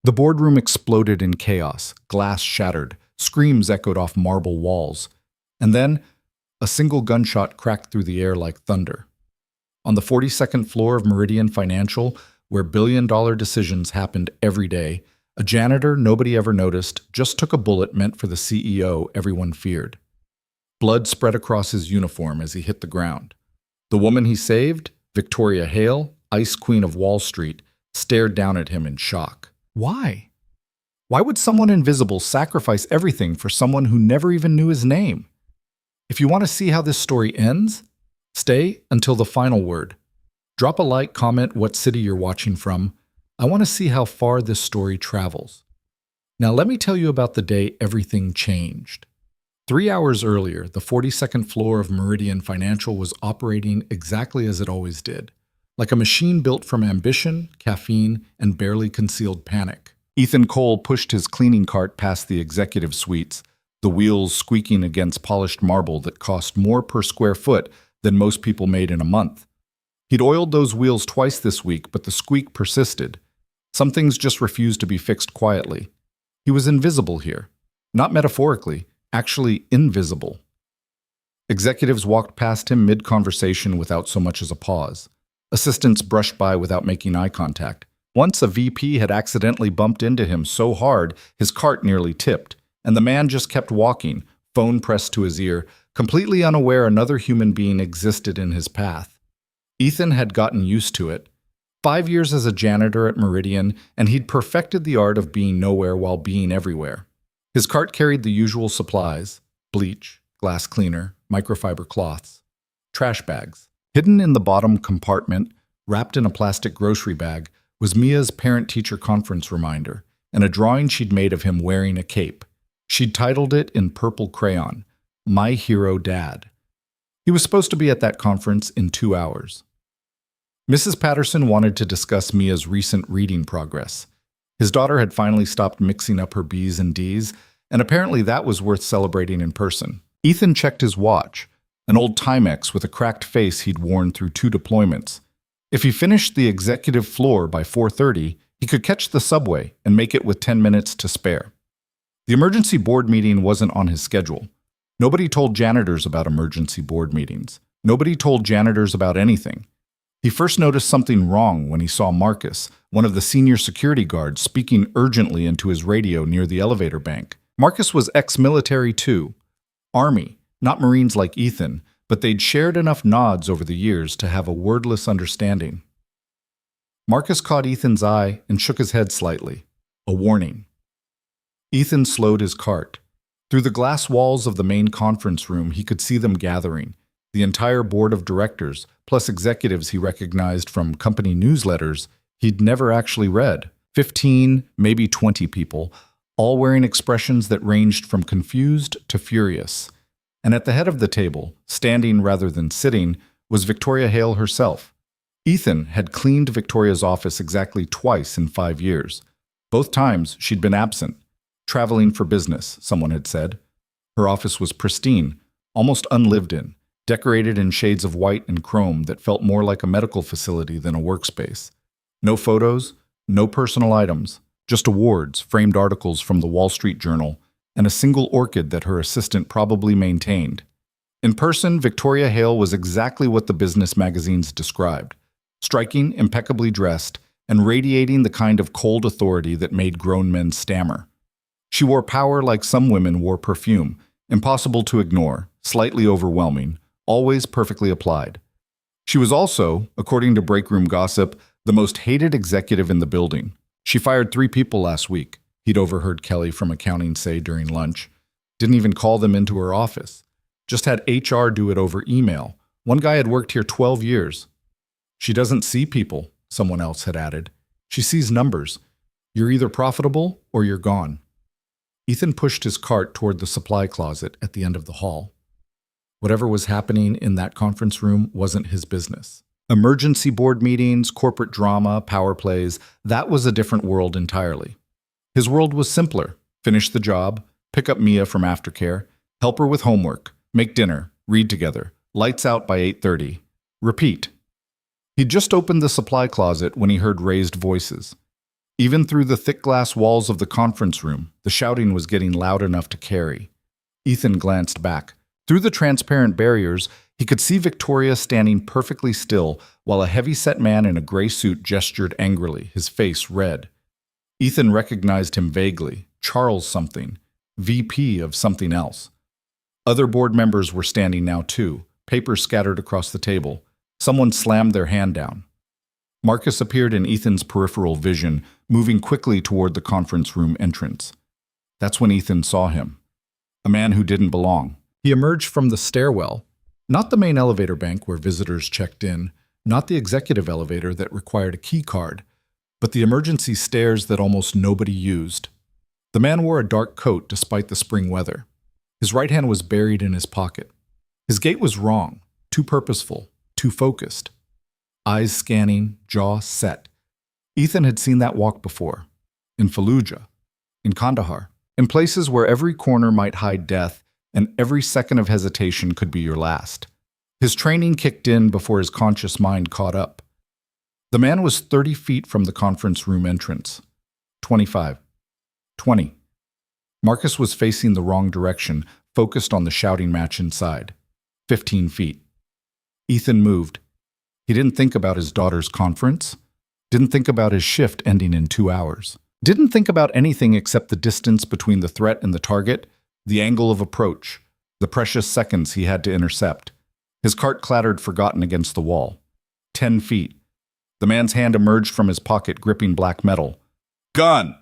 The boardroom exploded in chaos, glass shattered, screams echoed off marble walls, and then a single gunshot cracked through the air like thunder. On the 42nd floor of Meridian Financial, where billion-dollar decisions happened every day, a janitor nobody ever noticed just took a bullet meant for the CEO everyone feared. Blood spread across his uniform as he hit the ground. The woman he saved, Victoria Hale, Ice Queen of Wall Street, stared down at him in shock. Why? Why would someone invisible sacrifice everything for someone who never even knew his name? If you want to see how this story ends, stay until the final word. Drop a like, comment what city you're watching from. I want to see how far this story travels. Now let me tell you about the day everything changed. 3 hours earlier, the 42nd floor of Meridian Financial was operating exactly as it always did, like a machine built from ambition, caffeine, and barely concealed panic. Ethan Cole pushed his cleaning cart past the executive suites, the wheels squeaking against polished marble that cost more per square foot than most people made in a month. He'd oiled those wheels twice this week, but the squeak persisted. Some things just refused to be fixed quietly. He was invisible here. Not metaphorically, actually invisible. Executives walked past him mid-conversation without so much as a pause. Assistants brushed by without making eye contact. Once a VP had accidentally bumped into him so hard his cart nearly tipped, and the man just kept walking, phone pressed to his ear, completely unaware another human being existed in his path. Ethan had gotten used to it. 5 years as a janitor at Meridian, and he'd perfected the art of being nowhere while being everywhere. His cart carried the usual supplies: bleach, glass cleaner, microfiber cloths, trash bags. Hidden in the bottom compartment, wrapped in a plastic grocery bag, was Mia's parent-teacher conference reminder, and a drawing she'd made of him wearing a cape. She'd titled it in purple crayon, "My Hero Dad." He was supposed to be at that conference in 2 hours. Mrs. Patterson wanted to discuss Mia's recent reading progress. His daughter had finally stopped mixing up her B's and D's, and apparently that was worth celebrating in person. Ethan checked his watch, an old Timex with a cracked face he'd worn through 2 deployments. If he finished the executive floor by 4:30, he could catch the subway and make it with 10 minutes to spare. The emergency board meeting wasn't on his schedule. Nobody told janitors about emergency board meetings. Nobody told janitors about anything. He first noticed something wrong when he saw Marcus, one of the senior security guards, speaking urgently into his radio near the elevator bank. Marcus was ex-military too. Army, not Marines like Ethan, but they'd shared enough nods over the years to have a wordless understanding. Marcus caught Ethan's eye and shook his head slightly. A warning. Ethan slowed his cart. Through the glass walls of the main conference room, he could see them gathering. The entire board of directors, plus executives he recognized from company newsletters he'd never actually read. 15, maybe 20 people, all wearing expressions that ranged from confused to furious. And at the head of the table, standing rather than sitting, was Victoria Hale herself. Ethan had cleaned Victoria's office exactly twice in 5 years. Both times she'd been absent. Traveling for business, someone had said. Her office was pristine, almost unlived in, decorated in shades of white and chrome that felt more like a medical facility than a workspace. No photos, no personal items, just awards, framed articles from the Wall Street Journal, and a single orchid that her assistant probably maintained. In person, Victoria Hale was exactly what the business magazines described: striking, impeccably dressed, and radiating the kind of cold authority that made grown men stammer. She wore power like some women wore perfume, impossible to ignore, slightly overwhelming, always perfectly applied. She was also, according to breakroom gossip, the most hated executive in the building. She fired 3 people last week, he'd overheard Kelly from accounting say during lunch. Didn't even call them into her office. Just had HR do it over email. One guy had worked here 12 years. She doesn't see people, someone else had added. She sees numbers. You're either profitable or you're gone. Ethan pushed his cart toward the supply closet at the end of the hall. Whatever was happening in that conference room wasn't his business. Emergency board meetings, corporate drama, power plays, that was a different world entirely. His world was simpler. Finish the job, pick up Mia from aftercare, help her with homework, make dinner, read together, lights out by 8:30. Repeat. He'd just opened the supply closet when he heard raised voices. Even through the thick glass walls of the conference room, the shouting was getting loud enough to carry. Ethan glanced back. Through the transparent barriers, he could see Victoria standing perfectly still while a heavy-set man in a gray suit gestured angrily, his face red. Ethan recognized him vaguely. Charles something. VP of something else. Other board members were standing now too, papers scattered across the table. Someone slammed their hand down. Marcus appeared in Ethan's peripheral vision, moving quickly toward the conference room entrance. That's when Ethan saw him. A man who didn't belong. He emerged from the stairwell, not the main elevator bank where visitors checked in, not the executive elevator that required a key card, but the emergency stairs that almost nobody used. The man wore a dark coat despite the spring weather. His right hand was buried in his pocket. His gait was wrong, too purposeful, too focused. Eyes scanning, jaw set. Ethan had seen that walk before. In Fallujah, in Kandahar, in places where every corner might hide death and every second of hesitation could be your last. His training kicked in before his conscious mind caught up. The man was 30 feet from the conference room entrance. 25. 20. Marcus was facing the wrong direction, focused on the shouting match inside. 15 feet. Ethan moved. He didn't think about his daughter's conference. Didn't think about his shift ending in 2 hours. Didn't think about anything except the distance between the threat and the target, the angle of approach, the precious seconds he had to intercept. His cart clattered forgotten against the wall. 10 feet. The man's hand emerged from his pocket gripping black metal. Gun!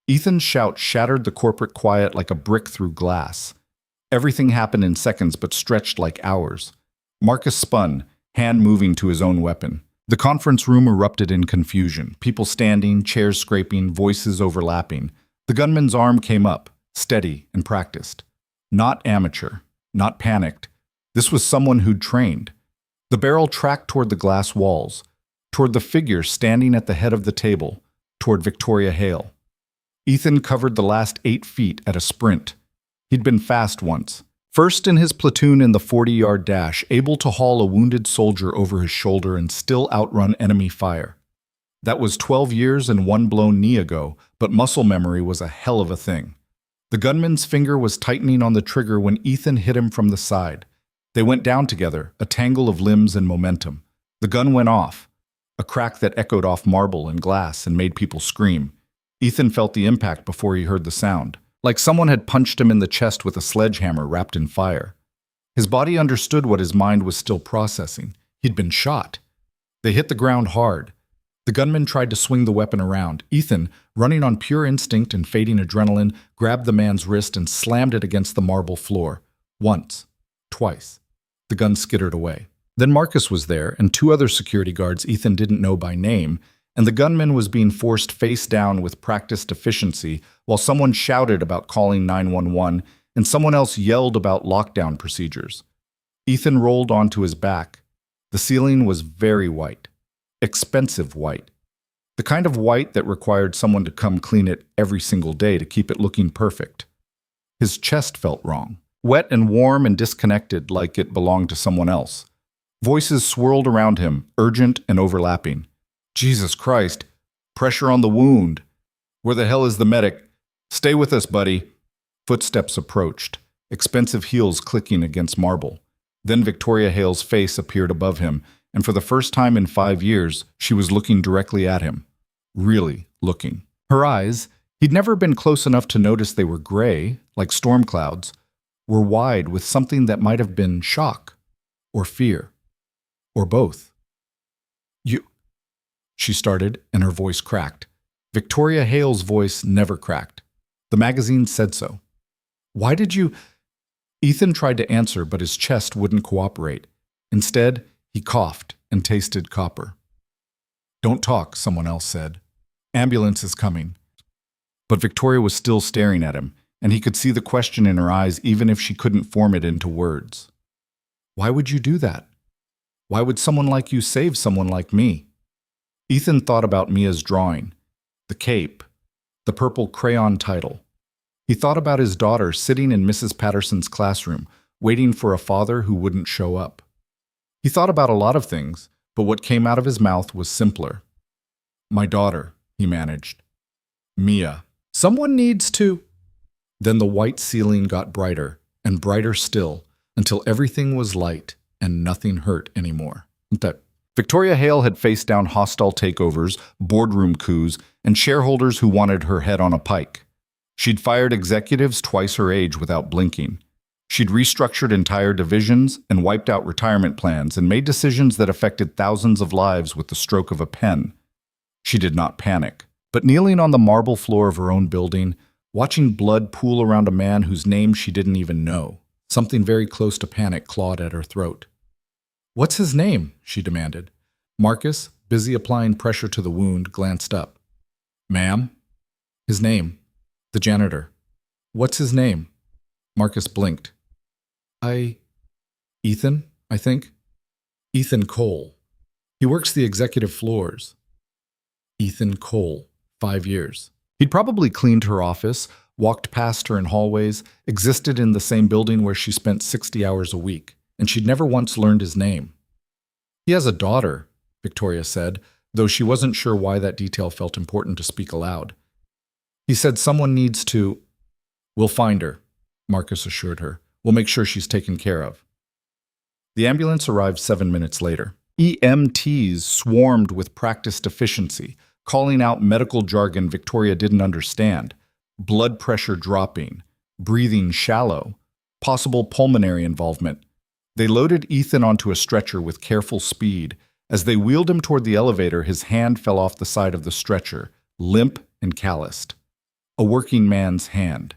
Ethan's shout shattered the corporate quiet like a brick through glass. Everything happened in seconds but stretched like hours. Marcus spun, hand moving to his own weapon. The conference room erupted in confusion, people standing, chairs scraping, voices overlapping. The gunman's arm came up, steady and practiced. Not amateur, not panicked. This was someone who'd trained. The barrel tracked toward the glass walls, toward the figure standing at the head of the table, toward Victoria Hale. Ethan covered the last 8 feet at a sprint. He'd been fast once. First in his platoon in the 40-yard dash, able to haul a wounded soldier over his shoulder and still outrun enemy fire. That was 12 years and 1 blown knee ago, but muscle memory was a hell of a thing. The gunman's finger was tightening on the trigger when Ethan hit him from the side. They went down together, a tangle of limbs and momentum. The gun went off, a crack that echoed off marble and glass and made people scream. Ethan felt the impact before he heard the sound, like someone had punched him in the chest with a sledgehammer wrapped in fire. His body understood what his mind was still processing. He'd been shot. They hit the ground hard. The gunman tried to swing the weapon around. Ethan, running on pure instinct and fading adrenaline, grabbed the man's wrist and slammed it against the marble floor. Once. Twice. The gun skittered away. Then Marcus was there, and 2 other security guards Ethan didn't know by name, and the gunman was being forced face down with practiced efficiency while someone shouted about calling 911 and someone else yelled about lockdown procedures. Ethan rolled onto his back. The ceiling was very white. Expensive white. The kind of white that required someone to come clean it every single day to keep it looking perfect. His chest felt wrong. Wet and warm and disconnected like it belonged to someone else. Voices swirled around him, urgent and overlapping. Jesus Christ. Pressure on the wound. Where the hell is the medic? Stay with us, buddy. Footsteps approached, expensive heels clicking against marble. Then Victoria Hale's face appeared above him, and for the first time in 5 years, she was looking directly at him. Really looking. Her eyes, he'd never been close enough to notice they were gray, like storm clouds, were wide with something that might have been shock, or fear, or both. You... She started, and her voice cracked. Victoria Hale's voice never cracked. The magazine said so. Why did you... Ethan tried to answer, but his chest wouldn't cooperate. Instead, he coughed and tasted copper. Don't talk, someone else said. Ambulance is coming. But Victoria was still staring at him, and he could see the question in her eyes even if she couldn't form it into words. Why would you do that? Why would someone like you save someone like me? Ethan thought about Mia's drawing, the cape, the purple crayon title. He thought about his daughter sitting in Mrs. Patterson's classroom, waiting for a father who wouldn't show up. He thought about a lot of things, but what came out of his mouth was simpler. My daughter, he managed. Mia. Someone needs to. Then the white ceiling got brighter and brighter still until everything was light and nothing hurt anymore. Victoria Hale had faced down hostile takeovers, boardroom coups, and shareholders who wanted her head on a pike. She'd fired executives twice her age without blinking. She'd restructured entire divisions and wiped out retirement plans and made decisions that affected thousands of lives with the stroke of a pen. She did not panic, but kneeling on the marble floor of her own building, watching blood pool around a man whose name she didn't even know, something very close to panic clawed at her throat. "What's his name?" she demanded. Marcus, busy applying pressure to the wound, glanced up. "Ma'am?" "His name. The janitor." "What's his name?" Marcus blinked. Ethan, I think. Ethan Cole. He works the executive floors." Ethan Cole, 5 years. He'd probably cleaned her office, walked past her in hallways, existed in the same building where she spent 60 hours a week, and she'd never once learned his name. "He has a daughter," Victoria said, though she wasn't sure why that detail felt important to speak aloud. "He said someone needs to—" "We'll find her," Marcus assured her. "We'll make sure she's taken care of." The ambulance arrived 7 minutes later. EMTs swarmed with practiced efficiency, calling out medical jargon Victoria didn't understand. Blood pressure dropping, breathing shallow, possible pulmonary involvement. They loaded Ethan onto a stretcher with careful speed. As they wheeled him toward the elevator, his hand fell off the side of the stretcher, limp and calloused. A working man's hand.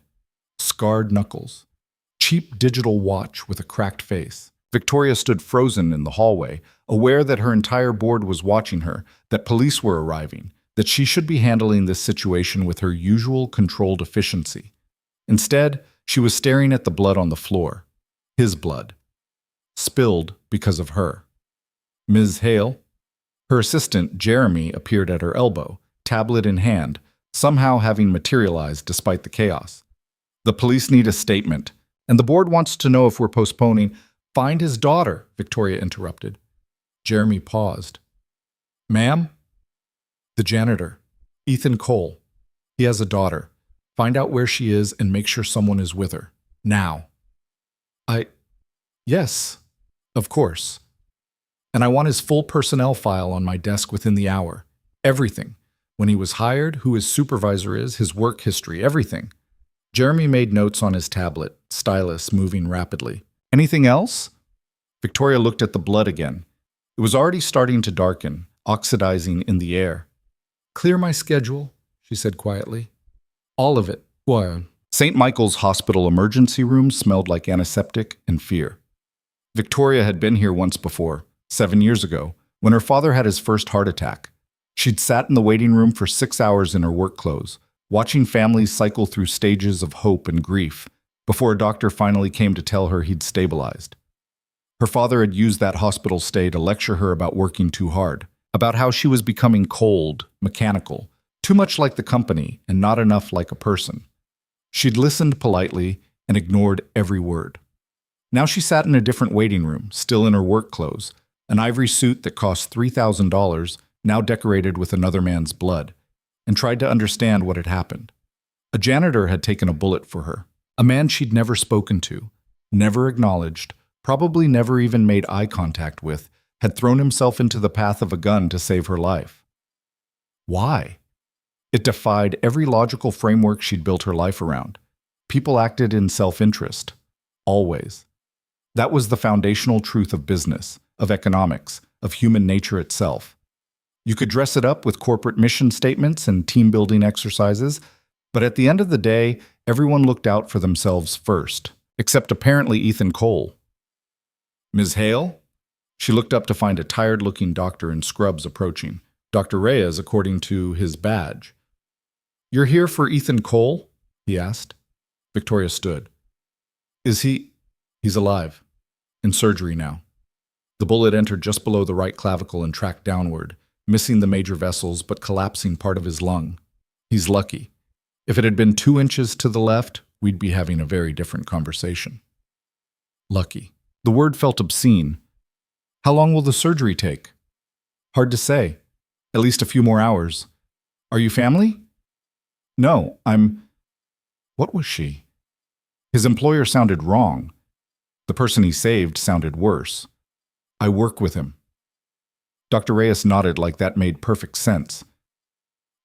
Scarred knuckles. Cheap digital watch with a cracked face. Victoria stood frozen in the hallway, aware that her entire board was watching her, that police were arriving, that she should be handling this situation with her usual controlled efficiency. Instead, she was staring at the blood on the floor. His blood. Spilled because of her. "Ms. Hale?" Her assistant, Jeremy, appeared at her elbow, tablet in hand, somehow having materialized despite the chaos. "The police need a statement, and the board wants to know if we're postponing—" "Find his daughter," Victoria interrupted. Jeremy paused. "Ma'am?" "The janitor. Ethan Cole. He has a daughter. Find out where she is and make sure someone is with her. Now." "Yes, of course. And I want his full personnel file on my desk within the hour. Everything. When he was hired, who his supervisor is, his work history, everything." Jeremy made notes on his tablet, stylus moving rapidly. "Anything else?" Victoria looked at the blood again. It was already starting to darken, oxidizing in the air. "Clear my schedule," she said quietly. "All of it." St. Michael's Hospital emergency room smelled like antiseptic and fear. Victoria had been here once before, 7 years ago, when her father had his first heart attack. She'd sat in the waiting room for 6 hours in her work clothes, watching families cycle through stages of hope and grief, before a doctor finally came to tell her he'd stabilized. Her father had used that hospital stay to lecture her about working too hard, about how she was becoming cold, mechanical, too much like the company and not enough like a person. She'd listened politely and ignored every word. Now she sat in a different waiting room, still in her work clothes, an ivory suit that cost $3,000, now decorated with another man's blood, and tried to understand what had happened. A janitor had taken a bullet for her. A man she'd never spoken to, never acknowledged, probably never even made eye contact with, had thrown himself into the path of a gun to save her life. Why? It defied every logical framework she'd built her life around. People acted in self-interest. Always. That was the foundational truth of business, of economics, of human nature itself. You could dress it up with corporate mission statements and team-building exercises, but at the end of the day, everyone looked out for themselves first, except apparently Ethan Cole. "Ms. Hale?" She looked up to find a tired-looking doctor in scrubs approaching, Dr. Reyes according to his badge. "You're here for Ethan Cole?" he asked. Victoria stood. "Is he—" "He's alive. In surgery now." The bullet entered just below the right clavicle and tracked downward, missing the major vessels but collapsing part of his lung. He's lucky. If it had been 2 inches to the left, we'd be having a very different conversation. Lucky. The word felt obscene. How long will the surgery take? Hard to say. At least a few more hours. Are you family? No, I'm... What was she? His employer sounded wrong. The person he saved sounded worse. I work with him. Dr. Reyes nodded like that made perfect sense.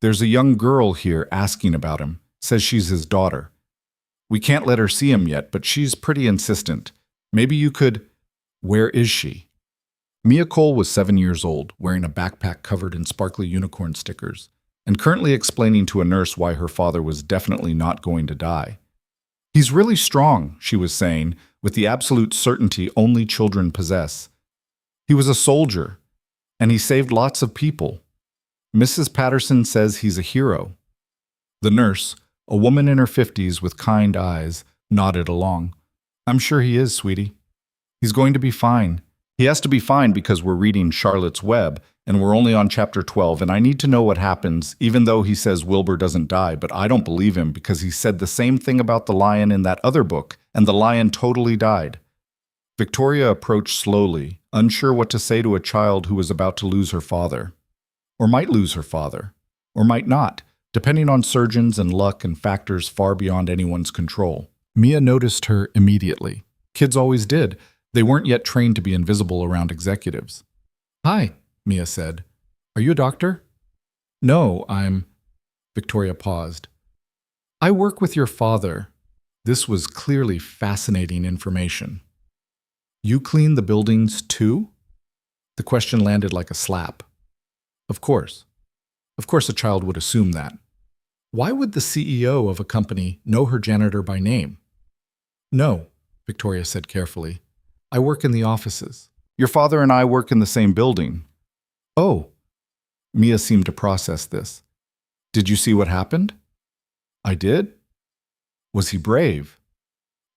There's a young girl here asking about him, says she's his daughter. We can't let her see him yet, but she's pretty insistent. Maybe you could... Where is she? Mia Cole was 7 years old, wearing a backpack covered in sparkly unicorn stickers, and currently explaining to a nurse why her father was definitely not going to die. He's really strong, she was saying, with the absolute certainty only children possess. He was a soldier, and he saved lots of people. Mrs. Patterson says he's a hero. The nurse, a woman in her 50s with kind eyes, nodded along. I'm sure he is, sweetie. He's going to be fine. He has to be fine because we're reading Charlotte's Web, and we're only on chapter 12, and I need to know what happens, even though he says Wilbur doesn't die, but I don't believe him because he said the same thing about the lion in that other book, and the lion totally died. Victoria approached slowly, unsure what to say to a child who was about to lose her father. Or might lose her father. Or might not, depending on surgeons and luck and factors far beyond anyone's control. Mia noticed her immediately. Kids always did. They weren't yet trained to be invisible around executives. Hi, Mia said. Are you a doctor? No, I'm... Victoria paused. I work with your father. This was clearly fascinating information. You clean the buildings too? The question landed like a slap. Of course. Of course a child would assume that. Why would the CEO of a company know her janitor by name? No, Victoria said carefully. I work in the offices. Your father and I work in the same building. Oh. Mia seemed to process this. Did you see what happened? I did. Was he brave?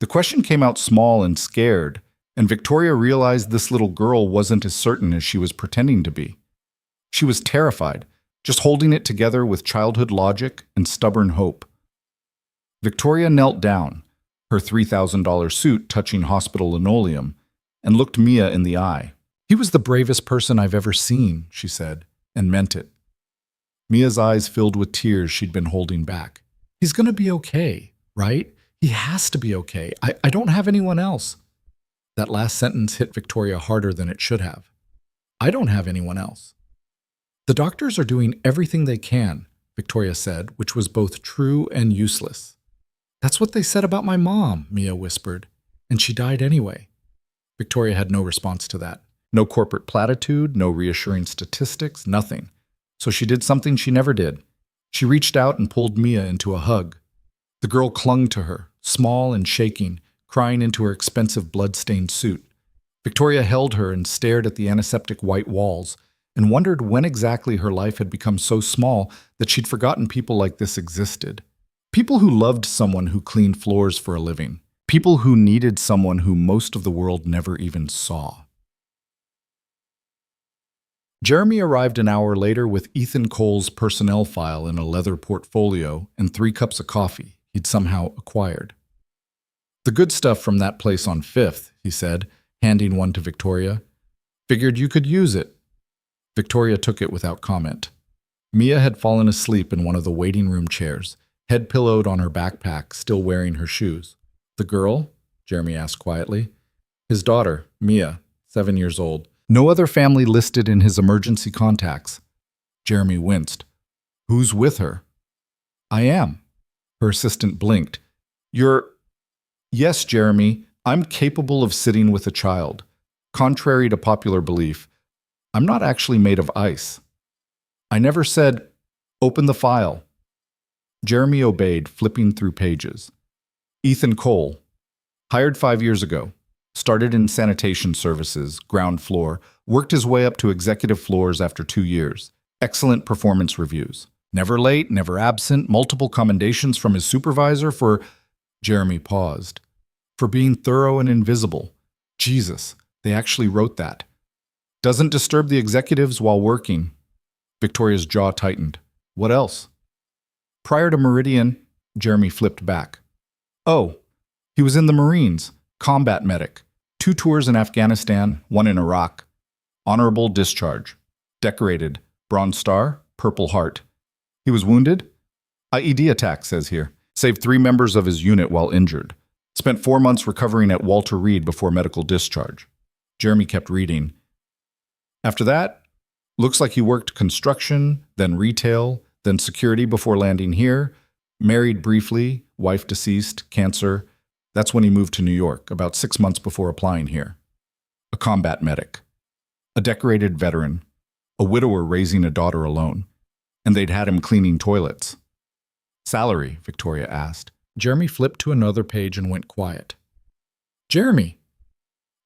The question came out small and scared, and Victoria realized this little girl wasn't as certain as she was pretending to be. She was terrified, just holding it together with childhood logic and stubborn hope. Victoria knelt down, her $3,000 suit touching hospital linoleum, and looked Mia in the eye. He was the bravest person I've ever seen, she said, and meant it. Mia's eyes filled with tears she'd been holding back. He's going to be okay, right? He has to be okay. I don't have anyone else. That last sentence hit Victoria harder than it should have. I don't have anyone else. The doctors are doing everything they can, Victoria said, which was both true and useless. That's what they said about my mom, Mia whispered, and she died anyway. Victoria had no response to that. No corporate platitude, no reassuring statistics, nothing. So she did something she never did. She reached out and pulled Mia into a hug. The girl clung to her, small and shaking, crying into her expensive blood-stained suit. Victoria held her and stared at the antiseptic white walls and wondered when exactly her life had become so small that she'd forgotten people like this existed. People who loved someone who cleaned floors for a living. People who needed someone who most of the world never even saw. Jeremy arrived an hour later with Ethan Cole's personnel file in a leather portfolio and 3 cups of coffee he'd somehow acquired. The good stuff from that place on 5th, he said, handing one to Victoria. Figured you could use it. Victoria took it without comment. Mia had fallen asleep in one of the waiting room chairs, head pillowed on her backpack, still wearing her shoes. The girl? Jeremy asked quietly. His daughter, Mia, 7 years old. No other family listed in his emergency contacts. Jeremy winced. Who's with her? I am. Her assistant blinked. You're... Yes, Jeremy, I'm capable of sitting with a child. Contrary to popular belief, I'm not actually made of ice. I never said, open the file. Jeremy obeyed, flipping through pages. Ethan Cole, hired 5 years ago. Started in sanitation services, ground floor, worked his way up to executive floors after 2 years. Excellent performance reviews. Never late, never absent, multiple commendations from his supervisor for... Jeremy paused. For being thorough and invisible. Jesus, they actually wrote that. Doesn't disturb the executives while working. Victoria's jaw tightened. What else? Prior to Meridian, Jeremy flipped back. Oh, he was in the Marines. Combat medic. 2 tours in Afghanistan, 1 in Iraq. Honorable discharge. Decorated. Bronze Star, Purple Heart. He was wounded? IED attack, says here. Saved 3 members of his unit while injured. Spent 4 months recovering at Walter Reed before medical discharge. Jeremy kept reading. After that, looks like he worked construction, then retail, then security before landing here. Married briefly, wife deceased, cancer. That's when he moved to New York, about 6 months before applying here. A combat medic. A decorated veteran. A widower raising a daughter alone. And they'd had him cleaning toilets. Salary, Victoria asked. Jeremy flipped to another page and went quiet. Jeremy!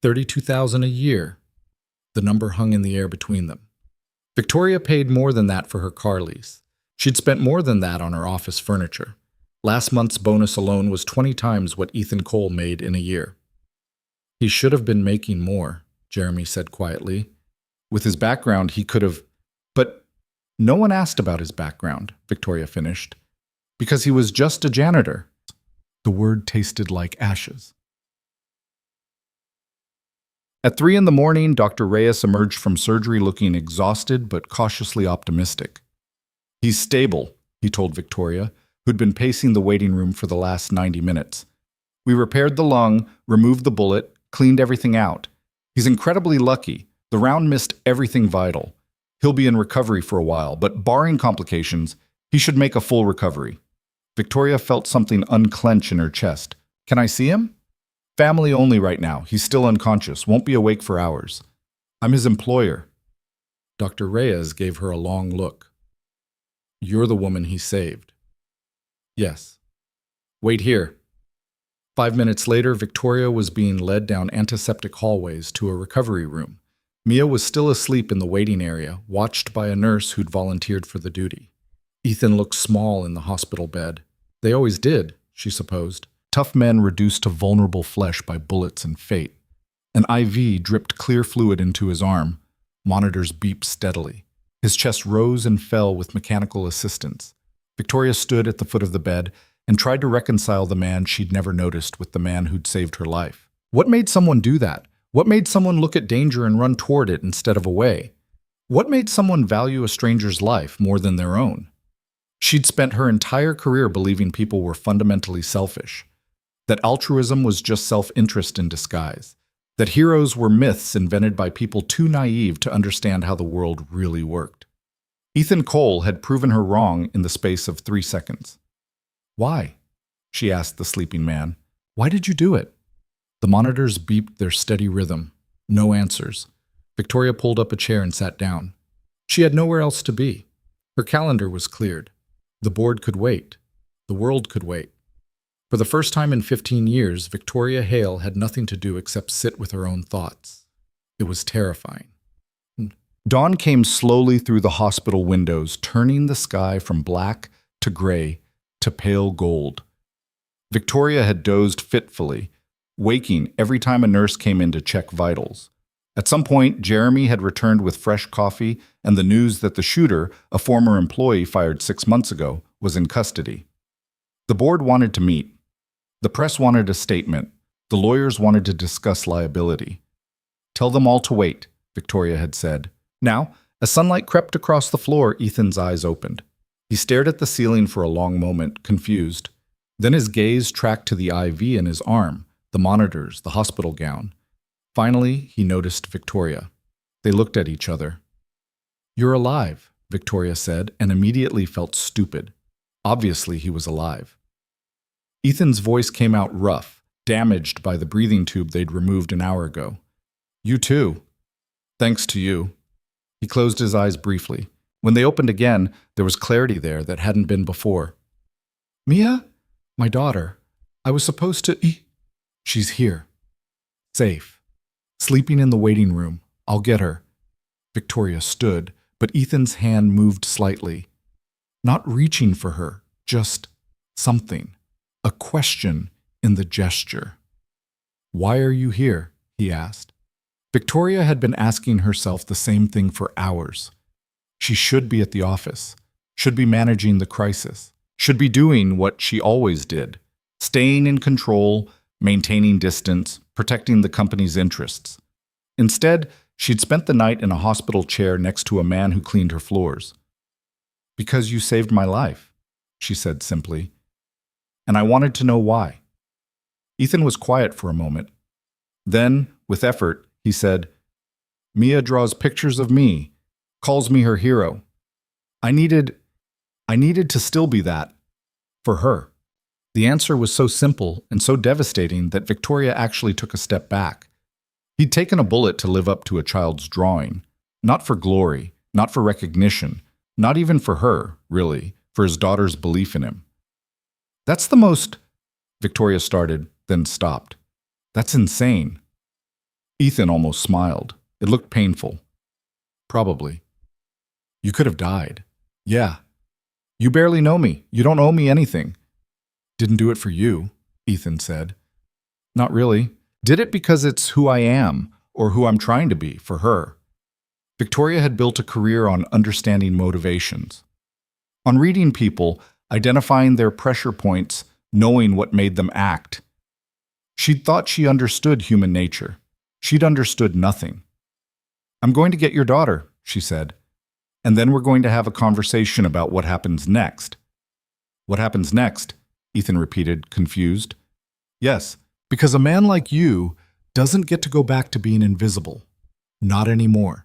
$32,000 a year. The number hung in the air between them. Victoria paid more than that for her car lease. She'd spent more than that on her office furniture. Last month's bonus alone was 20 times what Ethan Cole made in a year. He should have been making more, Jeremy said quietly. With his background, he could have... But no one asked about his background, Victoria finished. Because he was just a janitor. The word tasted like ashes. At 3 a.m, Dr. Reyes emerged from surgery looking exhausted but cautiously optimistic. He's stable, he told Victoria, who'd been pacing the waiting room for the last 90 minutes. We repaired the lung, removed the bullet, cleaned everything out. He's incredibly lucky. The round missed everything vital. He'll be in recovery for a while, but barring complications, he should make a full recovery. Victoria felt something unclench in her chest. Can I see him? Family only right now. He's still unconscious, won't be awake for hours. I'm his employer. Dr. Reyes gave her a long look. You're the woman he saved. Yes. Wait here. 5 minutes later, Victoria was being led down antiseptic hallways to a recovery room. Mia was still asleep in the waiting area, watched by a nurse who'd volunteered for the duty. Ethan looked small in the hospital bed. They always did, she supposed. Tough men reduced to vulnerable flesh by bullets and fate. An IV dripped clear fluid into his arm. Monitors beeped steadily. His chest rose and fell with mechanical assistance. Victoria stood at the foot of the bed and tried to reconcile the man she'd never noticed with the man who'd saved her life. What made someone do that? What made someone look at danger and run toward it instead of away? What made someone value a stranger's life more than their own? She'd spent her entire career believing people were fundamentally selfish, that altruism was just self-interest in disguise, that heroes were myths invented by people too naive to understand how the world really worked. Ethan Cole had proven her wrong in the space of 3 seconds. Why? She asked the sleeping man. Why did you do it? The monitors beeped their steady rhythm. No answers. Victoria pulled up a chair and sat down. She had nowhere else to be. Her calendar was cleared. The board could wait. The world could wait. For the first time in 15 years, Victoria Hale had nothing to do except sit with her own thoughts. It was terrifying. Dawn came slowly through the hospital windows, turning the sky from black to gray to pale gold. Victoria had dozed fitfully, waking every time a nurse came in to check vitals. At some point, Jeremy had returned with fresh coffee and the news that the shooter, a former employee fired 6 months ago, was in custody. The board wanted to meet. The press wanted a statement. The lawyers wanted to discuss liability. Tell them all to wait, Victoria had said. Now, as sunlight crept across the floor, Ethan's eyes opened. He stared at the ceiling for a long moment, confused. Then his gaze tracked to the IV in his arm, the monitors, the hospital gown. Finally, he noticed Victoria. They looked at each other. You're alive, Victoria said, and immediately felt stupid. Obviously, he was alive. Ethan's voice came out rough, damaged by the breathing tube they'd removed an hour ago. You too. Thanks to you. He closed his eyes briefly. When they opened again, there was clarity there that hadn't been before. Mia? My daughter. I was supposed to... She's here. Safe. Sleeping in the waiting room. I'll get her. Victoria stood, but Ethan's hand moved slightly. Not reaching for her, just something. A question in the gesture. Why are you here? He asked. Victoria had been asking herself the same thing for hours. She should be at the office, should be managing the crisis, should be doing what she always did, staying in control, maintaining distance, protecting the company's interests. Instead, she'd spent the night in a hospital chair next to a man who cleaned her floors. Because you saved my life. she said simply. And I wanted to know why. Ethan was quiet for a moment. Then, with effort, he said, Mia draws pictures of me, calls me her hero. I needed to still be that for her. The answer was so simple and so devastating that Victoria actually took a step back. He'd taken a bullet to live up to a child's drawing, not for glory, not for recognition, not even for her, really, for his daughter's belief in him. That's the most, Victoria started, then stopped. That's insane. Ethan almost smiled. It looked painful. Probably. You could have died. Yeah. You barely know me. You don't owe me anything. Didn't do it for you, Ethan said. Not really. Did it because it's who I am, or who I'm trying to be, for her. Victoria had built a career on understanding motivations, on reading people, identifying their pressure points, knowing what made them act. She'd thought she understood human nature. She'd understood nothing. I'm going to get your daughter, she said, and then we're going to have a conversation about what happens next. What happens next? Ethan repeated, confused. Yes, because a man like you doesn't get to go back to being invisible. Not anymore.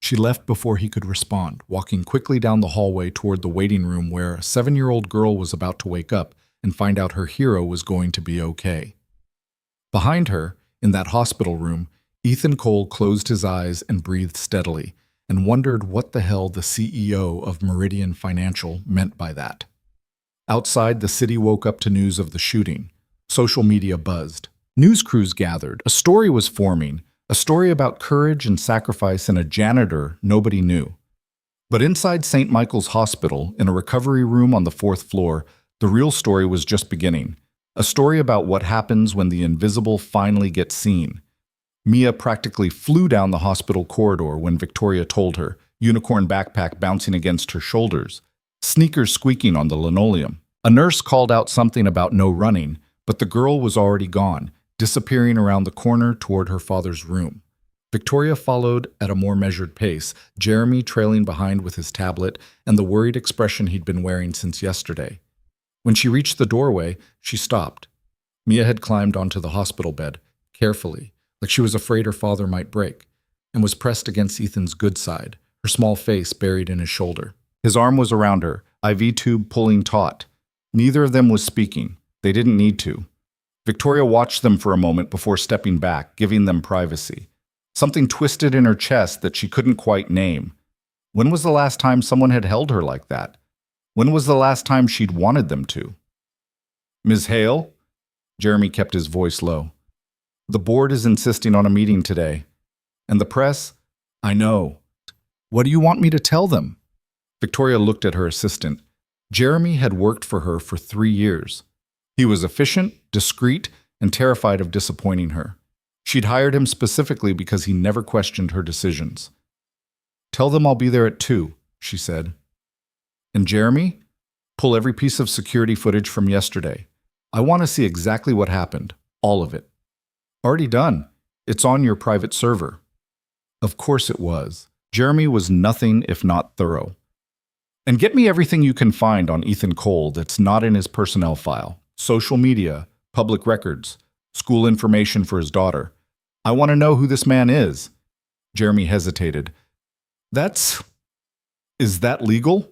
She left before he could respond, walking quickly down the hallway toward the waiting room where a 7-year-old girl was about to wake up and find out her hero was going to be okay. Behind her, in that hospital room, Ethan Cole closed his eyes and breathed steadily and wondered what the hell the CEO of Meridian Financial meant by that. Outside, the city woke up to news of the shooting. Social media buzzed. News crews gathered. A story was forming, a story about courage and sacrifice in a janitor nobody knew. But inside St. Michael's Hospital, in a recovery room on the 4th floor, the real story was just beginning. A story about what happens when the invisible finally gets seen. Mia practically flew down the hospital corridor when Victoria told her, unicorn backpack bouncing against her shoulders, sneakers squeaking on the linoleum. A nurse called out something about no running, but the girl was already gone, disappearing around the corner toward her father's room. Victoria followed at a more measured pace, Jeremy trailing behind with his tablet and the worried expression he'd been wearing since yesterday. When she reached the doorway, she stopped. Mia had climbed onto the hospital bed, carefully, like she was afraid her father might break, and was pressed against Ethan's good side, her small face buried in his shoulder. His arm was around her, IV tube pulling taut. Neither of them was speaking. They didn't need to. Victoria watched them for a moment before stepping back, giving them privacy. Something twisted in her chest that she couldn't quite name. When was the last time someone had held her like that? When was the last time she'd wanted them to? Ms. Hale? Jeremy kept his voice low. The board is insisting on a meeting today. And the press? I know. What do you want me to tell them? Victoria looked at her assistant. Jeremy had worked for her for 3 years. He was efficient, discreet, and terrified of disappointing her. She'd hired him specifically because he never questioned her decisions. Tell them I'll be there at 2, she said. And Jeremy? Pull every piece of security footage from yesterday. I want to see exactly what happened, all of it. Already done. It's on your private server. Of course it was. Jeremy was nothing if not thorough. And get me everything you can find on Ethan Cole that's not in his personnel file. Social media, public records, school information for his daughter. I want to know who this man is. Jeremy hesitated. Is that legal?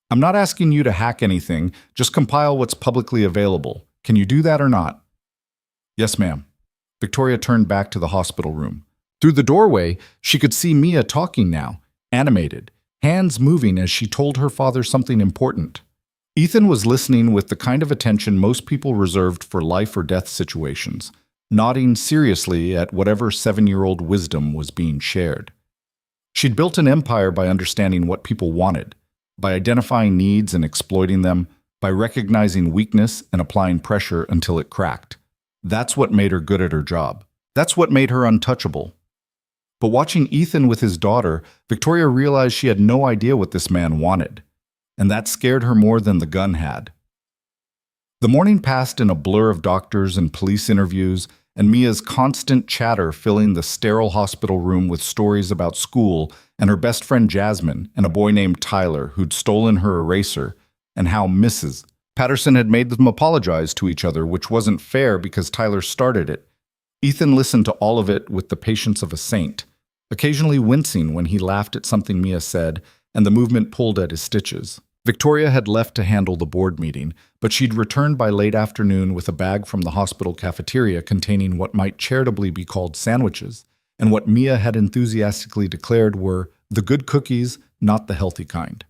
I'm not asking you to hack anything, just compile what's publicly available. Can you do that or not? Yes, ma'am. Victoria turned back to the hospital room. Through the doorway, she could see Mia talking now, animated, hands moving as she told her father something important. Ethan was listening with the kind of attention most people reserved for life or death situations, nodding seriously at whatever 7-year-old wisdom was being shared. She'd built an empire by understanding what people wanted, by identifying needs and exploiting them, by recognizing weakness and applying pressure until it cracked. That's what made her good at her job. That's what made her untouchable. But watching Ethan with his daughter, Victoria realized she had no idea what this man wanted, and that scared her more than the gun had. The morning passed in a blur of doctors and police interviews, and Mia's constant chatter filling the sterile hospital room with stories about school and her best friend Jasmine and a boy named Tyler who'd stolen her eraser, and how Mrs. Patterson had made them apologize to each other, which wasn't fair because Tyler started it. Ethan listened to all of it with the patience of a saint, occasionally wincing when he laughed at something Mia said, and the movement pulled at his stitches. Victoria had left to handle the board meeting, but she'd returned by late afternoon with a bag from the hospital cafeteria containing what might charitably be called sandwiches, and what Mia had enthusiastically declared were the good cookies, not the healthy kind.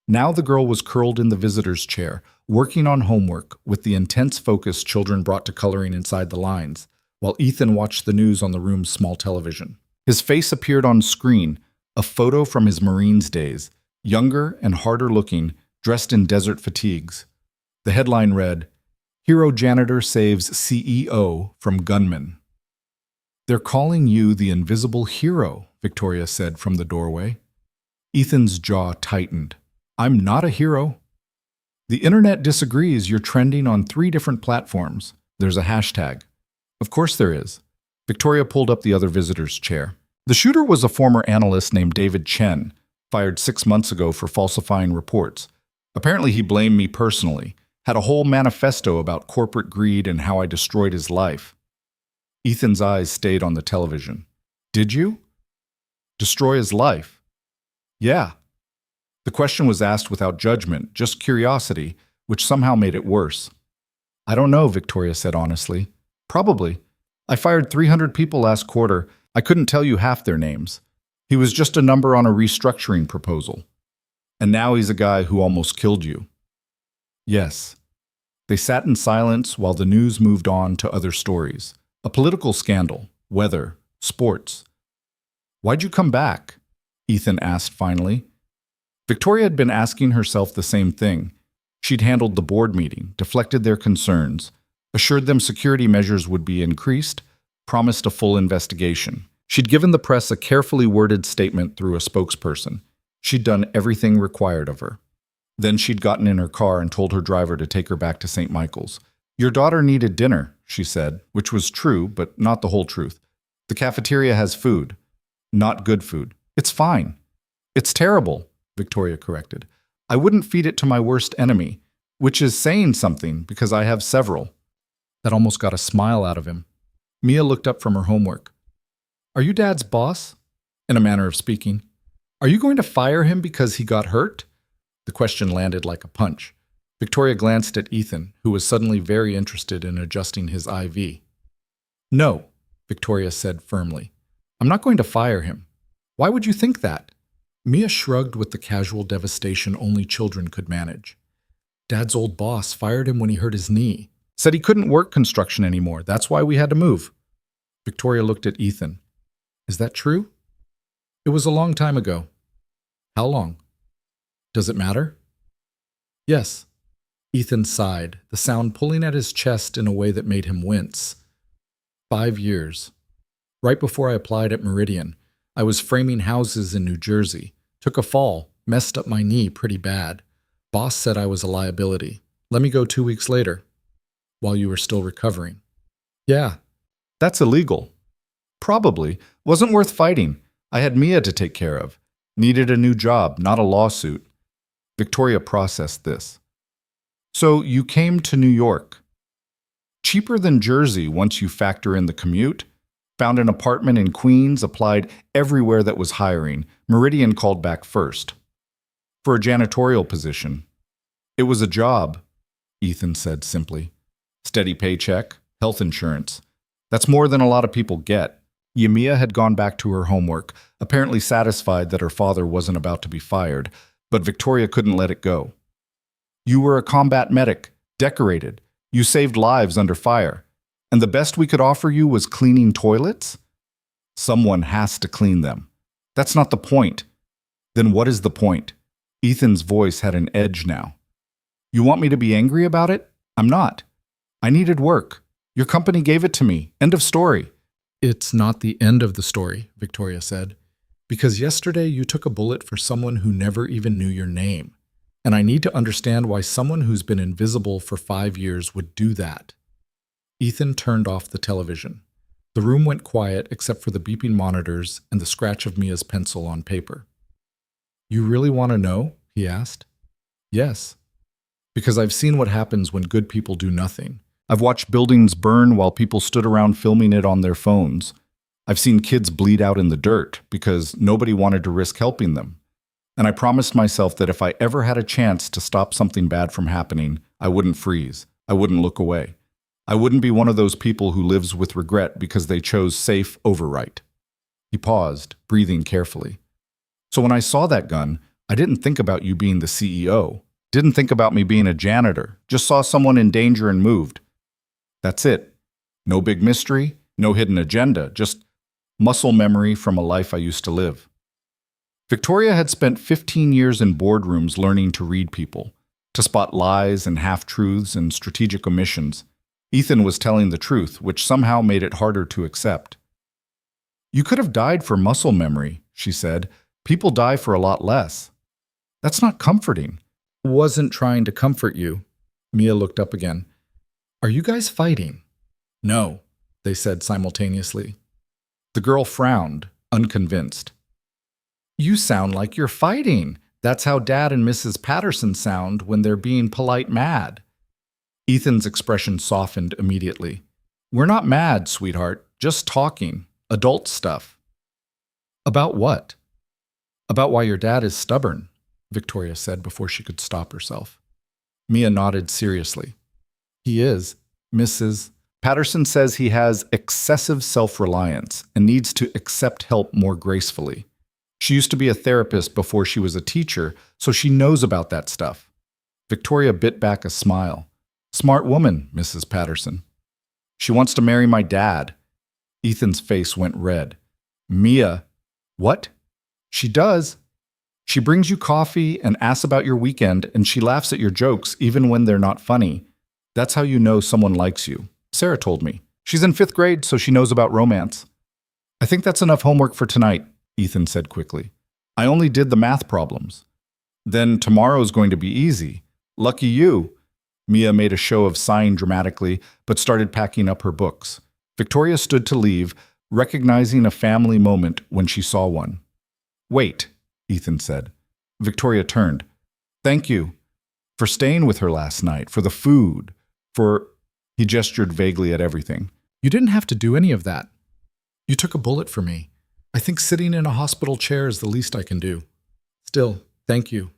Now the girl was curled in the visitor's chair, working on homework with the intense focus children brought to coloring inside the lines, while Ethan watched the news on the room's small television. His face appeared on screen, a photo from his Marines days, younger and harder looking, dressed in desert fatigues. The headline read, "Hero Janitor Saves CEO from Gunman." "They're calling you the invisible hero," Victoria said from the doorway. Ethan's jaw tightened. "I'm not a hero." "The internet disagrees. You're trending on 3 different platforms. There's a hashtag." "Of course there is." Victoria pulled up the other visitor's chair. "The shooter was a former analyst named David Chen, fired 6 months ago for falsifying reports. Apparently he blamed me personally, had a whole manifesto about corporate greed and how I destroyed his life." Ethan's eyes stayed on the television. "Did you? Destroy his life?" "Yeah." The question was asked without judgment, just curiosity, which somehow made it worse. "I don't know," Victoria said honestly. "Probably. I fired 300 people last quarter. I couldn't tell you half their names. He was just a number on a restructuring proposal. And now he's a guy who almost killed you." "Yes." They sat in silence while the news moved on to other stories. A political scandal, weather, sports. "Why'd you come back?" Ethan asked finally. Victoria had been asking herself the same thing. She'd handled the board meeting, deflected their concerns, assured them security measures would be increased, promised a full investigation. She'd given the press a carefully worded statement through a spokesperson. She'd done everything required of her. Then she'd gotten in her car and told her driver to take her back to St. Michael's. "Your daughter needed dinner," she said, which was true, but not the whole truth. "The cafeteria has food. Not good food. It's fine." "It's terrible," Victoria corrected. "I wouldn't feed it to my worst enemy," which is saying something because I have several. That almost got a smile out of him. Mia looked up from her homework. "Are you Dad's boss?" In a manner of speaking. "Are you going to fire him because he got hurt?" The question landed like a punch. Victoria glanced at Ethan, who was suddenly very interested in adjusting his IV. "No," Victoria said firmly. "I'm not going to fire him." "Why would you think that?" Mia shrugged with the casual devastation only children could manage. "Dad's old boss fired him when he hurt his knee. Said he couldn't work construction anymore. That's why we had to move." Victoria looked at Ethan. "Is that true?" "It was a long time ago." "How long?" "Does it matter?" "Yes." Ethan sighed, the sound pulling at his chest in a way that made him wince. 5 years. Right before I applied at Meridian, I was framing houses in New Jersey. Took a fall, messed up my knee pretty bad. Boss said I was a liability. Let me go 2 weeks later. While you were still recovering. "Yeah." "That's illegal." "Probably. Wasn't worth fighting. I had Mia to take care of. Needed a new job, not a lawsuit." Victoria processed this. "So you came to New York. Cheaper than Jersey once you factor in the commute. Found an apartment in Queens, applied everywhere that was hiring. Meridian called back first. For a janitorial position. It was a job," Ethan said simply. "Steady paycheck, health insurance. That's more than a lot of people get." Yamia had gone back to her homework, apparently satisfied that her father wasn't about to be fired, but Victoria couldn't let it go. "You were a combat medic, decorated. You saved lives under fire. And the best we could offer you was cleaning toilets? Someone has to clean them. That's not the point." "Then what is the point?" Ethan's voice had an edge now. "You want me to be angry about it? I'm not. I needed work. Your company gave it to me. End of story." "It's not the end of the story," Victoria said, "because yesterday you took a bullet for someone who never even knew your name. And I need to understand why someone who's been invisible for 5 years would do that." Ethan turned off the television. The room went quiet except for the beeping monitors and the scratch of Mia's pencil on paper. "You really want to know?" he asked. "Yes." Because I've seen what happens when good people do nothing. I've watched buildings burn while people stood around filming it on their phones. I've seen kids bleed out in the dirt because nobody wanted to risk helping them. And I promised myself that if I ever had a chance to stop something bad from happening, I wouldn't freeze. I wouldn't look away. I wouldn't be one of those people who lives with regret because they chose safe over right. He paused, breathing carefully. So when I saw that gun, I didn't think about you being the CEO. Didn't think about me being a janitor. Just saw someone in danger and moved. That's it. No big mystery, no hidden agenda, just muscle memory from a life I used to live. Victoria had spent 15 years in boardrooms learning to read people, to spot lies and half-truths and strategic omissions. Ethan was telling the truth, which somehow made it harder to accept. You could have died for muscle memory, she said. People die for a lot less. That's not comforting. Wasn't trying to comfort you. Mia looked up again. Are you guys fighting? No, they said simultaneously. The girl frowned, unconvinced. You sound like you're fighting. That's how Dad and Mrs. Patterson sound when they're being polite mad. Ethan's expression softened immediately. We're not mad, sweetheart, just talking. Adult stuff. About what? About why your dad is stubborn, Victoria said before she could stop herself. Mia nodded seriously. He is. Mrs. Patterson says he has excessive self-reliance and needs to accept help more gracefully. She used to be a therapist before she was a teacher, so she knows about that stuff. Victoria bit back a smile. Smart woman, Mrs. Patterson. She wants to marry my dad. Ethan's face went red. Mia, what? She does. She brings you coffee and asks about your weekend, and she laughs at your jokes even when they're not funny. That's how you know someone likes you. Sarah told me. She's in 5th grade, so she knows about romance. I think that's enough homework for tonight, Ethan said quickly. I only did the math problems. Then tomorrow's going to be easy. Lucky you. Mia made a show of sighing dramatically, but started packing up her books. Victoria stood to leave, recognizing a family moment when she saw one. Wait, Ethan said. Victoria turned. Thank you. For staying with her last night, for the food, for... He gestured vaguely at everything. You didn't have to do any of that. You took a bullet for me. I think sitting in a hospital chair is the least I can do. Still, thank you.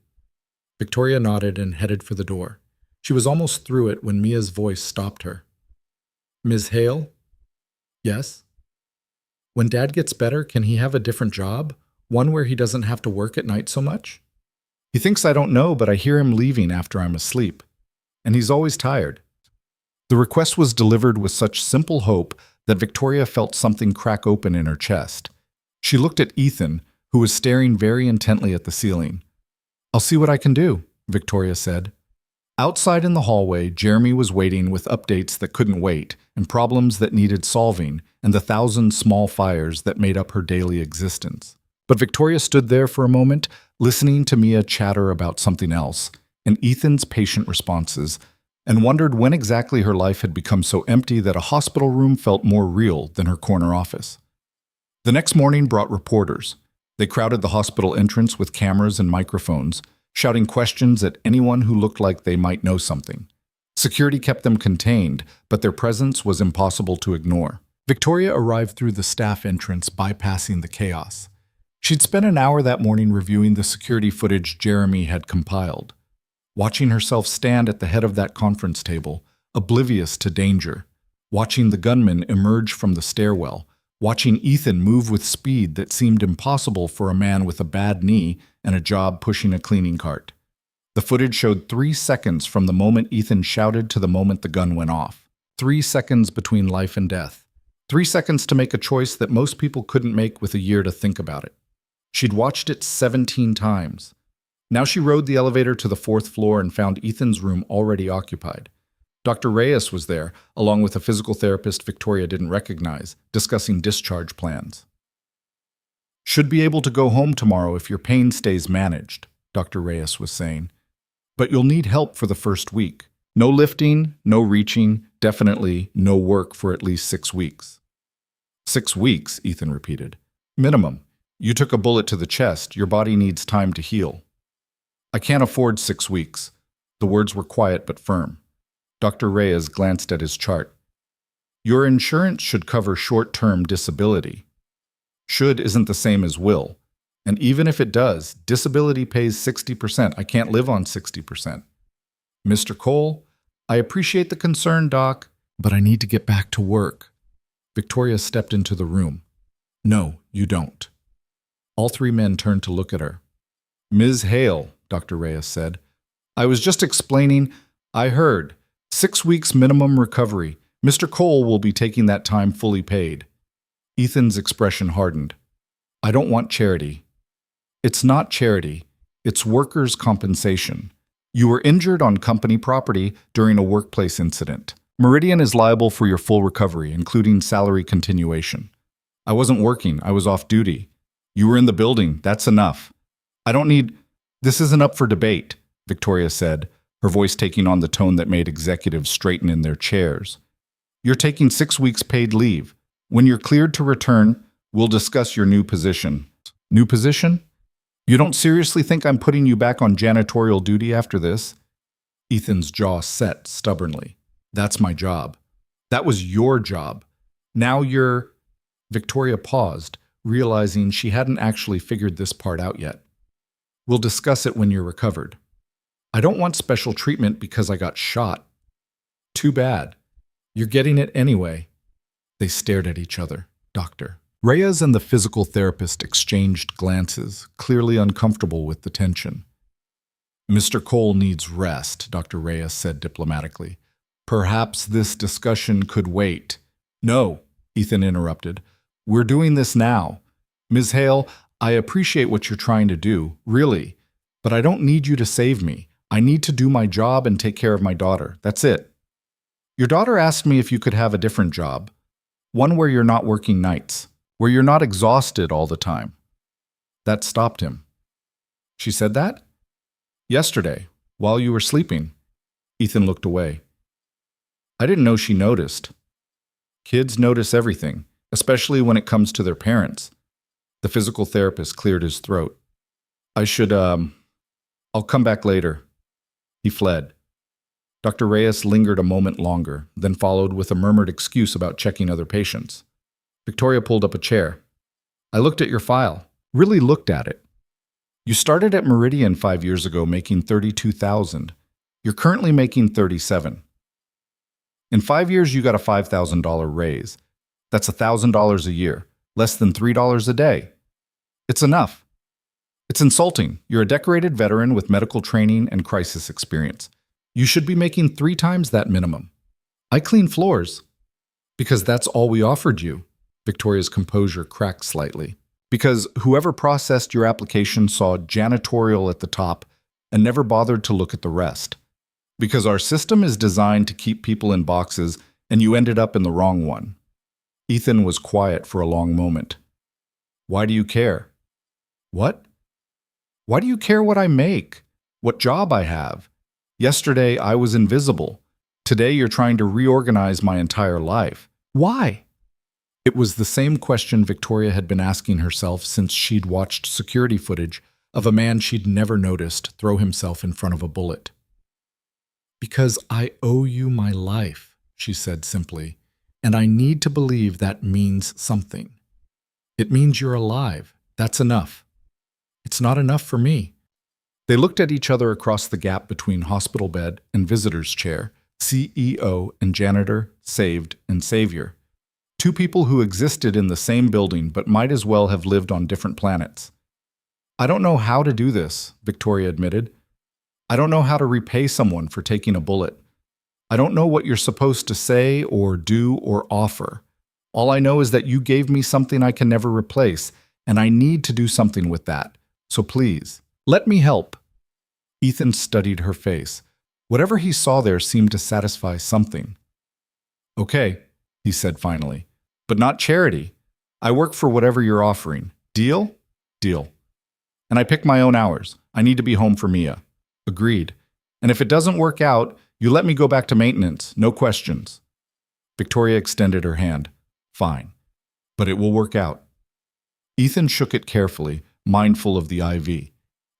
Victoria nodded and headed for the door. She was almost through it when Mia's voice stopped her. Ms. Hale? Yes? When Dad gets better, can he have a different job? One where he doesn't have to work at night so much? He thinks I don't know, but I hear him leaving after I'm asleep. And he's always tired. The request was delivered with such simple hope that Victoria felt something crack open in her chest. She looked at Ethan, who was staring very intently at the ceiling. I'll see what I can do, Victoria said. Outside in the hallway, Jeremy was waiting with updates that couldn't wait, and problems that needed solving, and the 1,000 small fires that made up her daily existence. But Victoria stood there for a moment, listening to Mia chatter about something else, and Ethan's patient responses, and wondered when exactly her life had become so empty that a hospital room felt more real than her corner office. The next morning brought reporters. They crowded the hospital entrance with cameras and microphones, shouting questions at anyone who looked like they might know something. Security kept them contained, but their presence was impossible to ignore. Victoria arrived through the staff entrance, bypassing the chaos. She'd spent an hour that morning reviewing the security footage Jeremy had compiled. Watching herself stand at the head of that conference table, oblivious to danger, watching the gunman emerge from the stairwell, watching Ethan move with speed that seemed impossible for a man with a bad knee and a job pushing a cleaning cart. The footage showed 3 seconds from the moment Ethan shouted to the moment the gun went off. 3 seconds between life and death. 3 seconds to make a choice that most people couldn't make with a year to think about it. She'd watched it 17 times. Now she rode the elevator to the 4th floor and found Ethan's room already occupied. Dr. Reyes was there, along with a physical therapist Victoria didn't recognize, discussing discharge plans. Should be able to go home tomorrow if your pain stays managed, Dr. Reyes was saying. But you'll need help for the first week. No lifting, no reaching, definitely no work for at least 6 weeks. 6 weeks, Ethan repeated. Minimum. You took a bullet to the chest. Your body needs time to heal. I can't afford 6 weeks. The words were quiet but firm. Dr. Reyes glanced at his chart. Your insurance should cover short-term disability. Should isn't the same as will. And even if it does, disability pays 60%. I can't live on 60%. Mr. Cole, I appreciate the concern, Doc, but I need to get back to work. Victoria stepped into the room. No, you don't. All three men turned to look at her. Ms. Hale, Dr. Reyes said, I was just explaining. I heard. 6 weeks minimum recovery. Mr. Cole will be taking that time fully paid. Ethan's expression hardened. I don't want charity. It's not charity. It's workers' compensation. You were injured on company property during a workplace incident. Meridian is liable for your full recovery, including salary continuation. I wasn't working. I was off duty. You were in the building. That's enough. I don't need... This isn't up for debate, Victoria said, her voice taking on the tone that made executives straighten in their chairs. You're taking 6 weeks paid leave. When you're cleared to return, we'll discuss your new position. New position? You don't seriously think I'm putting you back on janitorial duty after this? Ethan's jaw set stubbornly. That's my job. That was your job. Now you're... Victoria paused, realizing she hadn't actually figured this part out yet. We'll discuss it when you're recovered. I don't want special treatment because I got shot. Too bad. You're getting it anyway. They stared at each other. Doctor. Reyes and the physical therapist exchanged glances, clearly uncomfortable with the tension. Mr. Cole needs rest, Dr. Reyes said diplomatically. Perhaps this discussion could wait. No, Ethan interrupted. We're doing this now. Ms. Hale, I appreciate what you're trying to do, really, but I don't need you to save me. I need to do my job and take care of my daughter. That's it. Your daughter asked me if you could have a different job, one where you're not working nights, where you're not exhausted all the time. That stopped him. She said that? Yesterday, while you were sleeping. Ethan looked away. I didn't know she noticed. Kids notice everything, especially when it comes to their parents. The physical therapist cleared his throat. I'll come back later. He fled. Dr. Reyes lingered a moment longer, then followed with a murmured excuse about checking other patients. Victoria pulled up a chair. I looked at your file. Really looked at it. You started at Meridian 5 years ago making $32,000. You're currently making $37,000. In 5 years, you got a $5,000 raise. That's $1,000 a year, less than $3 a day. It's enough. It's insulting. You're a decorated veteran with medical training and crisis experience. You should be making 3 times that minimum. I clean floors. Because that's all we offered you. Victoria's composure cracked slightly. Because whoever processed your application saw janitorial at the top and never bothered to look at the rest. Because our system is designed to keep people in boxes and you ended up in the wrong one. Ethan was quiet for a long moment. Why do you care? What? Why do you care what I make? What job I have? Yesterday I was invisible. Today you're trying to reorganize my entire life. Why? It was the same question Victoria had been asking herself since she'd watched security footage of a man she'd never noticed throw himself in front of a bullet. Because I owe you my life, she said simply, and I need to believe that means something. It means you're alive. That's enough. It's not enough for me. They looked at each other across the gap between hospital bed and visitor's chair, CEO and janitor, saved and savior. 2 people who existed in the same building but might as well have lived on different planets. I don't know how to do this, Victoria admitted. I don't know how to repay someone for taking a bullet. I don't know what you're supposed to say or do or offer. All I know is that you gave me something I can never replace, and I need to do something with that. So please, let me help. Ethan studied her face. Whatever he saw there seemed to satisfy something. Okay, he said finally, but not charity. I work for whatever you're offering. Deal? Deal. And I pick my own hours. I need to be home for Mia. Agreed. And if it doesn't work out, you let me go back to maintenance. No questions. Victoria extended her hand. Fine. But it will work out. Ethan shook it carefully, mindful of the IV.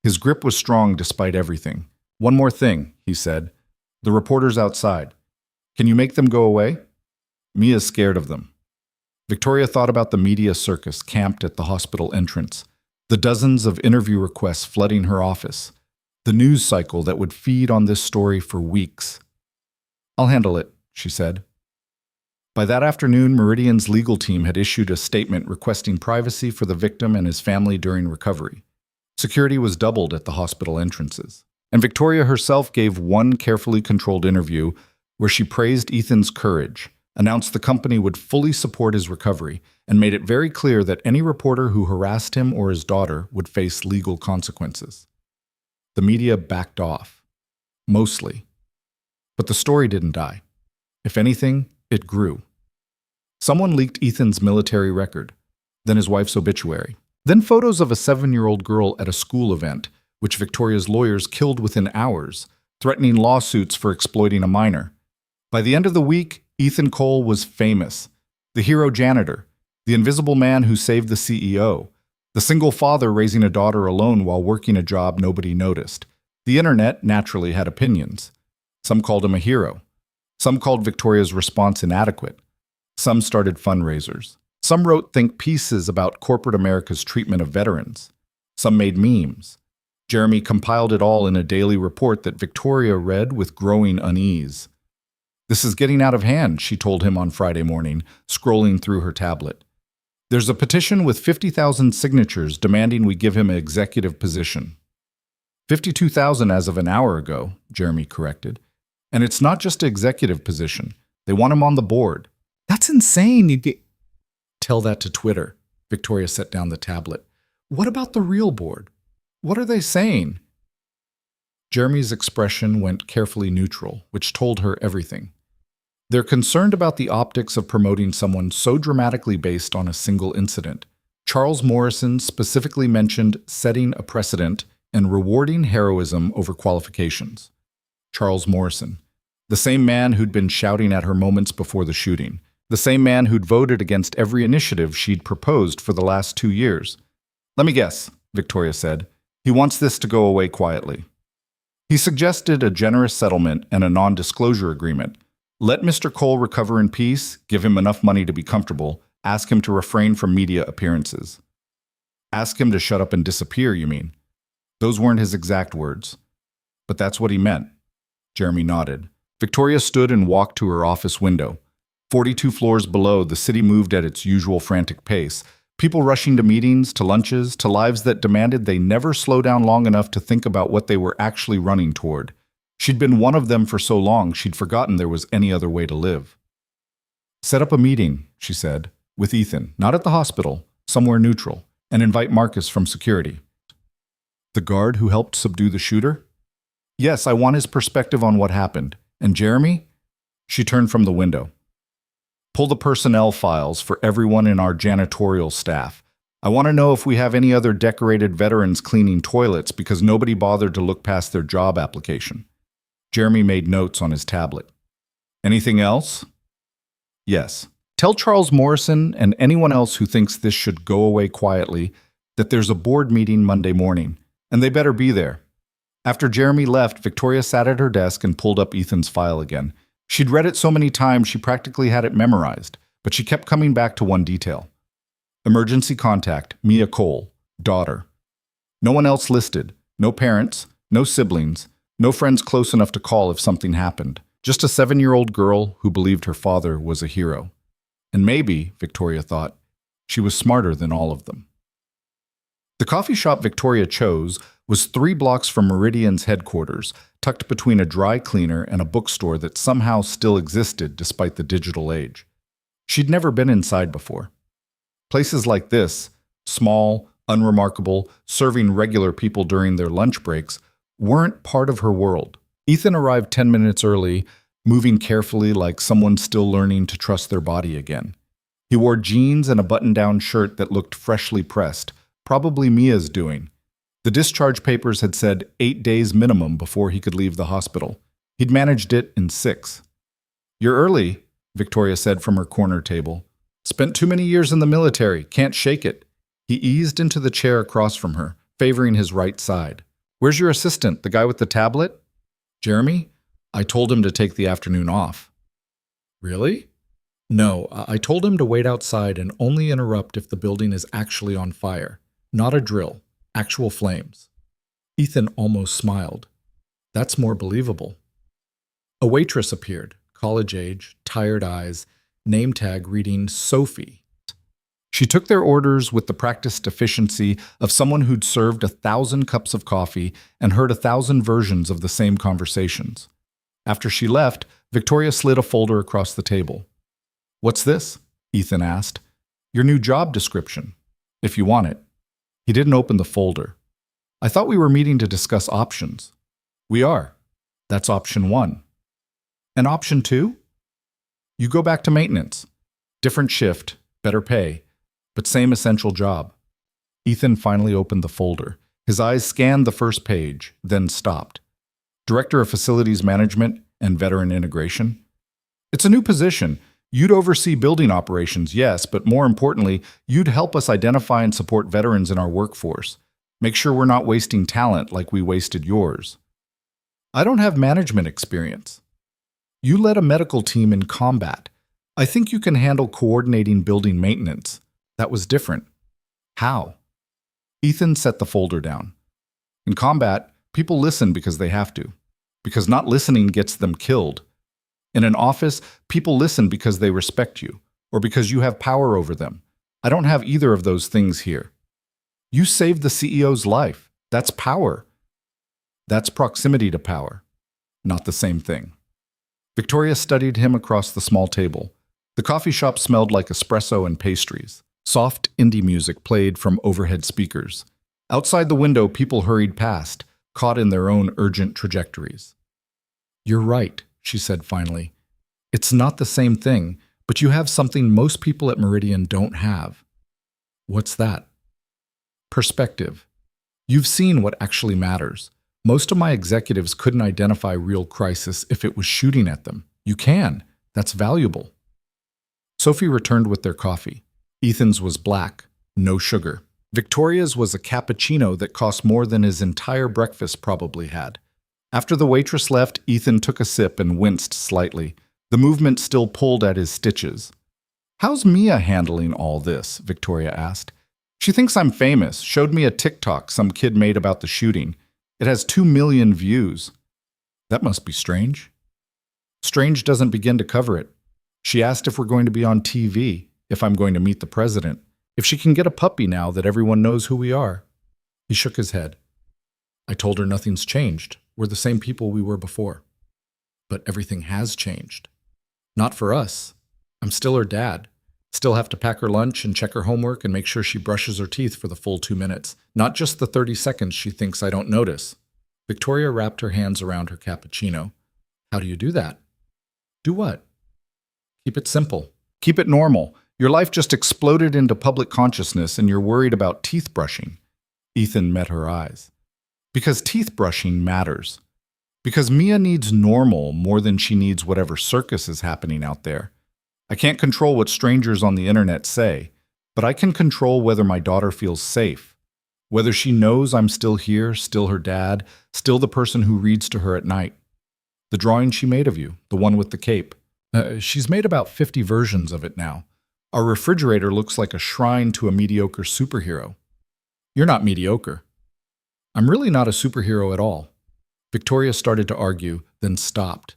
His grip was strong despite everything. One more thing, he said. The reporters outside. Can you make them go away? Mia's scared of them. Victoria thought about the media circus camped at the hospital entrance, the dozens of interview requests flooding her office, the news cycle that would feed on this story for weeks. I'll handle it, she said. By that afternoon, Meridian's legal team had issued a statement requesting privacy for the victim and his family during recovery. Security was doubled at the hospital entrances, and Victoria herself gave one carefully controlled interview where she praised Ethan's courage, announced the company would fully support his recovery, and made it very clear that any reporter who harassed him or his daughter would face legal consequences. The media backed off. Mostly. But the story didn't die. If anything, it grew. Someone leaked Ethan's military record, then his wife's obituary, then photos of a 7-year-old girl at a school event, which Victoria's lawyers killed within hours, threatening lawsuits for exploiting a minor. By the end of the week, Ethan Cole was famous. The hero janitor, the invisible man who saved the CEO, the single father raising a daughter alone while working a job nobody noticed. The internet naturally had opinions. Some called him a hero. Some called Victoria's response inadequate. Some started fundraisers. Some wrote think pieces about corporate America's treatment of veterans. Some made memes. Jeremy compiled it all in a daily report that Victoria read with growing unease. This is getting out of hand, she told him on Friday morning, scrolling through her tablet. There's a petition with 50,000 signatures demanding we give him an executive position. 52,000 as of an hour ago, Jeremy corrected. And it's not just an executive position. They want him on the board. That's insane. Tell that to Twitter. Victoria set down the tablet. What about the real board? What are they saying? Jeremy's expression went carefully neutral, which told her everything. They're concerned about the optics of promoting someone so dramatically based on a single incident. Charles Morrison specifically mentioned setting a precedent and rewarding heroism over qualifications. Charles Morrison, the same man who'd been shouting at her moments before the shooting, the same man who'd voted against every initiative she'd proposed for the last 2 years. Let me guess, Victoria said. He wants this to go away quietly. He suggested a generous settlement and a non-disclosure agreement. Let Mr. Cole recover in peace, give him enough money to be comfortable, ask him to refrain from media appearances. Ask him to shut up and disappear, you mean? Those weren't his exact words. But that's what he meant. Jeremy nodded. Victoria stood and walked to her office window. 42 floors below, the city moved at its usual frantic pace. People rushing to meetings, to lunches, to lives that demanded they never slow down long enough to think about what they were actually running toward. She'd been one of them for so long she'd forgotten there was any other way to live. Set up a meeting, she said, with Ethan, not at the hospital, somewhere neutral, and invite Marcus from security. The guard who helped subdue the shooter? Yes, I want his perspective on what happened. And Jeremy? She turned from the window. Pull the personnel files for everyone in our janitorial staff. I want to know if we have any other decorated veterans cleaning toilets because nobody bothered to look past their job application. Jeremy made notes on his tablet. Anything else? Yes. Tell Charles Morrison and anyone else who thinks this should go away quietly that there's a board meeting Monday morning, and they better be there. After Jeremy left, Victoria sat at her desk and pulled up Ethan's file again. She'd read it so many times she practically had it memorized, but she kept coming back to one detail. Emergency contact, Mia Cole, daughter. No one else listed, no parents, no siblings, no friends close enough to call if something happened. Just a 7-year-old girl who believed her father was a hero. And maybe, Victoria thought, she was smarter than all of them. The coffee shop Victoria chose was 3 blocks from Meridian's headquarters, tucked between a dry cleaner and a bookstore that somehow still existed despite the digital age. She'd never been inside before. Places like this, small, unremarkable, serving regular people during their lunch breaks, weren't part of her world. Ethan arrived 10 minutes early, moving carefully like someone still learning to trust their body again. He wore jeans and a button-down shirt that looked freshly pressed, probably Mia's doing. The discharge papers had said 8 days minimum before he could leave the hospital. He'd managed it in 6. You're early, Victoria said from her corner table. Spent too many years in the military, can't shake it. He eased into the chair across from her, favoring his right side. Where's your assistant, the guy with the tablet? Jeremy? I told him to take the afternoon off. Really? No, I told him to wait outside and only interrupt if the building is actually on fire. Not a drill, actual flames. Ethan almost smiled. That's more believable. A waitress appeared, college age, tired eyes, name tag reading Sophie. She took their orders with the practiced efficiency of someone who'd served 1,000 cups of coffee and heard 1,000 versions of the same conversations. After she left, Victoria slid a folder across the table. "What's this?" Ethan asked. "Your new job description, if you want it." He didn't open the folder. "I thought we were meeting to discuss options." "We are. That's option 1. And option 2? You go back to maintenance. Different shift, better pay, but same essential job." Ethan finally opened the folder. His eyes scanned the first page, then stopped. Director of Facilities Management and Veteran Integration. It's a new position. You'd oversee building operations, yes, but more importantly, you'd help us identify and support veterans in our workforce. Make sure we're not wasting talent like we wasted yours. I don't have management experience. You led a medical team in combat. I think you can handle coordinating building maintenance. That was different. How? Ethan set the folder down. In combat, people listen because they have to, because not listening gets them killed. In an office, people listen because they respect you, or because you have power over them. I don't have either of those things here. You saved the CEO's life. That's power. That's proximity to power. Not the same thing. Victoria studied him across the small table. The coffee shop smelled like espresso and pastries. Soft indie music played from overhead speakers. Outside the window, people hurried past, caught in their own urgent trajectories. "You're right," she said finally. "It's not the same thing, but you have something most people at Meridian don't have." "What's that?" "Perspective. You've seen what actually matters. Most of my executives couldn't identify real crisis if it was shooting at them. You can. That's valuable." Sophie returned with their coffee. Ethan's was black, no sugar. Victoria's was a cappuccino that cost more than his entire breakfast probably had. After the waitress left, Ethan took a sip and winced slightly. The movement still pulled at his stitches. "How's Mia handling all this?" Victoria asked. "She thinks I'm famous, showed me a TikTok some kid made about the shooting. It has 2 million views. That must be strange." "Strange doesn't begin to cover it. She asked if we're going to be on TV, if I'm going to meet the president, if she can get a puppy now that everyone knows who we are." He shook his head. "I told her nothing's changed. We're the same people we were before." "But everything has changed." "Not for us. I'm still her dad. Still have to pack her lunch and check her homework and make sure she brushes her teeth for the full 2 minutes, not just the 30 seconds she thinks I don't notice." Victoria wrapped her hands around her cappuccino. "How do you do that?" "Do what?" "Keep it simple. Keep it normal. Your life just exploded into public consciousness and you're worried about teeth brushing." Ethan met her eyes. "Because teeth brushing matters. Because Mia needs normal more than she needs whatever circus is happening out there. I can't control what strangers on the internet say, but I can control whether my daughter feels safe, whether she knows I'm still here, still her dad, still the person who reads to her at night. The drawing she made of you, the one with the cape. She's made about 50 versions of it now. Our refrigerator looks like a shrine to a mediocre superhero. You're not mediocre." "I'm really not a superhero at all." Victoria started to argue, then stopped.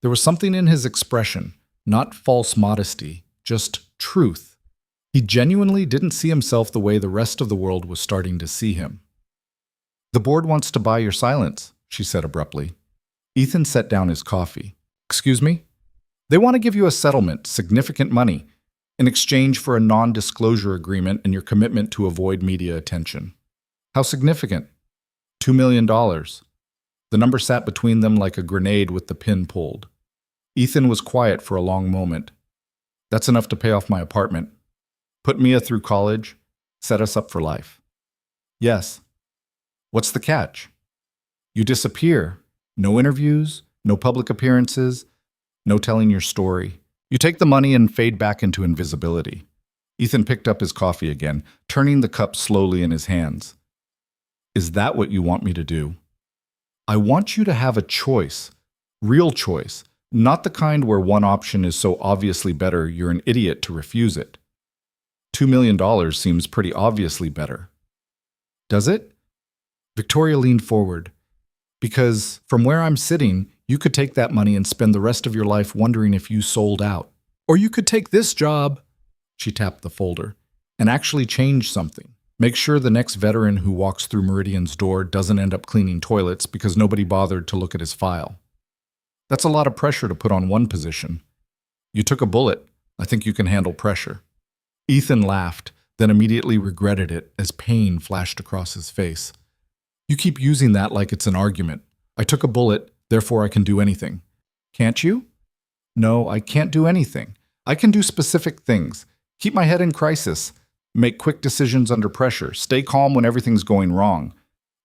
There was something in his expression, not false modesty, just truth. He genuinely didn't see himself the way the rest of the world was starting to see him. "The board wants to buy your silence," she said abruptly. Ethan set down his coffee. "Excuse me?" "They want to give you a settlement, significant money, in exchange for a non-disclosure agreement and your commitment to avoid media attention." "How significant?" $2 million. The number sat between them like a grenade with the pin pulled. Ethan was quiet for a long moment. "That's enough to pay off my apartment. Put Mia through college, set us up for life." "Yes." "What's the catch?" "You disappear. No interviews, no public appearances, no telling your story. You take the money and fade back into invisibility." Ethan picked up his coffee again, turning the cup slowly in his hands. "Is that what you want me to do?" I want you to have a choice, real choice, not the kind where one option is so obviously better you're an idiot to refuse it. $2 million seems pretty obviously better. Does it? Victoria leaned forward. Because from where I'm sitting, you could take that money and spend the rest of your life wondering if you sold out. Or you could take this job, she tapped the folder, and actually change something. Make sure the next veteran who walks through Meridian's door doesn't end up cleaning toilets because nobody bothered to look at his file. That's a lot of pressure to put on one position. You took a bullet. I think you can handle pressure. Ethan laughed, then immediately regretted it as pain flashed across his face. You keep using that like it's an argument. I took a bullet, therefore I can do anything. Can't you? No, I can't do anything. I can do specific things. Keep my head in crisis. Make quick decisions under pressure. Stay calm when everything's going wrong.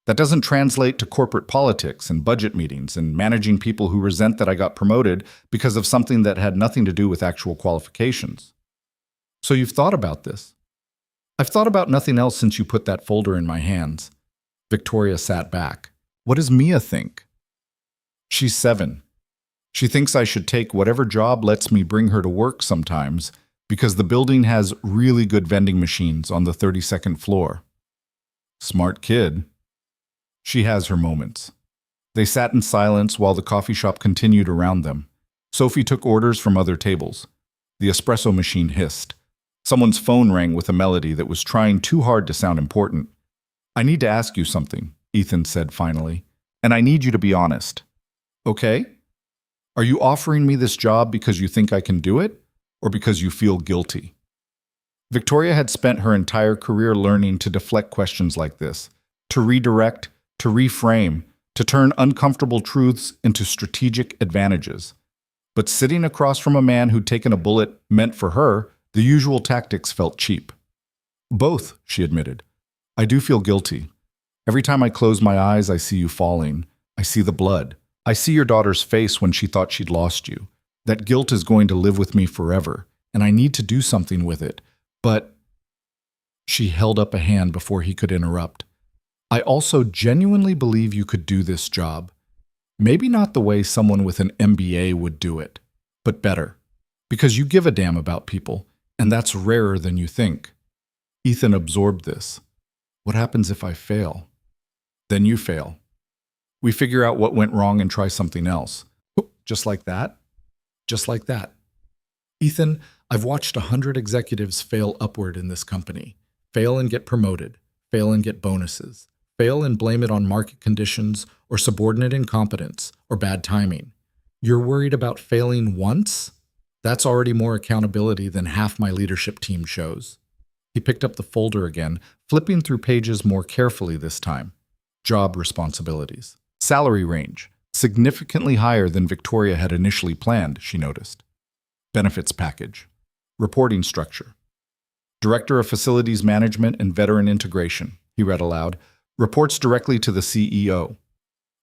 That doesn't translate to corporate politics and budget meetings and managing people who resent that I got promoted because of something that had nothing to do with actual qualifications. So you've thought about this? I've thought about nothing else since you put that folder in my hands. Victoria sat back. What does Mia think? She's 7. She thinks I should take whatever job lets me bring her to work sometimes because the building has really good vending machines on the 32nd floor. Smart kid. She has her moments. They sat in silence while the coffee shop continued around them. Sophie took orders from other tables. The espresso machine hissed. Someone's phone rang with a melody that was trying too hard to sound important. I need to ask you something, Ethan said finally, and I need you to be honest. Okay? Are you offering me this job because you think I can do it, or because you feel guilty? Victoria had spent her entire career learning to deflect questions like this, to redirect, to reframe, to turn uncomfortable truths into strategic advantages. But sitting across from a man who'd taken a bullet meant for her, the usual tactics felt cheap. Both, she admitted. I do feel guilty. Every time I close my eyes, I see you falling. I see the blood. I see your daughter's face when she thought she'd lost you. That guilt is going to live with me forever, and I need to do something with it. But she held up a hand before he could interrupt. I also genuinely believe you could do this job. Maybe not the way someone with an MBA would do it, but better. Because you give a damn about people, and that's rarer than you think. Ethan absorbed this. What happens if I fail? Then you fail. We figure out what went wrong and try something else. Just like that? Just like that. Ethan, I've watched 100 executives fail upward in this company. Fail and get promoted. Fail and get bonuses. Fail and blame it on market conditions or subordinate incompetence or bad timing. You're worried about failing once? That's already more accountability than half my leadership team shows. He picked up the folder again, flipping through pages more carefully this time. Job responsibilities. Salary range. Significantly higher than Victoria had initially planned, she noticed. Benefits package. Reporting structure. Director of Facilities Management and Veteran Integration, he read aloud. Reports directly to the CEO.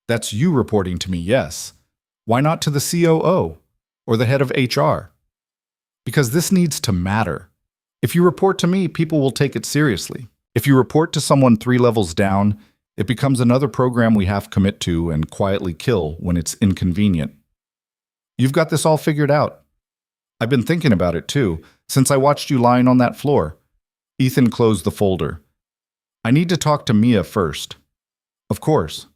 That's you reporting to me, yes. Why not to the COO or the head of HR? Because this needs to matter. If you report to me, people will take it seriously. If you report to someone 3 levels down, it becomes another program we have to commit to and quietly kill when it's inconvenient. You've got this all figured out. I've been thinking about it too, since I watched you lying on that floor. Ethan closed the folder. I need to talk to Mia first. Of course.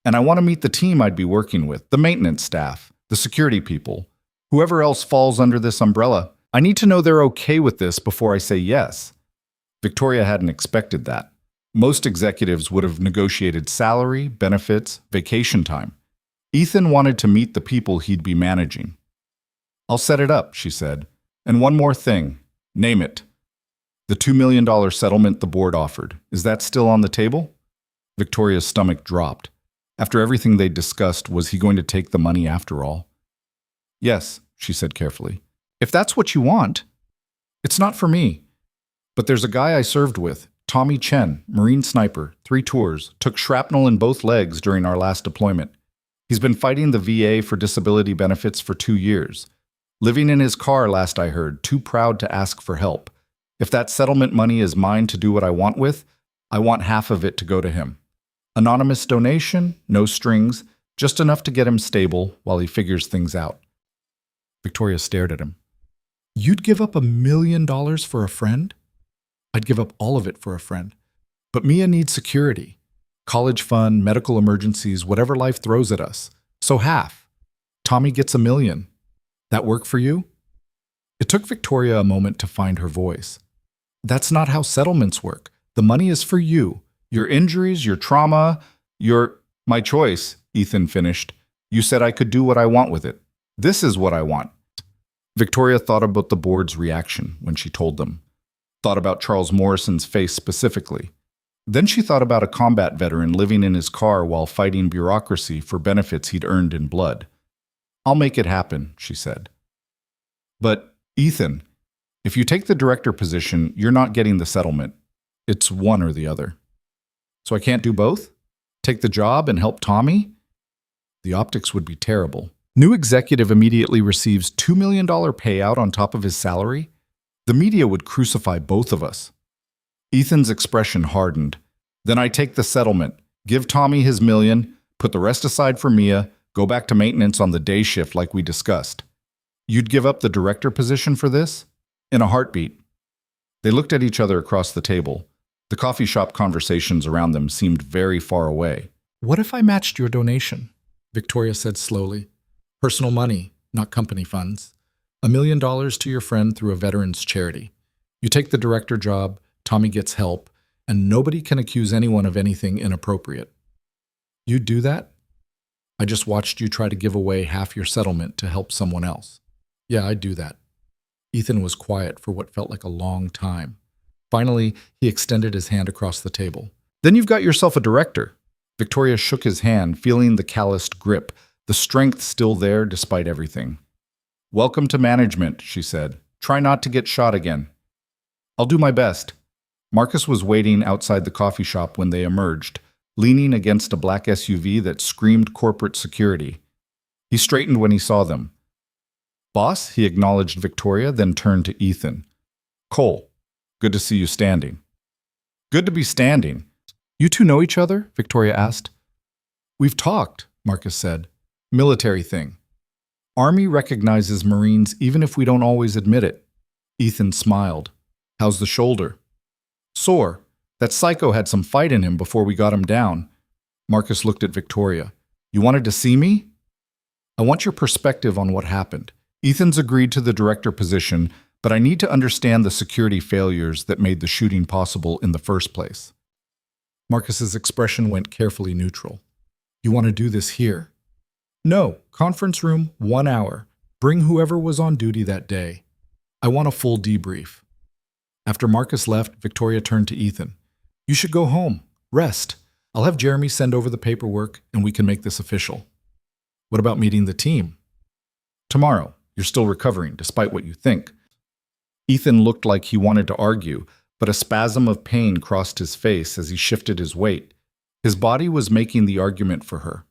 And I want to meet the team I'd be working with, the maintenance staff, the security people, whoever else falls under this umbrella. I need to know they're okay with this before I say yes. Victoria hadn't expected that. Most executives would have negotiated salary, benefits, vacation time. Ethan wanted to meet the people he'd be managing. I'll set it up, she said. And one more thing. Name it. The $2 million settlement the board offered. Is that still on the table? Victoria's stomach dropped. After everything they'd discussed, was he going to take the money after all? Yes, she said carefully. If that's what you want. It's not for me. But there's a guy I served with, Tommy Chen, Marine sniper, 3 tours, took shrapnel in both legs during our last deployment. He's been fighting the VA for disability benefits for 2 years. Living in his car, last I heard, too proud to ask for help. If that settlement money is mine to do what I want with, I want half of it to go to him. Anonymous donation, no strings, just enough to get him stable while he figures things out. Victoria stared at him. You'd give up $1 million for a friend? I'd give up all of it for a friend. But Mia needs security. College fund, medical emergencies, whatever life throws at us. So half. Tommy gets $1 million. That work for you? It took Victoria a moment to find her voice. That's not how settlements work. The money is for you. Your injuries, your trauma, My choice, Ethan finished. You said I could do what I want with it. This is what I want. Victoria thought about the board's reaction when she told them. Thought about Charles Morrison's face specifically. Then she thought about a combat veteran living in his car while fighting bureaucracy for benefits he'd earned in blood. I'll make it happen, she said. But, Ethan, if you take the director position, you're not getting the settlement. It's one or the other. So I can't do both? Take the job and help Tommy? The optics would be terrible. New executive immediately receives $2 million payout on top of his salary? The media would crucify both of us. Ethan's expression hardened. Then I take the settlement, give Tommy his $1 million, put the rest aside for Mia, go back to maintenance on the day shift like we discussed. You'd give up the director position for this? In a heartbeat. They looked at each other across the table. The coffee shop conversations around them seemed very far away. What if I matched your donation? Victoria said slowly. Personal money, not company funds. $1 million to your friend through a veteran's charity. You take the director job, Tommy gets help, and nobody can accuse anyone of anything inappropriate. You'd do that? I just watched you try to give away half your settlement to help someone else. Yeah, I'd do that. Ethan was quiet for what felt like a long time. Finally, he extended his hand across the table. Then you've got yourself a director. Victoria shook his hand, feeling the calloused grip, the strength still there despite everything. Welcome to management, she said. Try not to get shot again. I'll do my best. Marcus was waiting outside the coffee shop when they emerged, leaning against a black SUV that screamed corporate security. He straightened when he saw them. Boss, he acknowledged Victoria, then turned to Ethan. Cole, good to see you standing. Good to be standing. You two know each other? Victoria asked. We've talked, Marcus said. Military thing. Army recognizes Marines even if we don't always admit it. Ethan smiled. How's the shoulder? Sore. That psycho had some fight in him before we got him down. Marcus looked at Victoria. You wanted to see me? I want your perspective on what happened. Ethan's agreed to the director position, but I need to understand the security failures that made the shooting possible in the first place. Marcus's expression went carefully neutral. You want to do this here? No, conference room, 1 hour. Bring whoever was on duty that day. I want a full debrief. After Marcus left, Victoria turned to Ethan. You should go home. Rest. I'll have Jeremy send over the paperwork and we can make this official. What about meeting the team? Tomorrow. You're still recovering, despite what you think. Ethan looked like he wanted to argue, but a spasm of pain crossed his face as he shifted his weight. His body was making the argument for her.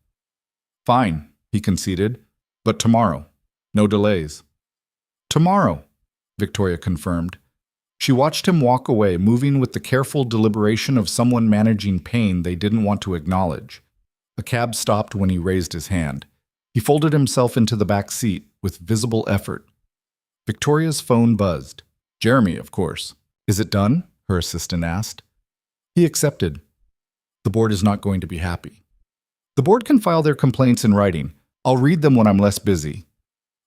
Fine, he conceded, but tomorrow. No delays. Tomorrow, Victoria confirmed. She watched him walk away, moving with the careful deliberation of someone managing pain they didn't want to acknowledge. A cab stopped when he raised his hand. He folded himself into the back seat with visible effort. Victoria's phone buzzed. Jeremy, of course. Is it done? Her assistant asked. He accepted. The board is not going to be happy. The board can file their complaints in writing. I'll read them when I'm less busy.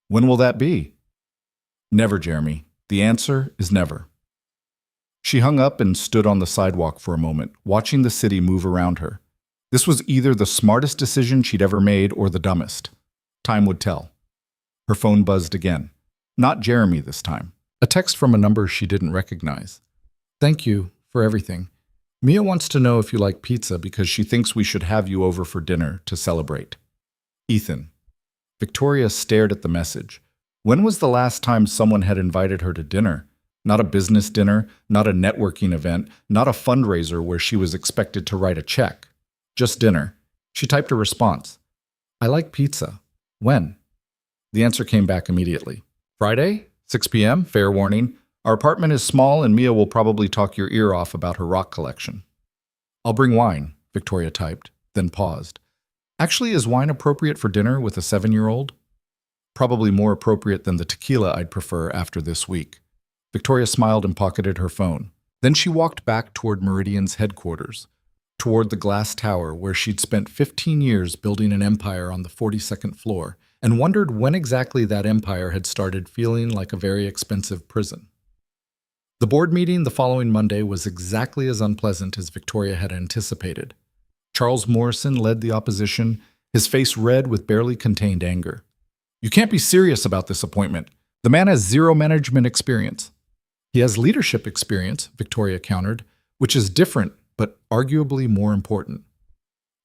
When will that be? Never, Jeremy. The answer is never. She hung up and stood on the sidewalk for a moment, watching the city move around her. This was either the smartest decision she'd ever made or the dumbest. Time would tell. Her phone buzzed again. Not Jeremy this time. A text from a number she didn't recognize. Thank you for everything. Mia wants to know if you like pizza because she thinks we should have you over for dinner to celebrate. Ethan. Victoria stared at the message. When was the last time someone had invited her to dinner? Not a business dinner, not a networking event, not a fundraiser where she was expected to write a check. Just dinner. She typed a response. I like pizza. When? The answer came back immediately. Friday, 6 p.m., fair warning. Our apartment is small and Mia will probably talk your ear off about her rock collection. I'll bring wine. Victoria typed, then paused. Actually, is wine appropriate for dinner with a 7-year-old? Probably more appropriate than the tequila I'd prefer after this week. Victoria smiled and pocketed her phone. Then she walked back toward Meridian's headquarters, toward the glass tower where she'd spent 15 years building an empire on the 42nd floor, and wondered when exactly that empire had started feeling like a very expensive prison. The board meeting the following Monday was exactly as unpleasant as Victoria had anticipated. Charles Morrison led the opposition, his face red with barely contained anger. "You can't be serious about this appointment. The man has zero management experience." "He has leadership experience," Victoria countered, "which is different, but arguably more important.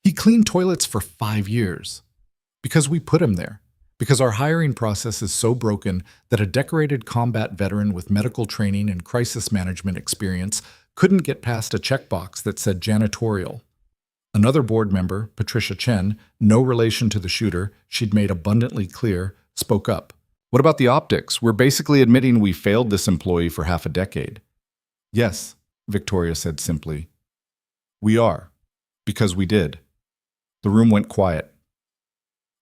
He cleaned toilets for 5 years. Because we put him there. Because our hiring process is so broken that a decorated combat veteran with medical training and crisis management experience couldn't get past a checkbox that said janitorial." Another board member, Patricia Chen, no relation to the shooter, she'd made abundantly clear, spoke up. "What about the optics? We're basically admitting we failed this employee for half a decade." "Yes," Victoria said simply. "We are. Because we did." The room went quiet.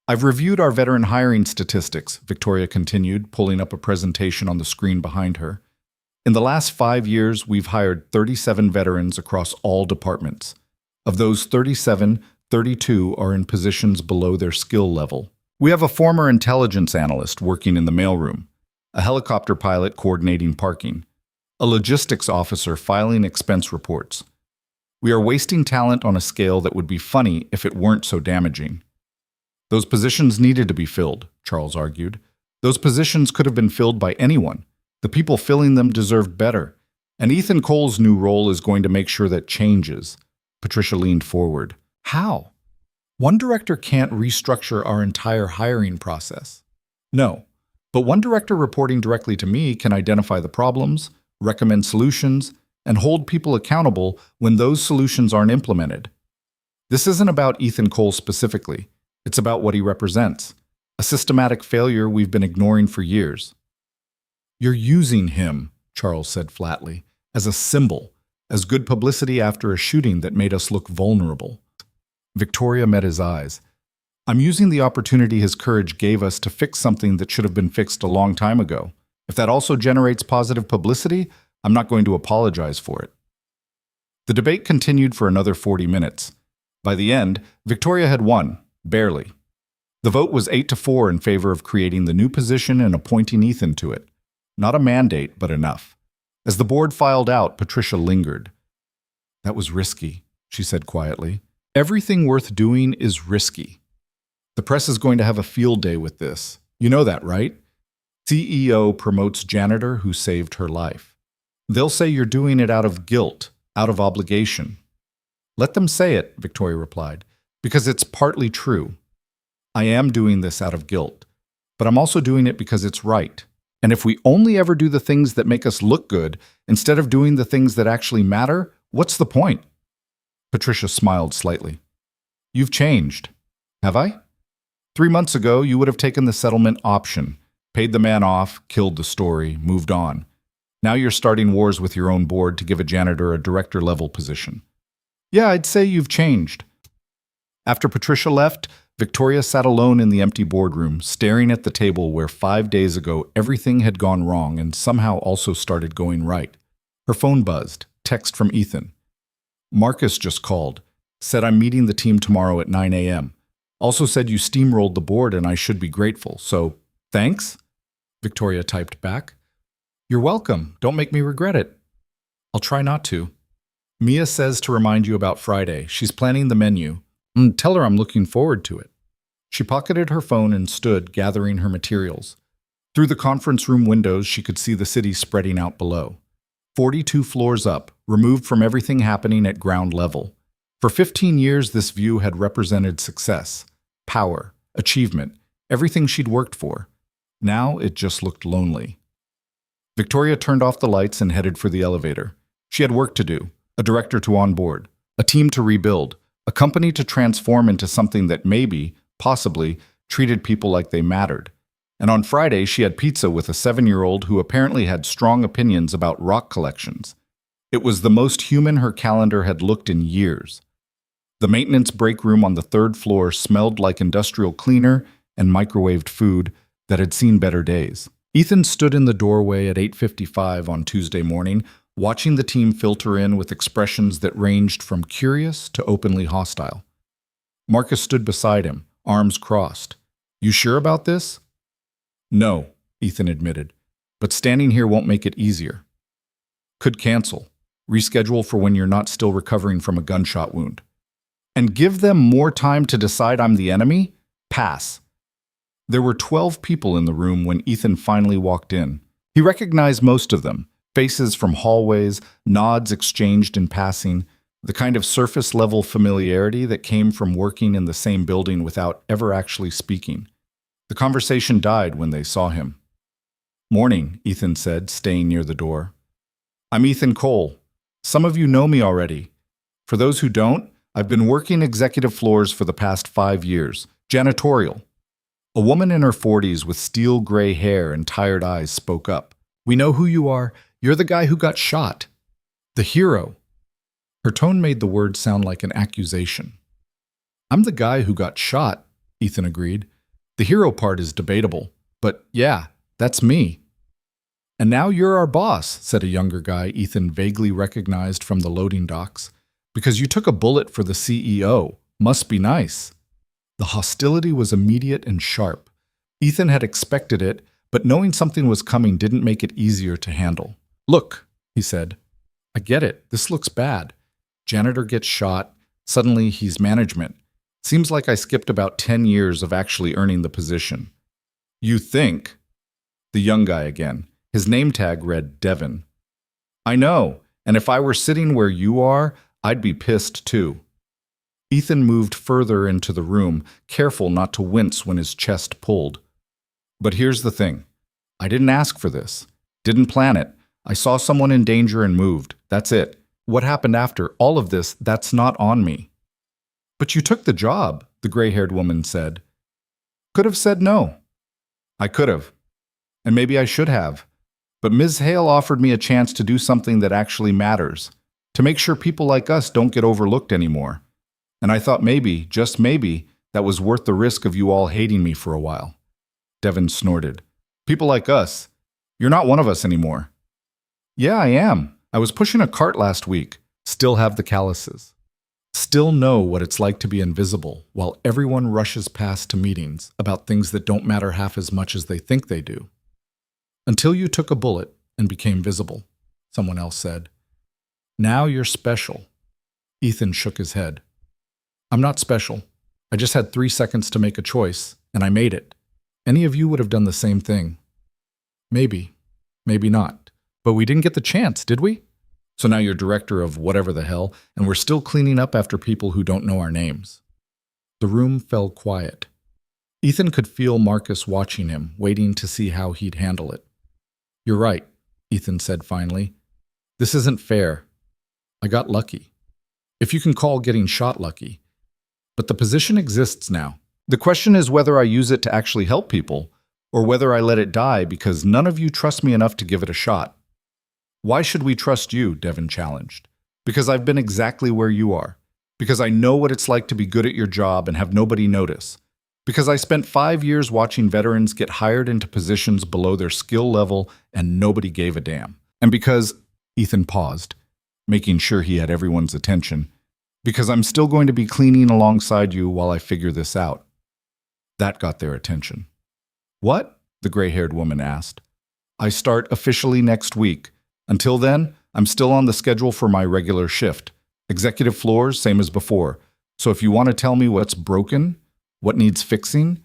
"I've reviewed our veteran hiring statistics," Victoria continued, pulling up a presentation on the screen behind her. "In the last 5 years, we've hired 37 veterans across all departments. Of those 37, 32 are in positions below their skill level. We have a former intelligence analyst working in the mailroom, a helicopter pilot coordinating parking, a logistics officer filing expense reports. We are wasting talent on a scale that would be funny if it weren't so damaging." "Those positions needed to be filled," Charles argued. "Those positions could have been filled by anyone. The people filling them deserved better. And Ethan Cole's new role is going to make sure that changes." Patricia leaned forward. "How? One director can't restructure our entire hiring process." "No, but one director reporting directly to me can identify the problems, recommend solutions, and hold people accountable when those solutions aren't implemented. This isn't about Ethan Cole specifically. It's about what he represents, a systematic failure we've been ignoring for years." "You're using him," Charles said flatly, "as a symbol, as good publicity after a shooting that made us look vulnerable." Victoria met his eyes. "I'm using the opportunity his courage gave us to fix something that should have been fixed a long time ago. If that also generates positive publicity, I'm not going to apologize for it." The debate continued for another 40 minutes. By the end, Victoria had won, barely. The vote was 8-4 in favor of creating the new position and appointing Ethan to it. Not a mandate, but enough. As the board filed out, Patricia lingered. "That was risky," she said quietly. "Everything worth doing is risky. The press is going to have a field day with this. You know that, right? CEO promotes janitor who saved her life. They'll say you're doing it out of guilt, out of obligation." "Let them say it," Victoria replied, "because it's partly true. I am doing this out of guilt, but I'm also doing it because it's right. And if we only ever do the things that make us look good, instead of doing the things that actually matter, what's the point?" Patricia smiled slightly. "You've changed." "Have I?" 3 months ago, you would have taken the settlement option, paid the man off, killed the story, moved on. Now you're starting wars with your own board to give a janitor a director-level position. "Yeah, I'd say you've changed." After Patricia left, Victoria sat alone in the empty boardroom, staring at the table where 5 days ago everything had gone wrong and somehow also started going right. Her phone buzzed, text from Ethan. "Marcus just called, said I'm meeting the team tomorrow at 9 a.m. Also said you steamrolled the board and I should be grateful, so thanks?" Victoria typed back. "You're welcome. Don't make me regret it." "I'll try not to." "Mia says to remind you about Friday. She's planning the menu. Tell her I'm looking forward to it." She pocketed her phone and stood, gathering her materials. Through the conference room windows, she could see the city spreading out below. 42 floors up, removed from everything happening at ground level. For 15 years, this view had represented success, power, achievement, everything she'd worked for. Now it just looked lonely. Victoria turned off the lights and headed for the elevator. She had work to do, a director to onboard, a team to rebuild, a company to transform into something that maybe, possibly, treated people like they mattered. And on Friday, she had pizza with a 7-year-old who apparently had strong opinions about rock collections. It was the most human her calendar had looked in years. The maintenance break room on the third floor smelled like industrial cleaner and microwaved food that had seen better days. Ethan stood in the doorway at 8:55 on Tuesday morning, watching the team filter in with expressions that ranged from curious to openly hostile. Marcus stood beside him, arms crossed. "You sure about this?" "No," Ethan admitted, "but standing here won't make it easier. Could cancel. Reschedule for when you're not still recovering from a gunshot wound. And give them more time to decide I'm the enemy? Pass." There were 12 people in the room when Ethan finally walked in. He recognized most of them, faces from hallways, nods exchanged in passing, the kind of surface-level familiarity that came from working in the same building without ever actually speaking. The conversation died when they saw him. "Morning," Ethan said, staying near the door. "I'm Ethan Cole. Some of you know me already. For those who don't, I've been working executive floors for the past 5 years, janitorial." A woman in her 40s with steel gray hair and tired eyes spoke up. "We know who you are. You're the guy who got shot. The hero." Her tone made the word sound like an accusation. "I'm the guy who got shot," Ethan agreed. "The hero part is debatable, but yeah, that's me." "And now you're our boss," said a younger guy Ethan vaguely recognized from the loading docks. "Because you took a bullet for the CEO. Must be nice." The hostility was immediate and sharp. Ethan had expected it, but knowing something was coming didn't make it easier to handle. "Look," he said, "I get it. This looks bad. Janitor gets shot. Suddenly he's management. Seems like I skipped about 10 years of actually earning the position." "You think?" The young guy again. His name tag read Devin. "I know, and if I were sitting where you are, I'd be pissed too." Ethan moved further into the room, careful not to wince when his chest pulled. "But here's the thing. I didn't ask for this. Didn't plan it. I saw someone in danger and moved. That's it. What happened after all of this, that's not on me." "But you took the job," the gray-haired woman said. "Could have said no." "I could have. And maybe I should have. But Ms. Hale offered me a chance to do something that actually matters, to make sure people like us don't get overlooked anymore. And I thought maybe, just maybe, that was worth the risk of you all hating me for a while." Devin snorted. "People like us? You're not one of us anymore." "Yeah, I am. I was pushing a cart last week. Still have the calluses. Still know what it's like to be invisible while everyone rushes past to meetings about things that don't matter half as much as they think they do." "Until you took a bullet and became visible," someone else said. "Now you're special." Ethan shook his head. "I'm not special. I just had 3 seconds to make a choice, and I made it. Any of you would have done the same thing." "Maybe. Maybe not. But we didn't get the chance, did we? So now you're director of whatever the hell, and we're still cleaning up after people who don't know our names." The room fell quiet. Ethan could feel Marcus watching him, waiting to see how he'd handle it. "You're right," Ethan said finally. "This isn't fair. I got lucky. If you can call getting shot lucky. But the position exists now. The question is whether I use it to actually help people, or whether I let it die because none of you trust me enough to give it a shot." "Why should we trust you?" Devin challenged. "Because I've been exactly where you are. Because I know what it's like to be good at your job and have nobody notice. Because I spent 5 years watching veterans get hired into positions below their skill level and nobody gave a damn. And because," Ethan paused, making sure he had everyone's attention, "because I'm still going to be cleaning alongside you while I figure this out." That got their attention. "What?" the gray-haired woman asked. "I start officially next week. Until then, I'm still on the schedule for my regular shift. Executive floors, same as before. So if you want to tell me what's broken, what needs fixing,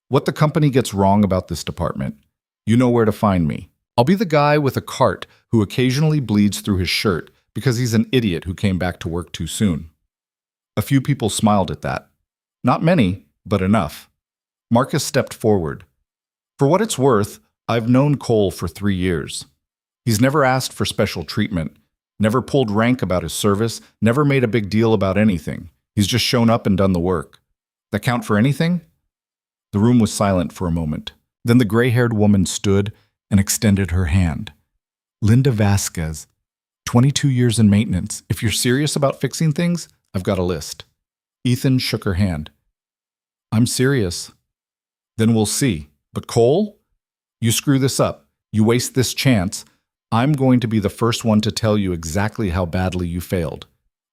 what the company gets wrong about this department, you know where to find me. I'll be the guy with a cart who occasionally bleeds through his shirt because he's an idiot who came back to work too soon." A few people smiled at that. Not many, but enough. Marcus stepped forward. "For what it's worth, I've known Cole for 3 years. He's never asked for special treatment, never pulled rank about his service, never made a big deal about anything. He's just shown up and done the work. That count for anything?" The room was silent for a moment. Then the gray-haired woman stood and extended her hand. "Linda Vasquez, 22 years in maintenance. If you're serious about fixing things, I've got a list." Ethan shook her hand. I'm serious. Then we'll see. But Cole, you screw this up. You waste this chance. I'm going to be the first one to tell you exactly how badly you failed.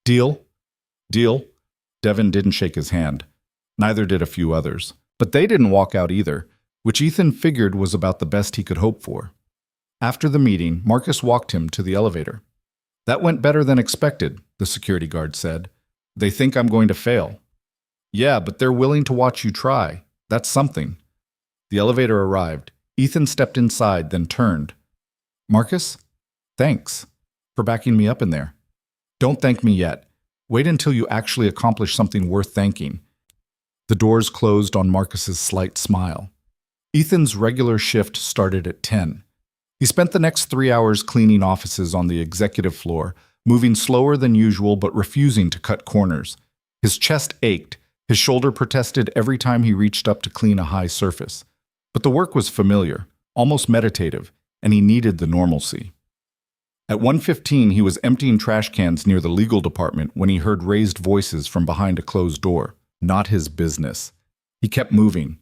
Deal? Deal? Devin didn't shake his hand. Neither did a few others. But they didn't walk out either, which Ethan figured was about the best he could hope for. After the meeting, Marcus walked him to the elevator. That went better than expected, the security guard said. They think I'm going to fail. Yeah, but they're willing to watch you try. That's something. The elevator arrived. Ethan stepped inside, then turned. Marcus, thanks for backing me up in there. Don't thank me yet. Wait until you actually accomplish something worth thanking. The doors closed on Marcus's slight smile. Ethan's regular shift started at 10. He spent the next 3 hours cleaning offices on the executive floor, moving slower than usual but refusing to cut corners. His chest ached. His shoulder protested every time he reached up to clean a high surface. But the work was familiar, almost meditative, and he needed the normalcy. At 1:15, he was emptying trash cans near the legal department when he heard raised voices from behind a closed door. Not his business. He kept moving.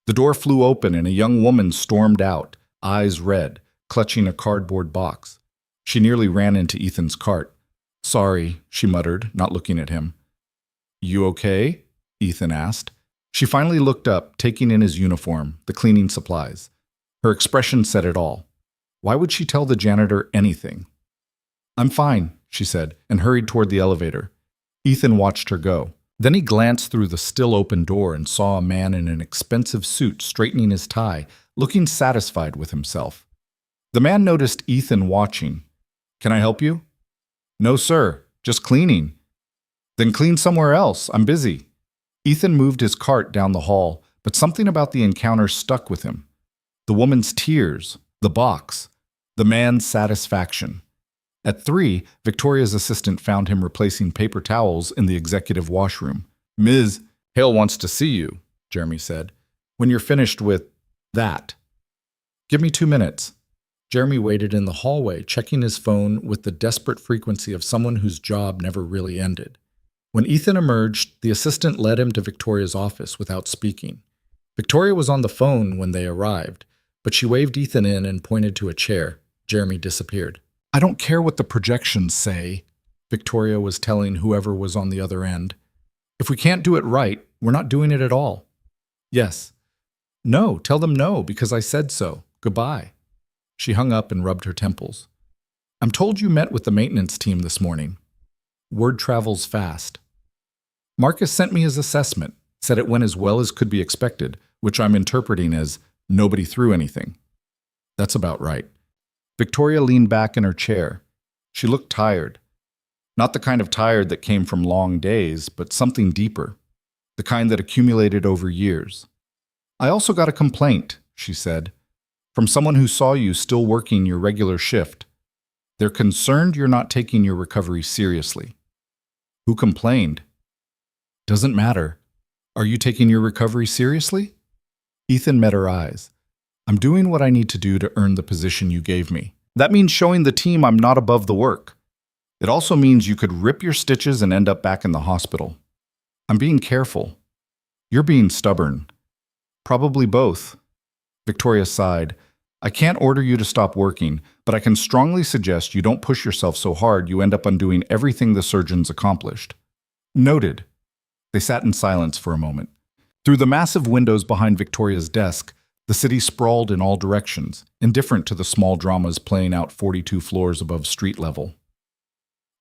The door flew open and a young woman stormed out, eyes red, clutching a cardboard box. She nearly ran into Ethan's cart. Sorry, she muttered, not looking at him. You okay? Ethan asked. She finally looked up, taking in his uniform, the cleaning supplies. Her expression said it all. Why would she tell the janitor anything? I'm fine, she said, and hurried toward the elevator. Ethan watched her go. Then he glanced through the still open door and saw a man in an expensive suit straightening his tie, looking satisfied with himself. The man noticed Ethan watching. Can I help you? No, sir, just cleaning. Then clean somewhere else, I'm busy. Ethan moved his cart down the hall, but something about the encounter stuck with him. The woman's tears, the box, the man's satisfaction. At 3, Victoria's assistant found him replacing paper towels in the executive washroom. Ms. Hale wants to see you, Jeremy said, when you're finished with that. Give me 2 minutes. Jeremy waited in the hallway, checking his phone with the desperate frequency of someone whose job never really ended. When Ethan emerged, the assistant led him to Victoria's office without speaking. Victoria was on the phone when they arrived, but she waved Ethan in and pointed to a chair. Jeremy disappeared. I don't care what the projections say, Victoria was telling whoever was on the other end. If we can't do it right, we're not doing it at all. Yes. No, tell them no, because I said so. Goodbye. She hung up and rubbed her temples. I'm told you met with the maintenance team this morning. Word travels fast. Marcus sent me his assessment, said it went as well as could be expected, which I'm interpreting as nobody threw anything. That's about right. Victoria leaned back in her chair. She looked tired. Not the kind of tired that came from long days, but something deeper. The kind that accumulated over years. I also got a complaint, she said, from someone who saw you still working your regular shift. They're concerned you're not taking your recovery seriously. Who complained? Doesn't matter. Are you taking your recovery seriously? Ethan met her eyes. I'm doing what I need to do to earn the position you gave me. That means showing the team I'm not above the work. It also means you could rip your stitches and end up back in the hospital. I'm being careful. You're being stubborn. Probably both. Victoria sighed. I can't order you to stop working, but I can strongly suggest you don't push yourself so hard you end up undoing everything the surgeons accomplished. Noted. They sat in silence for a moment. Through the massive windows behind Victoria's desk, the city sprawled in all directions, indifferent to the small dramas playing out 42 floors above street level.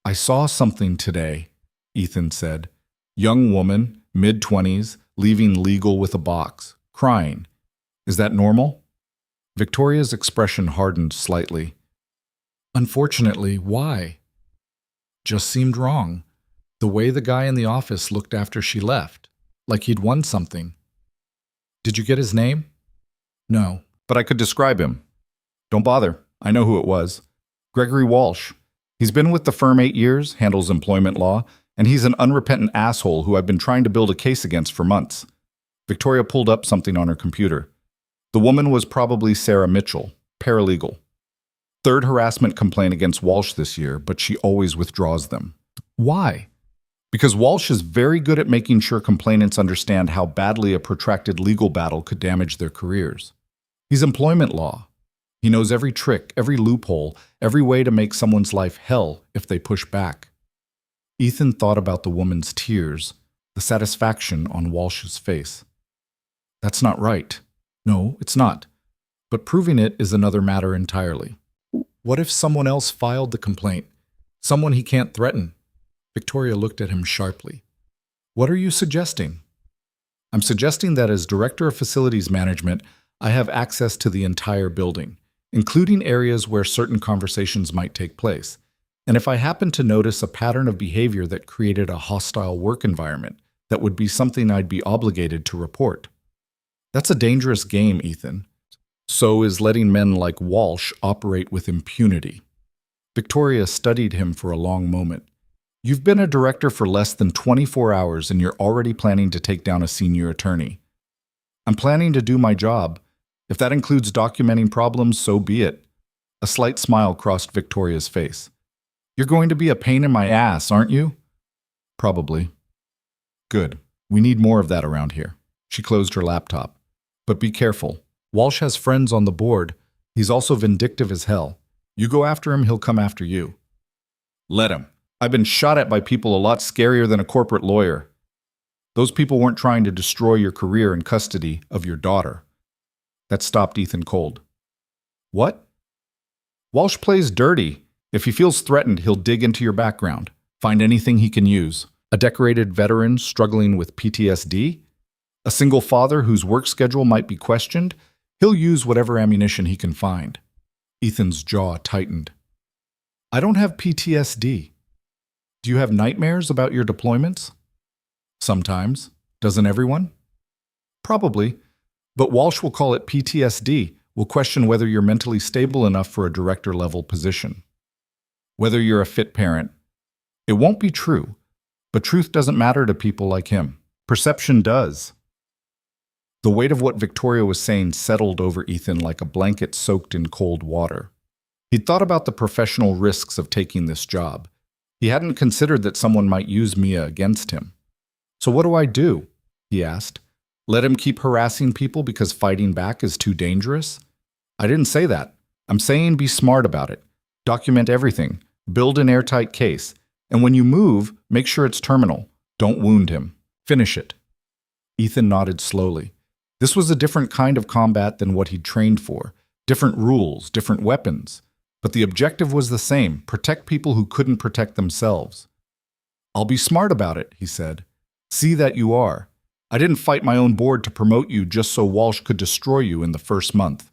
I saw something today, Ethan said. Young woman, mid-20s, leaving legal with a box, crying. Is that normal? Victoria's expression hardened slightly. Unfortunately, why? Just seemed wrong. The way the guy in the office looked after she left, like he'd won something. Did you get his name? No, but I could describe him. Don't bother. I know who it was. Gregory Walsh. He's been with the firm 8 years, handles employment law, and he's an unrepentant asshole who I've been trying to build a case against for months. Victoria pulled up something on her computer. The woman was probably Sarah Mitchell, paralegal. 3rd harassment complaint against Walsh this year, but she always withdraws them. Why? Because Walsh is very good at making sure complainants understand how badly a protracted legal battle could damage their careers. He's employment law. He knows every trick, every loophole, every way to make someone's life hell if they push back. Ethan thought about the woman's tears, the satisfaction on Walsh's face. That's not right. No, it's not. But proving it is another matter entirely. What if someone else filed the complaint? Someone he can't threaten? Victoria looked at him sharply. What are you suggesting? I'm suggesting that as Director of Facilities Management, I have access to the entire building, including areas where certain conversations might take place. And if I happen to notice a pattern of behavior that created a hostile work environment, that would be something I'd be obligated to report. That's a dangerous game, Ethan. So is letting men like Walsh operate with impunity. Victoria studied him for a long moment. You've been a director for less than 24 hours and you're already planning to take down a senior attorney. I'm planning to do my job. If that includes documenting problems, so be it. A slight smile crossed Victoria's face. You're going to be a pain in my ass, aren't you? Probably. Good. We need more of that around here. She closed her laptop. But be careful. Walsh has friends on the board. He's also vindictive as hell. You go after him, he'll come after you. Let him. I've been shot at by people a lot scarier than a corporate lawyer. Those people weren't trying to destroy your career and custody of your daughter. That stopped Ethan cold. What? Walsh plays dirty. If he feels threatened, he'll dig into your background, find anything he can use. A decorated veteran struggling with PTSD? A single father whose work schedule might be questioned? He'll use whatever ammunition he can find. Ethan's jaw tightened. I don't have PTSD. Do you have nightmares about your deployments? Sometimes. Doesn't everyone? Probably. But Walsh will call it PTSD. Will question whether you're mentally stable enough for a director-level position. Whether you're a fit parent. It won't be true. But truth doesn't matter to people like him. Perception does. The weight of what Victoria was saying settled over Ethan like a blanket soaked in cold water. He'd thought about the professional risks of taking this job. He hadn't considered that someone might use Mia against him. So what do I do? He asked. Let him keep harassing people because fighting back is too dangerous? I didn't say that. I'm saying be smart about it. Document everything. Build an airtight case. And when you move, make sure it's terminal. Don't wound him. Finish it. Ethan nodded slowly. This was a different kind of combat than what he'd trained for. Different rules, different weapons. But the objective was the same, protect people who couldn't protect themselves. I'll be smart about it, he said. See that you are. I didn't fight my own board to promote you just so Walsh could destroy you in the first month.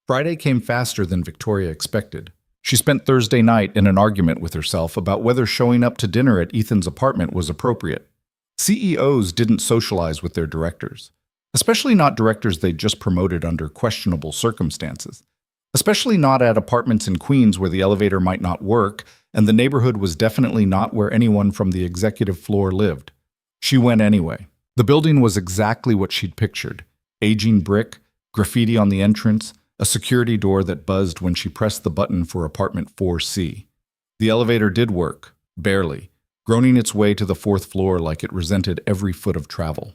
Friday came faster than Victoria expected. She spent Thursday night in an argument with herself about whether showing up to dinner at Ethan's apartment was appropriate. CEOs didn't socialize with their directors, especially not directors they'd just promoted under questionable circumstances, especially not at apartments in Queens where the elevator might not work, and the neighborhood was definitely not where anyone from the executive floor lived. She went anyway. The building was exactly what she'd pictured. Aging brick, graffiti on the entrance, a security door that buzzed when she pressed the button for apartment 4C. The elevator did work, barely, groaning its way to the fourth floor like it resented every foot of travel.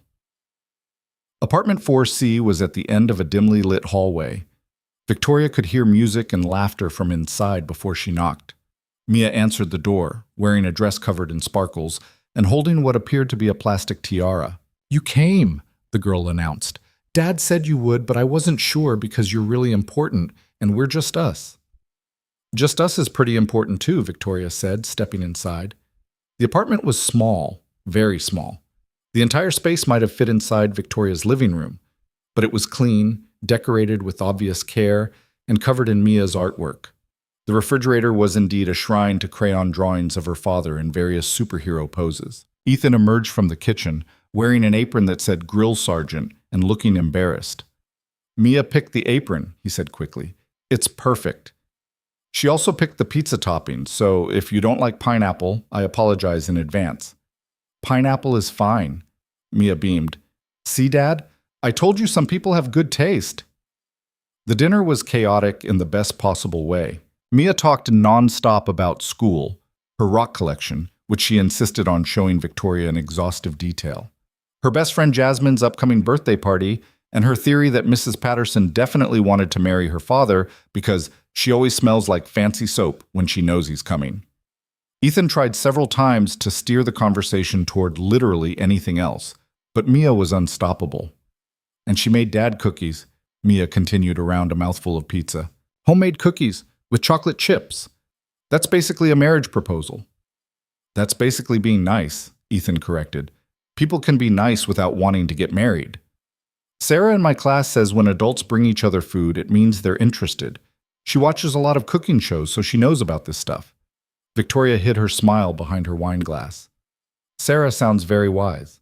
Apartment 4C was at the end of a dimly lit hallway. Victoria could hear music and laughter from inside before she knocked. Mia answered the door, wearing a dress covered in sparkles and holding what appeared to be a plastic tiara. You came, the girl announced. Dad said you would, but I wasn't sure because you're really important, and we're just us. Just us is pretty important too, Victoria said, stepping inside. The apartment was small, very small. The entire space might have fit inside Victoria's living room, but it was clean, decorated with obvious care, and covered in Mia's artwork. The refrigerator was indeed a shrine to crayon drawings of her father in various superhero poses. Ethan emerged from the kitchen, wearing an apron that said Grill Sergeant and looking embarrassed. Mia picked the apron, he said quickly. It's perfect. She also picked the pizza topping, so if you don't like pineapple, I apologize in advance. Pineapple is fine, Mia beamed. See, Dad? I told you some people have good taste. The dinner was chaotic in the best possible way. Mia talked non-stop about school, her rock collection, which she insisted on showing Victoria in exhaustive detail. Her best friend Jasmine's upcoming birthday party, and her theory that Mrs. Patterson definitely wanted to marry her father because she always smells like fancy soap when she knows he's coming. Ethan tried several times to steer the conversation toward literally anything else, but Mia was unstoppable. And she made Dad cookies, Mia continued around a mouthful of pizza. Homemade cookies with chocolate chips. That's basically a marriage proposal. That's basically being nice, Ethan corrected. People can be nice without wanting to get married. Sarah in my class says when adults bring each other food, it means they're interested. She watches a lot of cooking shows, so she knows about this stuff. Victoria hid her smile behind her wine glass. Sarah sounds very wise.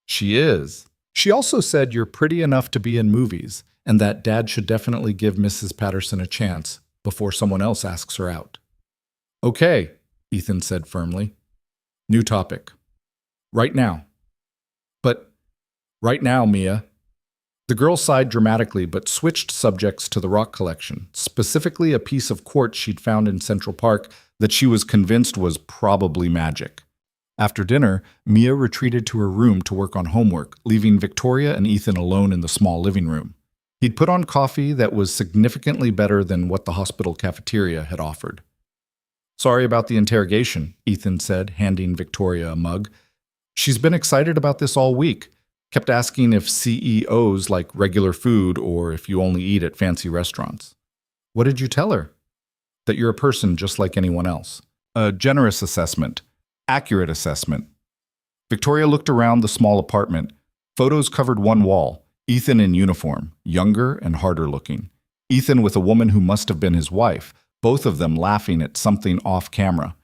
She is. She also said you're pretty enough to be in movies, and that Dad should definitely give Mrs. Patterson a chance before someone else asks her out. Okay, Ethan said firmly. New topic. Right now. But right now, Mia. The girl sighed dramatically but switched subjects to the rock collection, specifically a piece of quartz she'd found in Central Park that she was convinced was probably magic. After dinner, Mia retreated to her room to work on homework, leaving Victoria and Ethan alone in the small living room. He'd put on coffee that was significantly better than what the hospital cafeteria had offered. Sorry about the interrogation, Ethan said, handing Victoria a mug. She's been excited about this all week. Kept asking if CEOs like regular food or if you only eat at fancy restaurants. What did you tell her? That you're a person just like anyone else. A generous assessment. Accurate assessment. Victoria looked around the small apartment. Photos covered one wall. Ethan in uniform, younger and harder looking. Ethan with a woman who must have been his wife, both of them laughing at something off camera.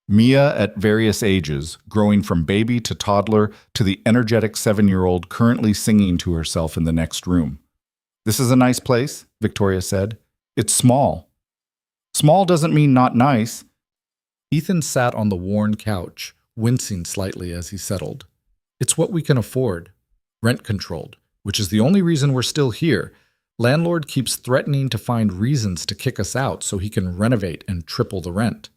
Mia at various ages, growing from baby to toddler to the energetic 7-year-old currently singing to herself in the next room. This is a nice place, Victoria said. It's small. Small doesn't mean not nice. Ethan sat on the worn couch, wincing slightly as he settled. It's what we can afford. Rent-controlled, which is the only reason we're still here. Landlord keeps threatening to find reasons to kick us out so he can renovate and triple the rent.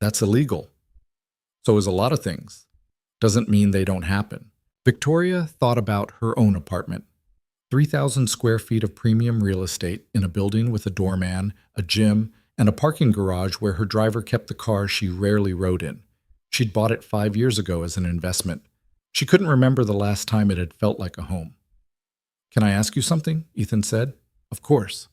That's illegal. So is a lot of things. Doesn't mean they don't happen. Victoria thought about her own apartment. 3,000 square feet of premium real estate in a building with a doorman, a gym, and a parking garage where her driver kept the car she rarely rode in. She'd bought it 5 years ago as an investment. She couldn't remember the last time it had felt like a home. Can I ask you something? Ethan said. Of course.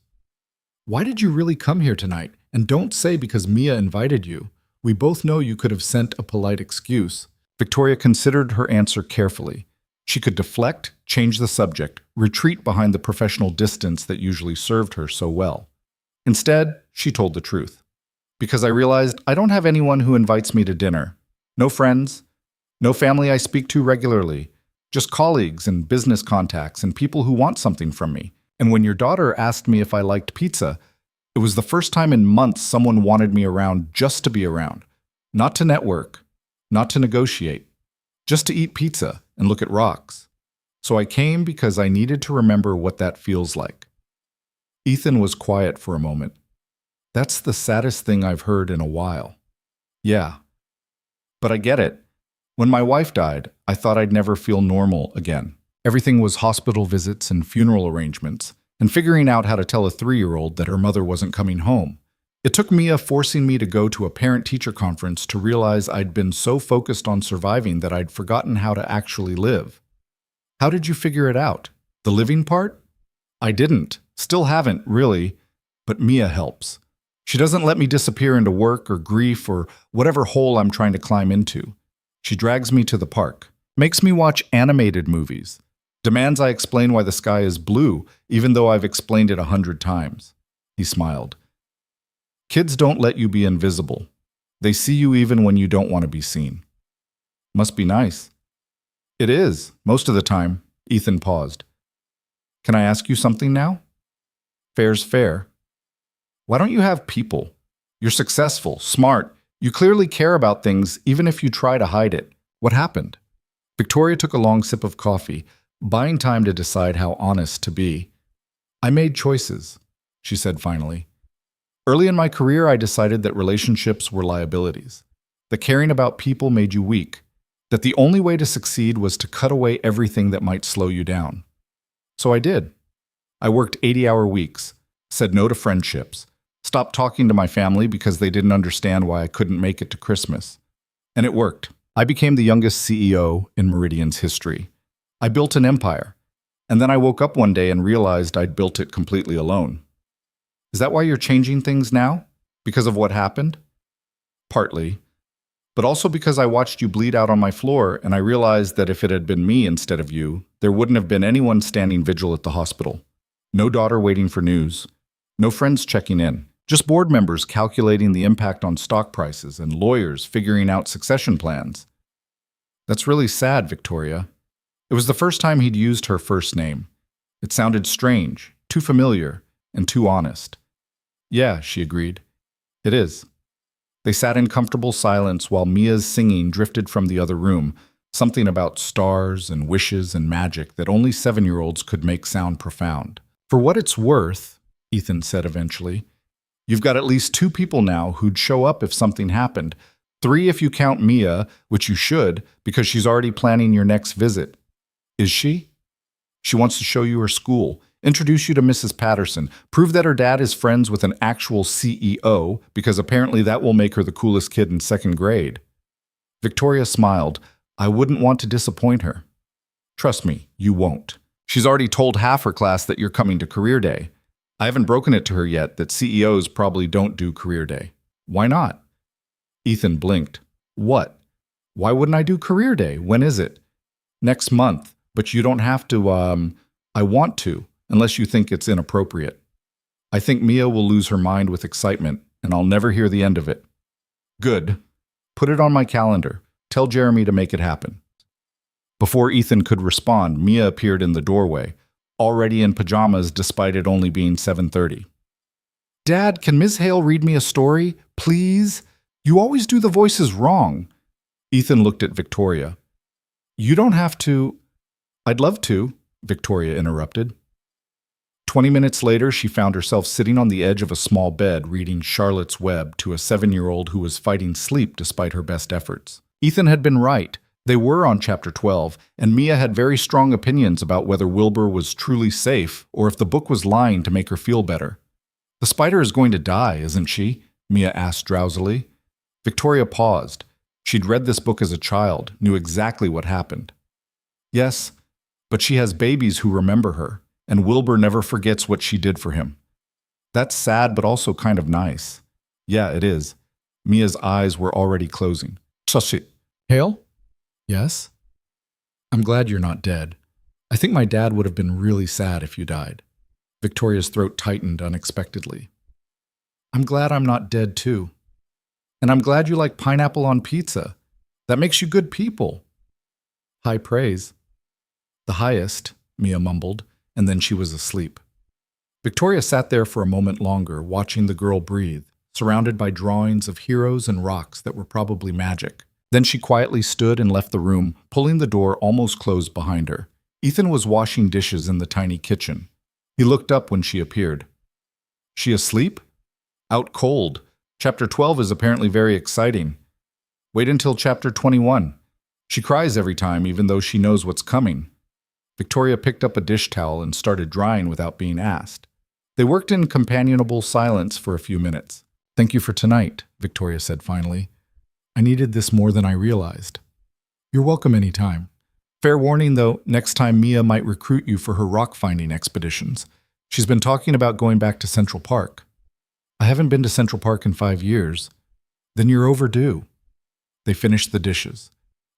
Why did you really come here tonight? And don't say because Mia invited you. We both know you could have sent a polite excuse. Victoria considered her answer carefully. She could deflect, change the subject, retreat behind the professional distance that usually served her so well. Instead, she told the truth. Because I realized I don't have anyone who invites me to dinner. No friends, no family I speak to regularly, just colleagues and business contacts and people who want something from me. And when your daughter asked me if I liked pizza, it was the first time in months someone wanted me around just to be around. Not to network, not to negotiate, just to eat pizza and look at rocks. So I came because I needed to remember what that feels like. Ethan was quiet for a moment. That's the saddest thing I've heard in a while. Yeah. But I get it. When my wife died, I thought I'd never feel normal again. Everything was hospital visits and funeral arrangements, and figuring out how to tell a 3-year-old that her mother wasn't coming home. It took Mia forcing me to go to a parent-teacher conference to realize I'd been so focused on surviving that I'd forgotten how to actually live. How did you figure it out? The living part? I didn't. Still haven't, really. But Mia helps. She doesn't let me disappear into work or grief or whatever hole I'm trying to climb into. She drags me to the park, makes me watch animated movies, demands I explain why the sky is blue, even though I've explained it 100 times. He smiled. Kids don't let you be invisible. They see you even when you don't want to be seen. Must be nice. It is, most of the time. Ethan paused. Can I ask you something now? Fair's fair. Why don't you have people? You're successful, smart. You clearly care about things even if you try to hide it. What happened? Victoria took a long sip of coffee, buying time to decide how honest to be. I made choices, she said finally. Early in my career, I decided that relationships were liabilities, that caring about people made you weak, that the only way to succeed was to cut away everything that might slow you down. So I did. I worked 80-hour weeks, said no to friendships, stopped talking to my family because they didn't understand why I couldn't make it to Christmas. And it worked. I became the youngest CEO in Meridian's history. I built an empire. And then I woke up one day and realized I'd built it completely alone. Is that why you're changing things now? Because of what happened? Partly. But also because I watched you bleed out on my floor and I realized that if it had been me instead of you, there wouldn't have been anyone standing vigil at the hospital. No daughter waiting for news. No friends checking in. Just board members calculating the impact on stock prices and lawyers figuring out succession plans. That's really sad, Victoria. It was the first time he'd used her first name. It sounded strange, too familiar, and too honest. Yeah, she agreed. It is. They sat in comfortable silence while Mia's singing drifted from the other room, something about stars and wishes and magic that only 7-year-olds could make sound profound. For what it's worth, Ethan said eventually, you've got at least 2 people now who'd show up if something happened. 3 if you count Mia, which you should, because she's already planning your next visit. Is she? She wants to show you her school, introduce you to Mrs. Patterson, prove that her dad is friends with an actual CEO, because apparently that will make her the coolest kid in 2nd grade. Victoria smiled. I wouldn't want to disappoint her. Trust me, you won't. She's already told half her class that you're coming to career day. I haven't broken it to her yet that CEOs probably don't do career day. Why not? Ethan blinked. What? Why wouldn't I do career day? When is it? Next month, but you don't have to, I want to, unless you think it's inappropriate. I think Mia will lose her mind with excitement, and I'll never hear the end of it. Good. Put it on my calendar. Tell Jeremy to make it happen. Before Ethan could respond, Mia appeared in the doorway, already in pajamas despite it only being 7:30. Dad, can Ms. Hale read me a story, please? You always do the voices wrong. Ethan looked at Victoria. You don't have to. I'd love to, Victoria interrupted. 20 minutes later, she found herself sitting on the edge of a small bed reading Charlotte's Web to a 7-year-old who was fighting sleep despite her best efforts. Ethan had been right. They were on Chapter 12, and Mia had very strong opinions about whether Wilbur was truly safe or if the book was lying to make her feel better. The spider is going to die, isn't she? Mia asked drowsily. Victoria paused. She'd read this book as a child, knew exactly what happened. Yes, but she has babies who remember her, and Wilbur never forgets what she did for him. That's sad, but also kind of nice. Yeah, it is. Mia's eyes were already closing. Sushi. Hale? Yes? I'm glad you're not dead. I think my dad would have been really sad if you died. Victoria's throat tightened unexpectedly. I'm glad I'm not dead, too. And I'm glad you like pineapple on pizza. That makes you good people. High praise. The highest, Mia mumbled, and then she was asleep. Victoria sat there for a moment longer, watching the girl breathe, surrounded by drawings of heroes and rocks that were probably magic. Then she quietly stood and left the room, pulling the door almost closed behind her. Ethan was washing dishes in the tiny kitchen. He looked up when she appeared. She asleep? Out cold. Chapter 12 is apparently very exciting. Wait until Chapter 21. She cries every time, even though she knows what's coming. Victoria picked up a dish towel and started drying without being asked. They worked in companionable silence for a few minutes. Thank you for tonight, Victoria said finally. I needed this more than I realized. You're welcome anytime. Fair warning, though, next time Mia might recruit you for her rock-finding expeditions. She's been talking about going back to Central Park. I haven't been to Central Park in 5 years. Then you're overdue. They finished the dishes.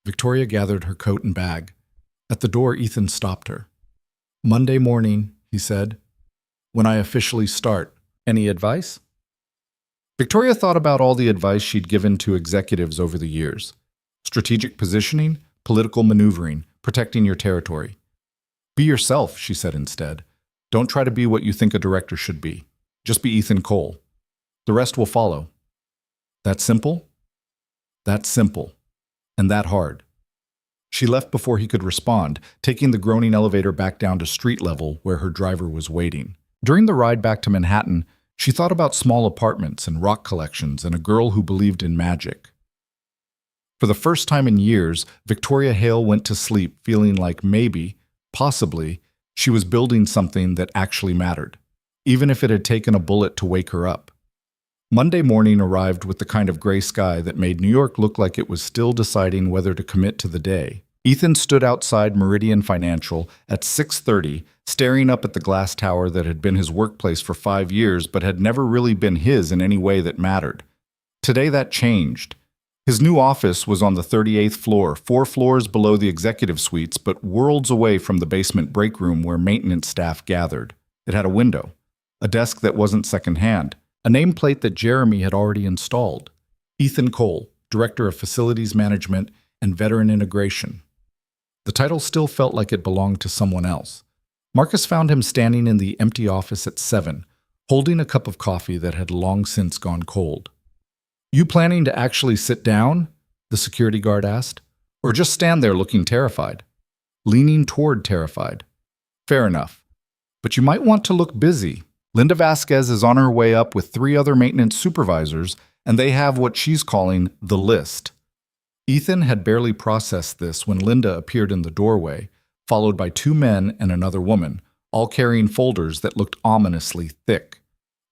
Victoria gathered her coat and bag. At the door, Ethan stopped her. Monday morning, he said, when I officially start. Any advice? Victoria thought about all the advice she'd given to executives over the years. Strategic positioning, political maneuvering, protecting your territory. Be yourself, she said instead. Don't try to be what you think a director should be. Just be Ethan Cole. The rest will follow. That simple? That simple. And that hard. She left before he could respond, taking the groaning elevator back down to street level where her driver was waiting. During the ride back to Manhattan, she thought about small apartments and rock collections and a girl who believed in magic. For the first time in years, Victoria Hale went to sleep feeling like maybe, possibly, she was building something that actually mattered, even if it had taken a bullet to wake her up. Monday morning arrived with the kind of gray sky that made New York look like it was still deciding whether to commit to the day. Ethan stood outside Meridian Financial at 6:30, staring up at the glass tower that had been his workplace for 5 years but had never really been his in any way that mattered. Today that changed. His new office was on the 38th floor, 4 floors below the executive suites, but worlds away from the basement break room where maintenance staff gathered. It had a window, a desk that wasn't secondhand, a nameplate that Jeremy had already installed. Ethan Cole, Director of Facilities Management and Veteran Integration. The title still felt like it belonged to someone else. Marcus found him standing in the empty office at 7, holding a cup of coffee that had long since gone cold. "You planning to actually sit down?" the security guard asked. "Or just stand there looking terrified?" "Leaning toward terrified." "Fair enough. But you might want to look busy. Linda Vasquez is on her way up with 3 other maintenance supervisors, and they have what she's calling the list." Ethan had barely processed this when Linda appeared in the doorway, followed by 2 men and another woman, all carrying folders that looked ominously thick.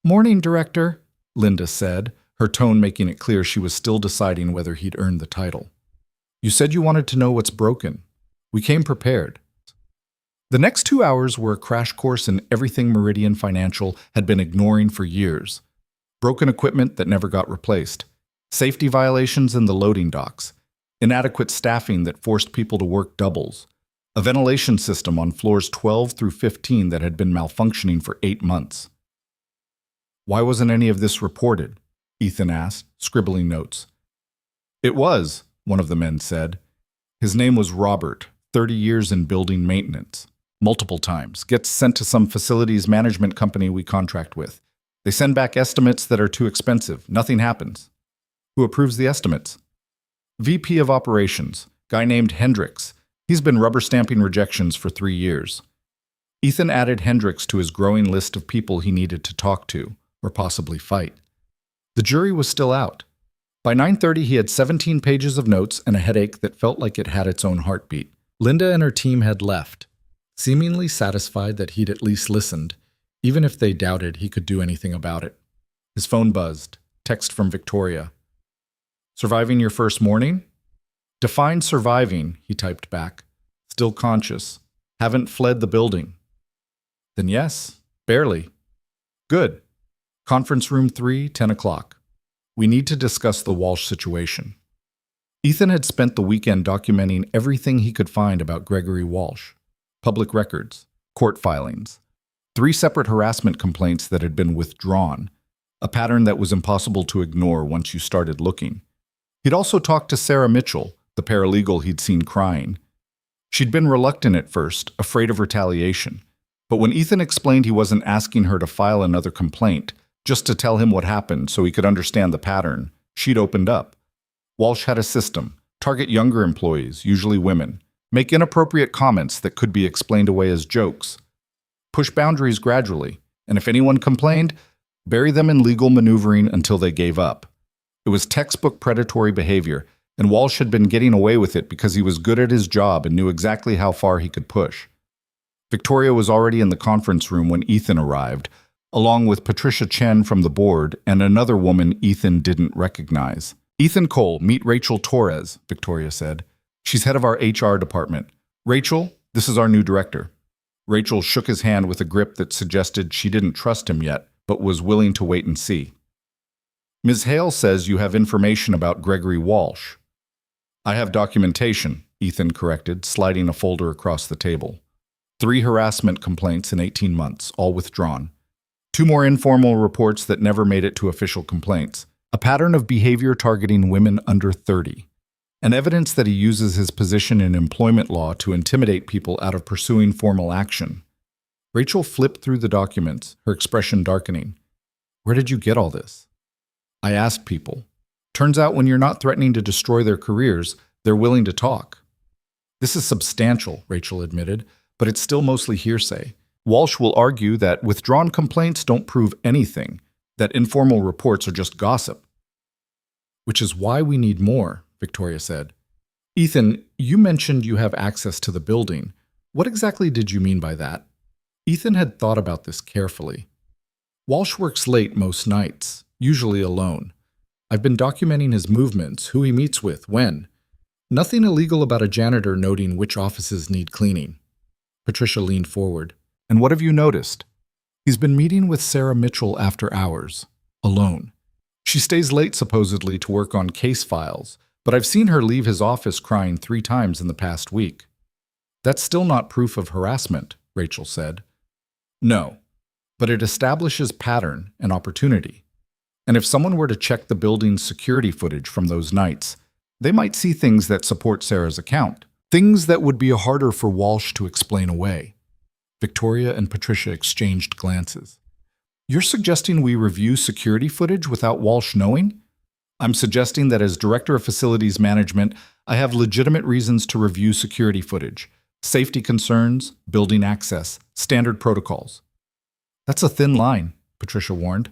"Morning, Director," Linda said, her tone making it clear she was still deciding whether he'd earned the title. "You said you wanted to know what's broken. We came prepared." The next 2 hours were a crash course in everything Meridian Financial had been ignoring for years. Broken equipment that never got replaced, safety violations in the loading docks, inadequate staffing that forced people to work doubles, a ventilation system on floors 12 through 15 that had been malfunctioning for 8 months. "Why wasn't any of this reported?" Ethan asked, scribbling notes. "It was," one of the men said. His name was Robert, 30 years in building maintenance. Multiple times, gets sent to some facilities management company we contract with. They send back estimates that are too expensive. Nothing happens. "Who approves the estimates?" "VP of Operations, guy named Hendricks. He's been rubber stamping rejections for 3 years. Ethan added Hendricks to his growing list of people he needed to talk to, or possibly fight. The jury was still out. By 9:30, he had 17 pages of notes and a headache that felt like it had its own heartbeat. Linda and her team had left, seemingly satisfied that he'd at least listened, even if they doubted he could do anything about it. His phone buzzed. Text from Victoria. "Surviving your first morning?" "Define surviving," he typed back. "Still conscious. Haven't fled the building." "Then yes, barely." "Good. Conference room 3, 10 o'clock. We need to discuss the Walsh situation." Ethan had spent the weekend documenting everything he could find about Gregory Walsh. Public records, court filings, 3 separate harassment complaints that had been withdrawn, a pattern that was impossible to ignore once you started looking. He'd also talked to Sarah Mitchell, the paralegal he'd seen crying. She'd been reluctant at first, afraid of retaliation. But when Ethan explained he wasn't asking her to file another complaint, just to tell him what happened so he could understand the pattern, she'd opened up. Walsh had a system: target younger employees, usually women, make inappropriate comments that could be explained away as jokes, push boundaries gradually, and if anyone complained, bury them in legal maneuvering until they gave up. It was textbook predatory behavior, and Walsh had been getting away with it because he was good at his job and knew exactly how far he could push. Victoria was already in the conference room when Ethan arrived, along with Patricia Chen from the board and another woman Ethan didn't recognize. "Ethan Cole, meet Rachel Torres," Victoria said. "She's head of our HR department. Rachel, this is our new director." Rachel shook his hand with a grip that suggested she didn't trust him yet, but was willing to wait and see. "Ms. Hale says you have information about Gregory Walsh." "I have documentation," Ethan corrected, sliding a folder across the table. 3 harassment complaints in 18 months, all withdrawn. 2 more informal reports that never made it to official complaints. A pattern of behavior targeting women under 30. And evidence that he uses his position in employment law to intimidate people out of pursuing formal action. Rachel flipped through the documents, her expression darkening. "Where did you get all this?" "I asked people. Turns out when you're not threatening to destroy their careers, they're willing to talk." "This is substantial," Rachel admitted, "but it's still mostly hearsay. Walsh will argue that withdrawn complaints don't prove anything, that informal reports are just gossip." "Which is why we need more," Victoria said. Ethan, you mentioned you have access to the building. What exactly did you mean by that? Ethan had thought about this carefully. Walsh works late most nights, usually alone. I've been documenting his movements, who he meets with, when. Nothing illegal about a janitor noting which offices need cleaning. Patricia leaned forward. And what have you noticed? He's been meeting with Sarah Mitchell after hours, alone. She stays late supposedly to work on case files, but I've seen her leave his office crying 3 times in the past week. That's still not proof of harassment, Rachel said. No, but it establishes pattern and opportunity. And if someone were to check the building's security footage from those nights, they might see things that support Sarah's account, things that would be harder for Walsh to explain away. Victoria and Patricia exchanged glances. You're suggesting we review security footage without Walsh knowing? I'm suggesting that as Director of Facilities Management, I have legitimate reasons to review security footage, safety concerns, building access, standard protocols. That's a thin line, Patricia warned.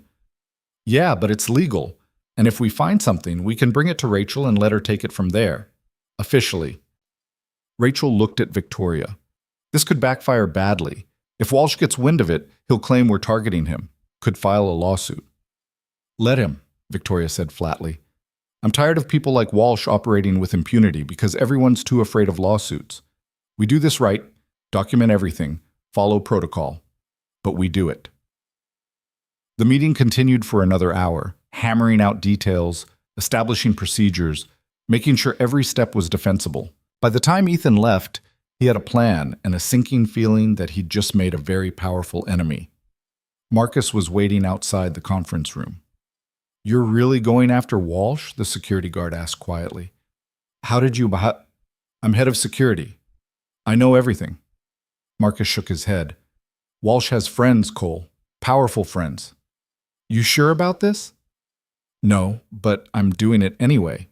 Yeah, but it's legal, and if we find something, we can bring it to Rachel and let her take it from there. Officially. Rachel looked at Victoria. This could backfire badly. If Walsh gets wind of it, he'll claim we're targeting him, could file a lawsuit. Let him, Victoria said flatly. I'm tired of people like Walsh operating with impunity because everyone's too afraid of lawsuits. We do this right, document everything, follow protocol. But we do it. The meeting continued for another hour, hammering out details, establishing procedures, making sure every step was defensible. By the time Ethan left, he had a plan and a sinking feeling that he'd just made a very powerful enemy. Marcus was waiting outside the conference room. You're really going after Walsh? The security guard asked quietly. How did you... I'm head of security. I know everything. Marcus shook his head. Walsh has friends, Cole. Powerful friends. You sure about this? No, but I'm doing it anyway.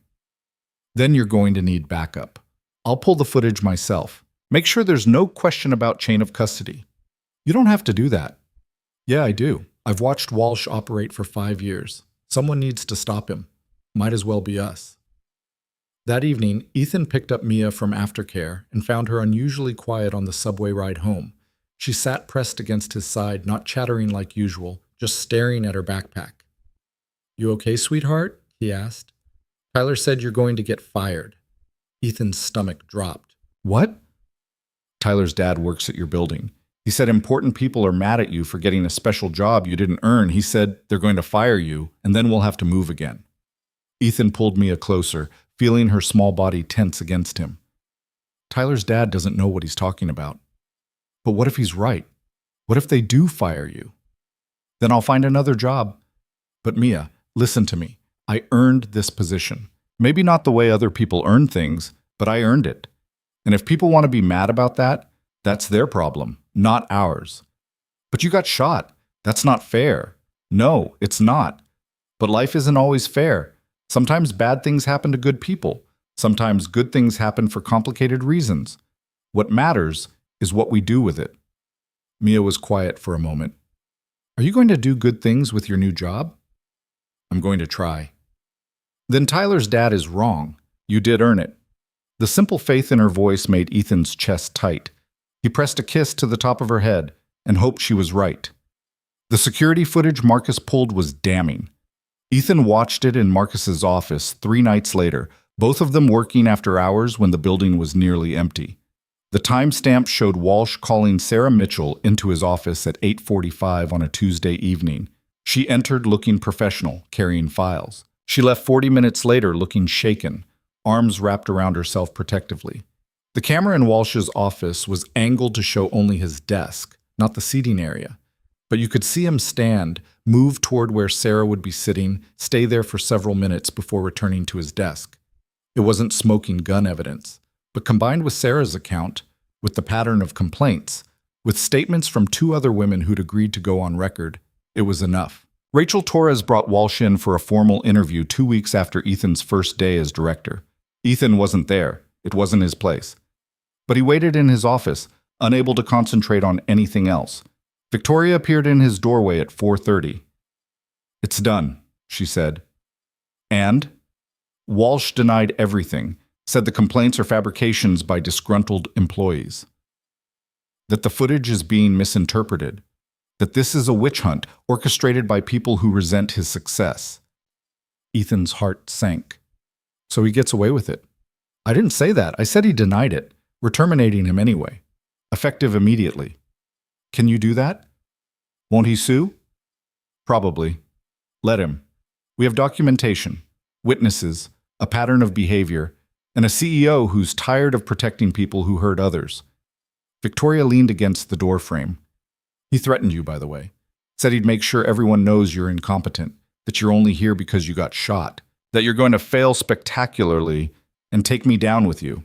Then you're going to need backup. I'll pull the footage myself. Make sure there's no question about chain of custody. You don't have to do that. Yeah, I do. I've watched Walsh operate for 5 years. Someone needs to stop him. Might as well be us. That evening, Ethan picked up Mia from aftercare and found her unusually quiet on the subway ride home. She sat pressed against his side, not chattering like usual, just staring at her backpack. You okay, sweetheart? He asked. Tyler said you're going to get fired. Ethan's stomach dropped. What? Tyler's dad works at your building. He said important people are mad at you for getting a special job you didn't earn. He said they're going to fire you, and then we'll have to move again. Ethan pulled Mia closer, feeling her small body tense against him. Tyler's dad doesn't know what he's talking about. But what if he's right? What if they do fire you? Then I'll find another job. But Mia, listen to me. I earned this position. Maybe not the way other people earn things, but I earned it. And if people want to be mad about that, that's their problem, not ours. But you got shot. That's not fair. No, it's not. But life isn't always fair. Sometimes bad things happen to good people. Sometimes good things happen for complicated reasons. What matters is what we do with it. Mia was quiet for a moment. Are you going to do good things with your new job? I'm going to try. Then Tyler's dad is wrong. You did earn it. The simple faith in her voice made Ethan's chest tight. He pressed a kiss to the top of her head and hoped she was right. The security footage Marcus pulled was damning. Ethan watched it in Marcus's office 3 nights later, both of them working after hours when the building was nearly empty. The timestamp showed Walsh calling Sarah Mitchell into his office at 8:45 on a Tuesday evening. She entered looking professional, carrying files. She left 40 minutes later looking shaken, arms wrapped around herself protectively. The camera in Walsh's office was angled to show only his desk, not the seating area. But you could see him stand, move toward where Sarah would be sitting, stay there for several minutes before returning to his desk. It wasn't smoking gun evidence, but combined with Sarah's account, with the pattern of complaints, with statements from 2 other women who'd agreed to go on record, it was enough. Rachel Torres brought Walsh in for a formal interview 2 weeks after Ethan's first day as director. Ethan wasn't there. It wasn't his place. But he waited in his office, unable to concentrate on anything else. Victoria appeared in his doorway at 4:30. It's done, she said. And? Walsh denied everything, said the complaints are fabrications by disgruntled employees. That the footage is being misinterpreted. That this is a witch hunt orchestrated by people who resent his success. Ethan's heart sank. So he gets away with it. I didn't say that. I said he denied it. We're terminating him anyway. Effective immediately. Can you do that? Won't he sue? Probably. Let him. We have documentation, witnesses, a pattern of behavior, and a CEO who's tired of protecting people who hurt others. Victoria leaned against the doorframe. He threatened you, by the way. Said he'd make sure everyone knows you're incompetent, that you're only here because you got shot, that you're going to fail spectacularly and take me down with you.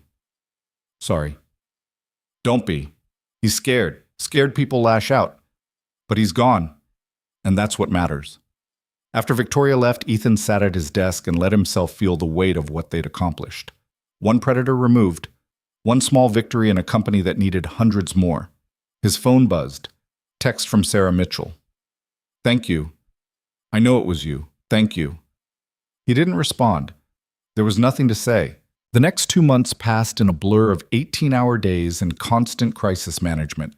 Sorry. Don't be. He's scared. Scared people lash out. But he's gone. And that's what matters. After Victoria left, Ethan sat at his desk and let himself feel the weight of what they'd accomplished. One predator removed. One small victory in a company that needed hundreds more. His phone buzzed. Text from Sarah Mitchell. Thank you. I know it was you. Thank you. He didn't respond. There was nothing to say. The next 2 months passed in a blur of 18-hour days and constant crisis management.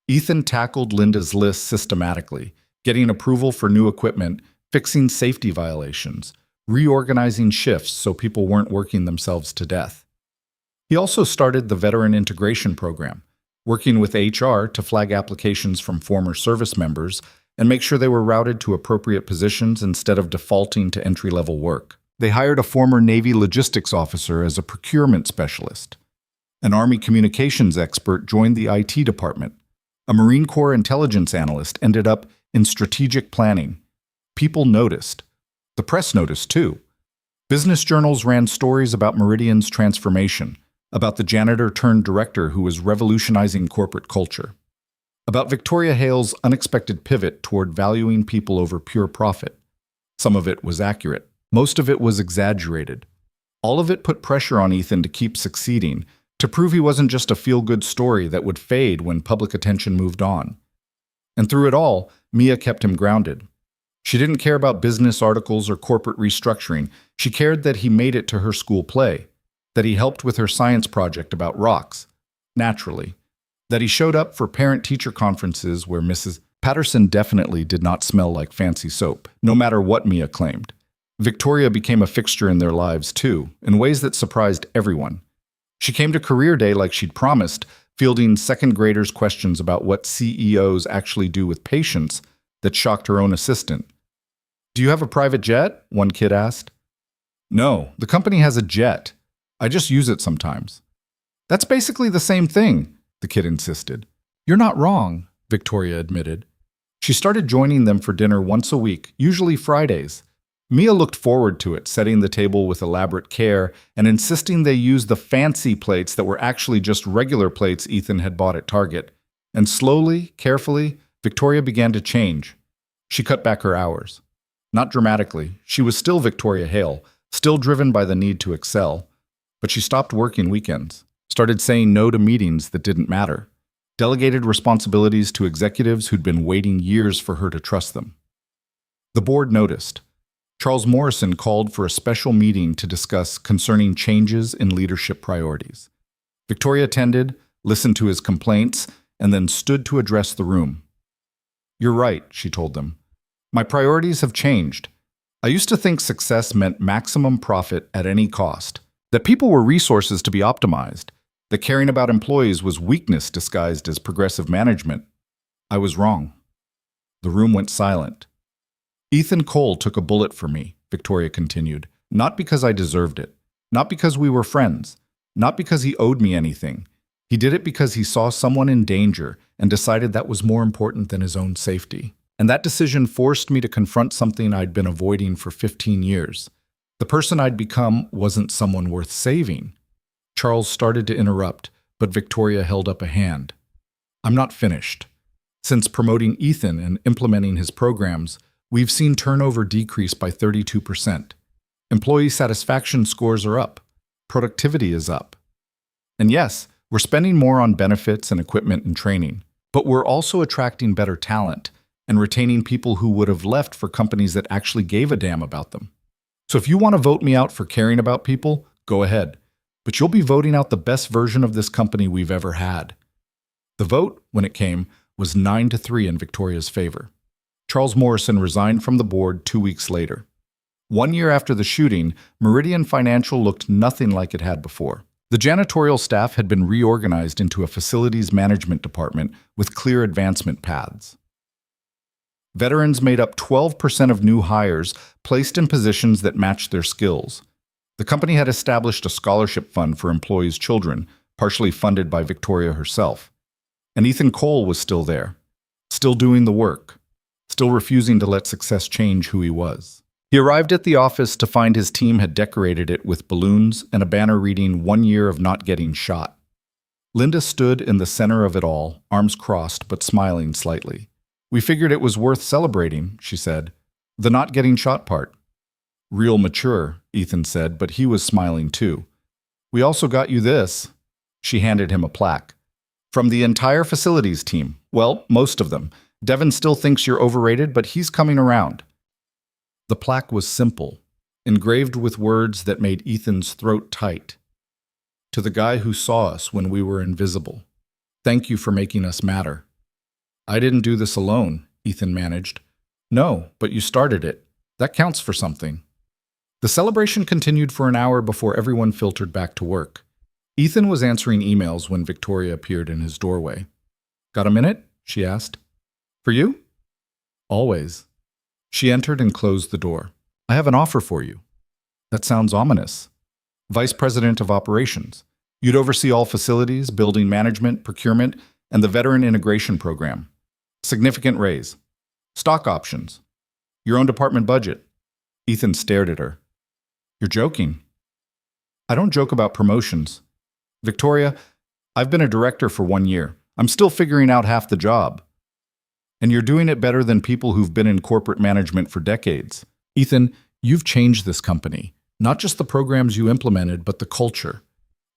Ethan tackled Linda's list systematically, getting approval for new equipment, fixing safety violations, reorganizing shifts so people weren't working themselves to death. He also started the Veteran Integration Program, working with HR to flag applications from former service members and make sure they were routed to appropriate positions instead of defaulting to entry-level work. They hired a former Navy logistics officer as a procurement specialist. An Army communications expert joined the IT department. A Marine Corps intelligence analyst ended up in strategic planning. People noticed. The press noticed, too. Business journals ran stories about Meridian's transformation, about the janitor-turned-director who was revolutionizing corporate culture, about Victoria Hale's unexpected pivot toward valuing people over pure profit. Some of it was accurate. Most of it was exaggerated. All of it put pressure on Ethan to keep succeeding, to prove he wasn't just a feel-good story that would fade when public attention moved on. And through it all, Mia kept him grounded. She didn't care about business articles or corporate restructuring. She cared that he made it to her school play, that he helped with her science project about rocks, naturally, that he showed up for parent-teacher conferences where Mrs. Patterson definitely did not smell like fancy soap, no matter what Mia claimed. Victoria became a fixture in their lives, too, in ways that surprised everyone. She came to career day like she'd promised, fielding second-graders' questions about what CEOs actually do with patients that shocked her own assistant. "Do you have a private jet?" one kid asked. "No, the company has a jet. I just use it sometimes." "That's basically the same thing," the kid insisted. "You're not wrong," Victoria admitted. She started joining them for dinner once a week, usually Fridays. Mia looked forward to it, setting the table with elaborate care and insisting they use the fancy plates that were actually just regular plates Ethan had bought at Target. And slowly, carefully, Victoria began to change. She cut back her hours. Not dramatically. She was still Victoria Hale, still driven by the need to excel. But she stopped working weekends, started saying no to meetings that didn't matter, delegated responsibilities to executives who'd been waiting years for her to trust them. The board noticed. Charles Morrison called for a special meeting to discuss concerning changes in leadership priorities. Victoria attended, listened to his complaints, and then stood to address the room. "You're right," she told them. "My priorities have changed. I used to think success meant maximum profit at any cost, that people were resources to be optimized, that caring about employees was weakness disguised as progressive management. I was wrong." The room went silent. "Ethan Cole took a bullet for me," Victoria continued, "not because I deserved it, not because we were friends, not because he owed me anything. He did it because he saw someone in danger and decided that was more important than his own safety. And that decision forced me to confront something I'd been avoiding for 15 years. The person I'd become wasn't someone worth saving." Charles started to interrupt, but Victoria held up a hand. "I'm not finished. Since promoting Ethan and implementing his programs, we've seen turnover decrease by 32%. Employee satisfaction scores are up. Productivity is up. And yes, we're spending more on benefits and equipment and training, but we're also attracting better talent and retaining people who would have left for companies that actually gave a damn about them. So if you want to vote me out for caring about people, go ahead. But you'll be voting out the best version of this company we've ever had. The vote, when it came, was 9-3 in Victoria's favor. Charles Morrison resigned from the board 2 weeks later. 1 year after the shooting, Meridian Financial looked nothing like it had before. The janitorial staff had been reorganized into a facilities management department with clear advancement paths. Veterans made up 12% of new hires placed in positions that matched their skills. The company had established a scholarship fund for employees' children, partially funded by Victoria herself. And Ethan Cole was still there, still doing the work, still refusing to let success change who he was. He arrived at the office to find his team had decorated it with balloons and a banner reading 1 year of not getting shot. Linda stood in the center of it all, arms crossed but smiling slightly. "We figured it was worth celebrating," she said. "The not getting shot part." "Real mature," Ethan said, but he was smiling too. "We also got you this." She handed him a plaque. "From the entire facilities team. Well, most of them. Devin still thinks you're overrated, but he's coming around." The plaque was simple, engraved with words that made Ethan's throat tight. "To the guy who saw us when we were invisible. Thank you for making us matter." "I didn't do this alone," Ethan managed. "No, but you started it. That counts for something." The celebration continued for an hour before everyone filtered back to work. Ethan was answering emails when Victoria appeared in his doorway. "Got a minute?" she asked. "For you?" "Always." She entered and closed the door. "I have an offer for you." "That sounds ominous." "Vice President of Operations. You'd oversee all facilities, building management, procurement, and the Veteran Integration Program. Significant raise. Stock options. Your own department budget." Ethan stared at her. "You're joking." "I don't joke about promotions. Victoria, I've been a director for 1 year. I'm still figuring out half the job. And you're doing it better than people who've been in corporate management for decades. Ethan, you've changed this company. Not just the programs you implemented, but the culture.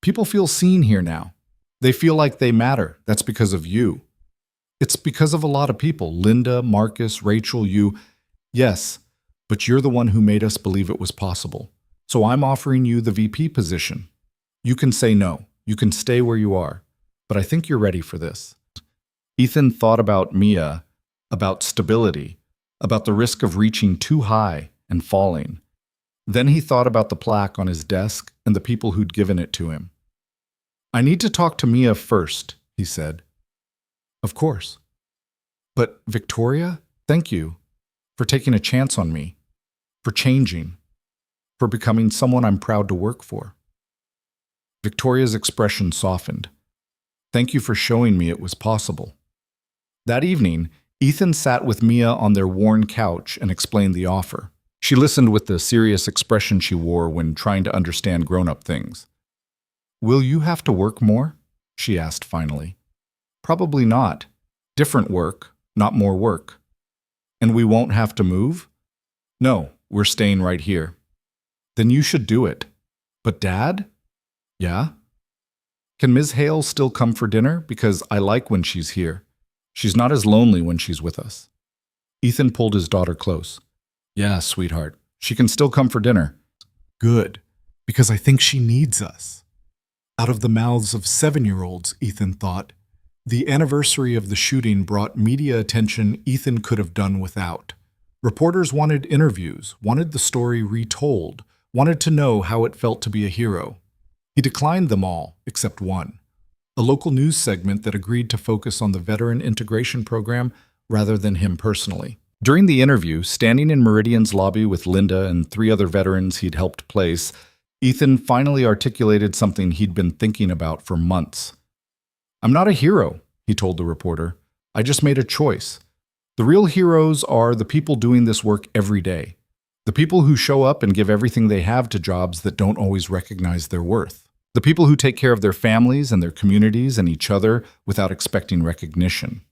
People feel seen here now. They feel like they matter. That's because of you. It's because of a lot of people. Linda, Marcus, Rachel, you. Yes, but you're the one who made us believe it was possible. So I'm offering you the VP position. You can say no. You can stay where you are. But I think you're ready for this." Ethan thought about Mia, about stability, about the risk of reaching too high and falling. Then he thought about the plaque on his desk and the people who'd given it to him. "I need to talk to Mia first," he said. "Of course. But Victoria, thank you for taking a chance on me, for changing, for becoming someone I'm proud to work for." Victoria's expression softened. "Thank you for showing me it was possible." That evening, Ethan sat with Mia on their worn couch and explained the offer. She listened with the serious expression she wore when trying to understand grown-up things. "Will you have to work more?" she asked finally. "Probably not. Different work, not more work." "And we won't have to move?" "No, we're staying right here." "Then you should do it." "But Dad?" "Yeah?" "Can Ms. Hale still come for dinner? Because I like when she's here. She's not as lonely when she's with us." Ethan pulled his daughter close. "Yeah, sweetheart. She can still come for dinner." "Good, because I think she needs us." Out of the mouths of 7-year-olds, Ethan thought. The anniversary of the shooting brought media attention Ethan could have done without. Reporters wanted interviews, wanted the story retold, wanted to know how it felt to be a hero. He declined them all, except one. A local news segment that agreed to focus on the Veteran Integration Program rather than him personally. During the interview, standing in Meridian's lobby with Linda and 3 other veterans he'd helped place, Ethan finally articulated something he'd been thinking about for months. "I'm not a hero," he told the reporter. "I just made a choice. The real heroes are the people doing this work every day. The people who show up and give everything they have to jobs that don't always recognize their worth. The people who take care of their families and their communities and each other without expecting recognition.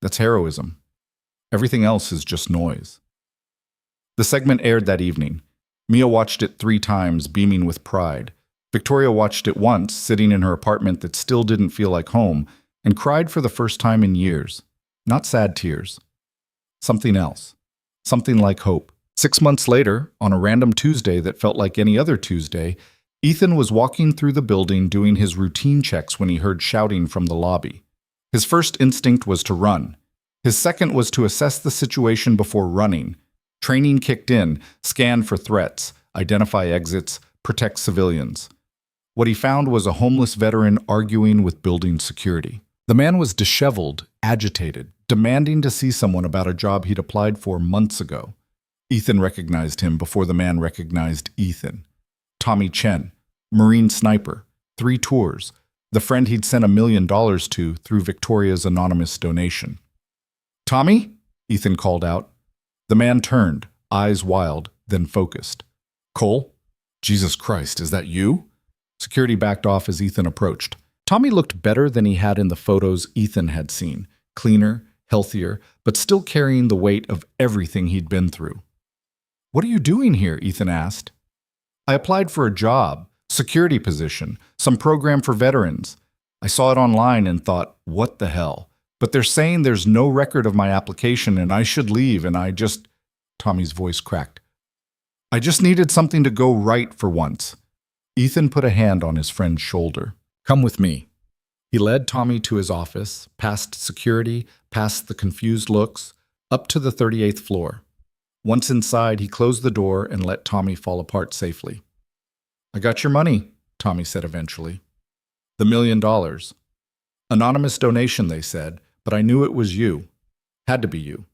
That's heroism. Everything else is just noise." The segment aired that evening. Mia watched it 3 times, beaming with pride. Victoria watched it once, sitting in her apartment that still didn't feel like home, and cried for the first time in years. Not sad tears. Something else. Something like hope. 6 months later, on a random Tuesday that felt like any other Tuesday, Ethan was walking through the building doing his routine checks when he heard shouting from the lobby. His first instinct was to run. His second was to assess the situation before running. Training kicked in, scan for threats, identify exits, protect civilians. What he found was a homeless veteran arguing with building security. The man was disheveled, agitated, demanding to see someone about a job he'd applied for months ago. Ethan recognized him before the man recognized Ethan. Tommy Chen, Marine sniper, 3 tours, the friend he'd sent $1 million to through Victoria's anonymous donation. "Tommy?" Ethan called out. The man turned, eyes wild, then focused. "Cole? Jesus Christ, is that you?" Security backed off as Ethan approached. Tommy looked better than he had in the photos Ethan had seen, cleaner, healthier, but still carrying the weight of everything he'd been through. "What are you doing here?" Ethan asked. "I applied for a job, security position, some program for veterans. I saw it online and thought, what the hell? But they're saying there's no record of my application and I should leave and Tommy's voice cracked. "I just needed something to go right for once." Ethan put a hand on his friend's shoulder. "Come with me." He led Tommy to his office, past security, past the confused looks, up to the 38th floor. Once inside, he closed the door and let Tommy fall apart safely. "I got your money," Tommy said eventually. "The $1 million. Anonymous donation," they said, "but I knew it was you. Had to be you.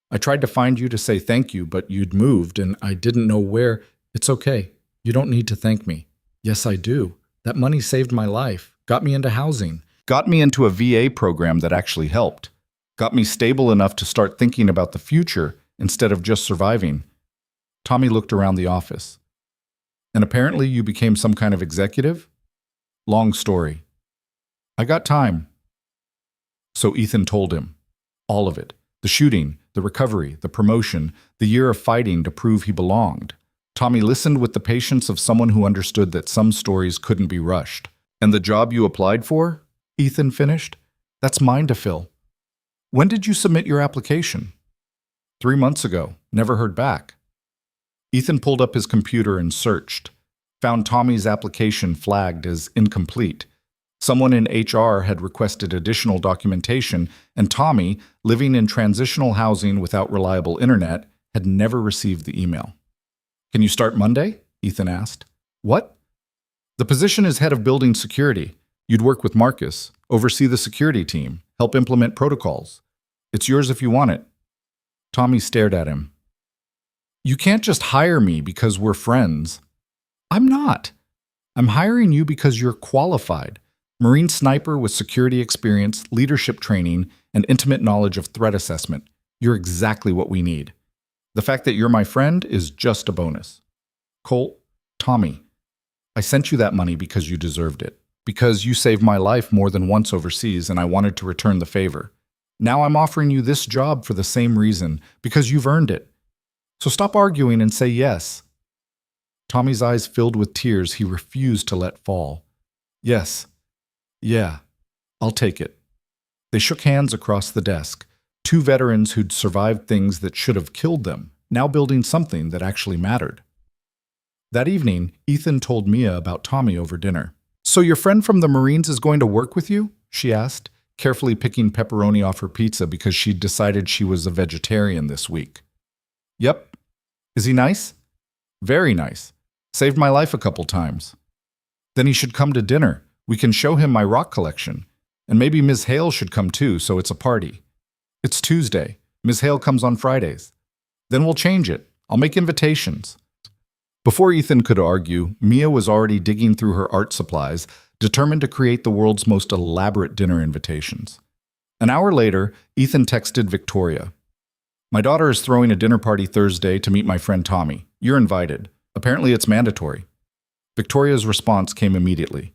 I tried to find you to say thank you, but you'd moved and I didn't know where." "It's okay. You don't need to thank me." "Yes, I do. That money saved my life, got me into housing, got me into a VA program that actually helped, got me stable enough to start thinking about the future instead of just surviving." Tommy looked around the office. "And apparently you became some kind of executive?" "Long story. I got time." So Ethan told him. All of it. The shooting, the recovery, the promotion, the year of fighting to prove he belonged. Tommy listened with the patience of someone who understood that some stories couldn't be rushed. "And the job you applied for?" Ethan finished. "That's mine to fill." "When did you submit your application?" 3 months ago. Never heard back." Ethan pulled up his computer and searched, found Tommy's application flagged as incomplete. Someone in HR had requested additional documentation, and Tommy, living in transitional housing without reliable internet, had never received the email. "Can you start Monday?" Ethan asked. "What?" "The position is head of building security. You'd work with Marcus, oversee the security team, help implement protocols. It's yours if you want it." Tommy stared at him. "You can't just hire me because we're friends." "I'm not. I'm hiring you because you're qualified. Marine sniper with security experience, leadership training, and intimate knowledge of threat assessment. You're exactly what we need. The fact that you're my friend is just a bonus." Tommy, I sent you that money because you deserved it. Because you saved my life more than once overseas and I wanted to return the favor. Now I'm offering you this job for the same reason, because you've earned it. So stop arguing and say yes." Tommy's eyes filled with tears he refused to let fall. "Yes. Yeah. I'll take it." They shook hands across the desk. 2 veterans who'd survived things that should have killed them, now building something that actually mattered. That evening, Ethan told Mia about Tommy over dinner. "So your friend from the Marines is going to work with you?" she asked, carefully picking pepperoni off her pizza because she'd decided she was a vegetarian this week. "Yep." "Is he nice?" "Very nice. Saved my life a couple times." "Then he should come to dinner. We can show him my rock collection. And maybe Ms. Hale should come too, so it's a party." "It's Tuesday. Ms. Hale comes on Fridays." "Then we'll change it. I'll make invitations." Before Ethan could argue, Mia was already digging through her art supplies, determined to create the world's most elaborate dinner invitations. An hour later, Ethan texted Victoria. "My daughter is throwing a dinner party Thursday to meet my friend Tommy. You're invited. Apparently it's mandatory." Victoria's response came immediately.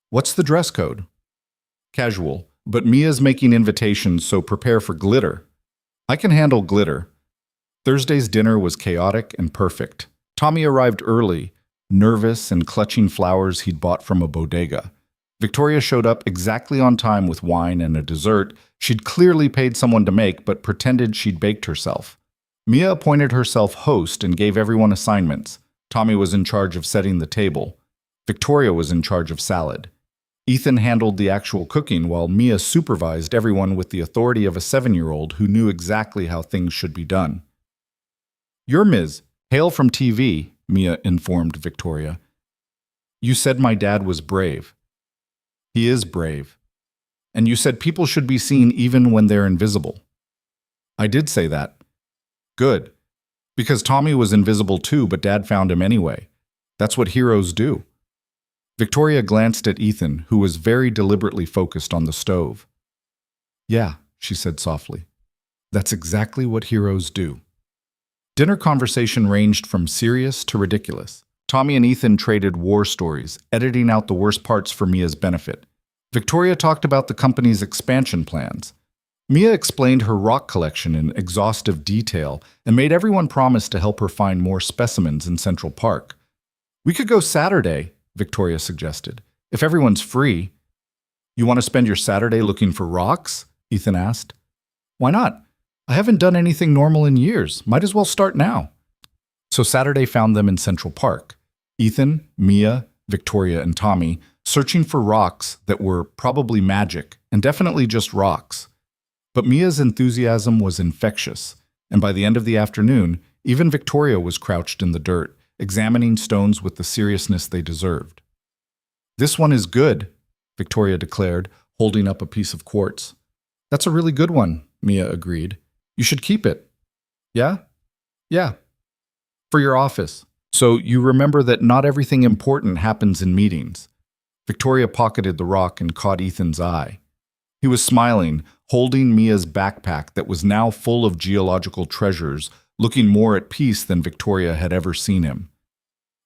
"What's the dress code?" "Casual, but Mia's making invitations, so prepare for glitter." "I can handle glitter." Thursday's dinner was chaotic and perfect. Tommy arrived early, nervous and clutching flowers he'd bought from a bodega. Victoria showed up exactly on time with wine and a dessert she'd clearly paid someone to make but pretended she'd baked herself. Mia appointed herself host and gave everyone assignments. Tommy was in charge of setting the table. Victoria was in charge of salad. Ethan handled the actual cooking while Mia supervised everyone with the authority of a 7-year-old who knew exactly how things should be done. "You're Ms. Hail from TV," Mia informed Victoria. "You said my dad was brave." "He is brave. And you said people should be seen even when they're invisible." "I did say that." "Good. Because Tommy was invisible too, but Dad found him anyway. That's what heroes do." Victoria glanced at Ethan, who was very deliberately focused on the stove. "Yeah," she said softly. "That's exactly what heroes do." Dinner conversation ranged from serious to ridiculous. Tommy and Ethan traded war stories, editing out the worst parts for Mia's benefit. Victoria talked about the company's expansion plans. Mia explained her rock collection in exhaustive detail and made everyone promise to help her find more specimens in Central Park. "We could go Saturday," Victoria suggested, "if everyone's free." "You want to spend your Saturday looking for rocks?" Ethan asked. "Why not? I haven't done anything normal in years. Might as well start now." So Saturday found them in Central Park. Ethan, Mia, Victoria, and Tommy searching for rocks that were probably magic and definitely just rocks. But Mia's enthusiasm was infectious, and by the end of the afternoon, even Victoria was crouched in the dirt, examining stones with the seriousness they deserved. "This one is good," Victoria declared, holding up a piece of quartz. "That's a really good one," Mia agreed. "You should keep it." "Yeah? Yeah. For your office. So you remember that not everything important happens in meetings." Victoria pocketed the rock and caught Ethan's eye. He was smiling, holding Mia's backpack that was now full of geological treasures, looking more at peace than Victoria had ever seen him.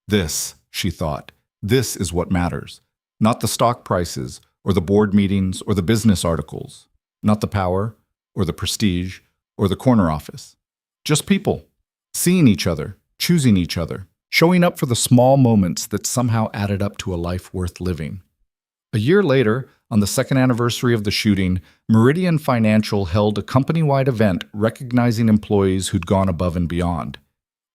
"This," she thought, "this is what matters. Not the stock prices, or the board meetings, or the business articles. Not the power, or the prestige, or the corner office. Just people. Seeing each other, choosing each other, showing up for the small moments that somehow added up to a life worth living." A year later, on the second anniversary of the shooting, Meridian Financial held a company-wide event recognizing employees who'd gone above and beyond.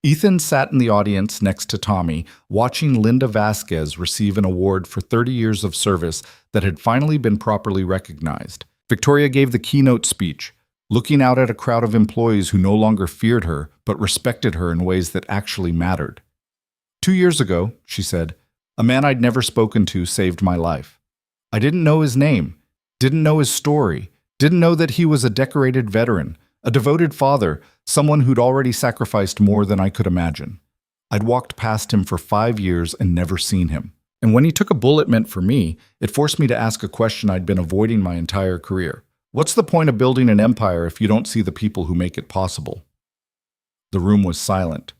Ethan sat in the audience next to Tommy, watching Linda Vasquez receive an award for 30 years of service that had finally been properly recognized. Victoria gave the keynote speech, looking out at a crowd of employees who no longer feared her, but respected her in ways that actually mattered. "2 years ago," she said, "a man I'd never spoken to saved my life. I didn't know his name, didn't know his story, didn't know that he was a decorated veteran, a devoted father, someone who'd already sacrificed more than I could imagine. I'd walked past him for 5 years and never seen him. And when he took a bullet meant for me, it forced me to ask a question I'd been avoiding my entire career. What's the point of building an empire if you don't see the people who make it possible?" The room was silent.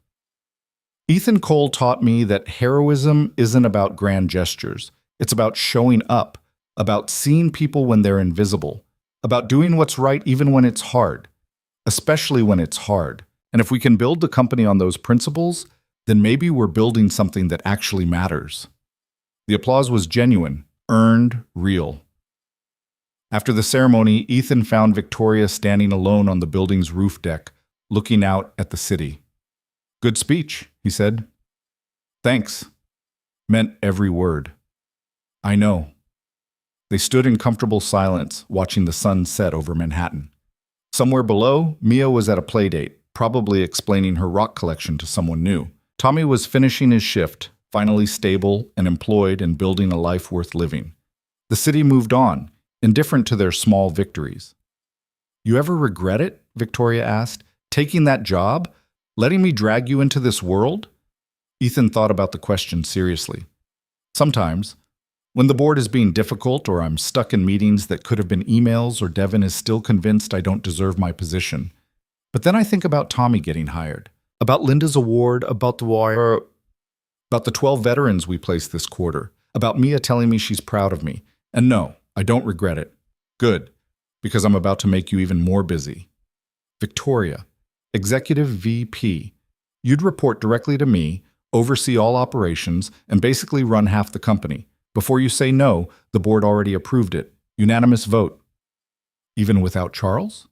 Ethan Cole taught me that heroism isn't about grand gestures. It's about showing up, about seeing people when they're invisible, about doing what's right even when it's hard, especially when it's hard. And if we can build the company on those principles, then maybe we're building something that actually matters. The applause was genuine, earned, real. After the ceremony, Ethan found Victoria standing alone on the building's roof deck, looking out at the city. "Good speech," he said. "Thanks." Meant every word. "I know." They stood in comfortable silence, watching the sun set over Manhattan. Somewhere below, Mia was at a playdate, probably explaining her rock collection to someone new. Tommy was finishing his shift, finally stable and employed and building a life worth living. The city moved on, indifferent to their small victories. "You ever regret it?" Victoria asked. "Taking that job? Letting me drag you into this world?" Ethan thought about the question seriously. "Sometimes. When the board is being difficult or I'm stuck in meetings that could have been emails or Devin is still convinced I don't deserve my position. But then I think about Tommy getting hired, about Linda's award, about the 12 veterans we placed this quarter, about Mia telling me she's proud of me. And no, I don't regret it. Good, because I'm about to make you even more busy." Victoria, Executive VP. You'd report directly to me, oversee all operations, and basically run half the company. Before you say no, the board already approved it. Unanimous vote. Even without Charles?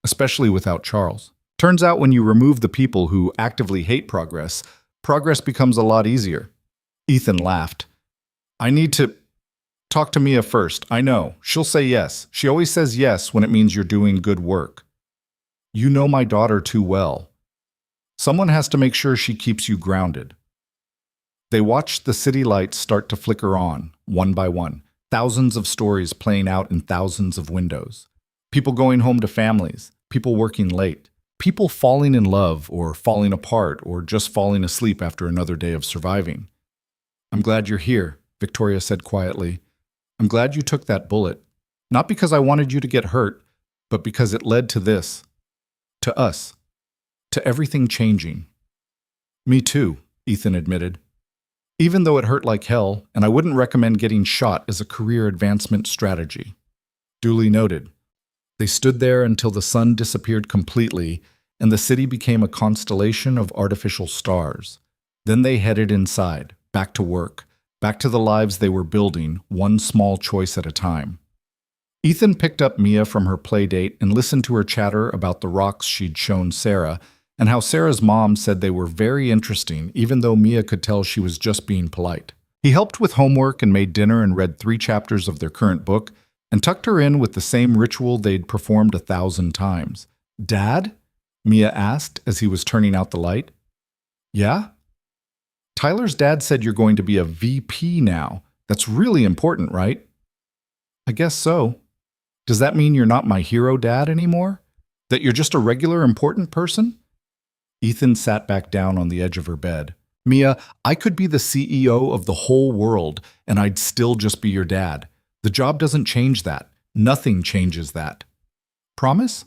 Especially without Charles. Turns out when you remove the people who actively hate progress, progress becomes a lot easier. Ethan laughed. I need to talk to Mia first. I know. She'll say yes. She always says yes when it means you're doing good work. You know my daughter too well. Someone has to make sure she keeps you grounded. They watched the city lights start to flicker on, one by one, thousands of stories playing out in thousands of windows. People going home to families, people working late, people falling in love or falling apart or just falling asleep after another day of surviving. I'm glad you're here, Victoria said quietly. I'm glad you took that bullet, not because I wanted you to get hurt, but because it led to this, to us, to everything changing. Me too, Ethan admitted. Even though it hurt like hell, and I wouldn't recommend getting shot as a career advancement strategy. Duly noted. They stood there until the sun disappeared completely and the city became a constellation of artificial stars. Then they headed inside, back to work, back to the lives they were building, one small choice at a time. Ethan picked up Mia from her play date and listened to her chatter about the rocks she'd shown Sarah and how Sarah's mom said they were very interesting, even though Mia could tell she was just being polite. He helped with homework and made dinner and read 3 chapters of their current book and tucked her in with the same ritual they'd performed 1,000 times. Dad? Mia asked as he was turning out the light. Yeah? Tyler's dad said you're going to be a VP now. That's really important, right? I guess so. Does that mean you're not my hero dad anymore? That you're just a regular important person? Ethan sat back down on the edge of her bed. Mia, I could be the CEO of the whole world, and I'd still just be your dad. The job doesn't change that. Nothing changes that. Promise?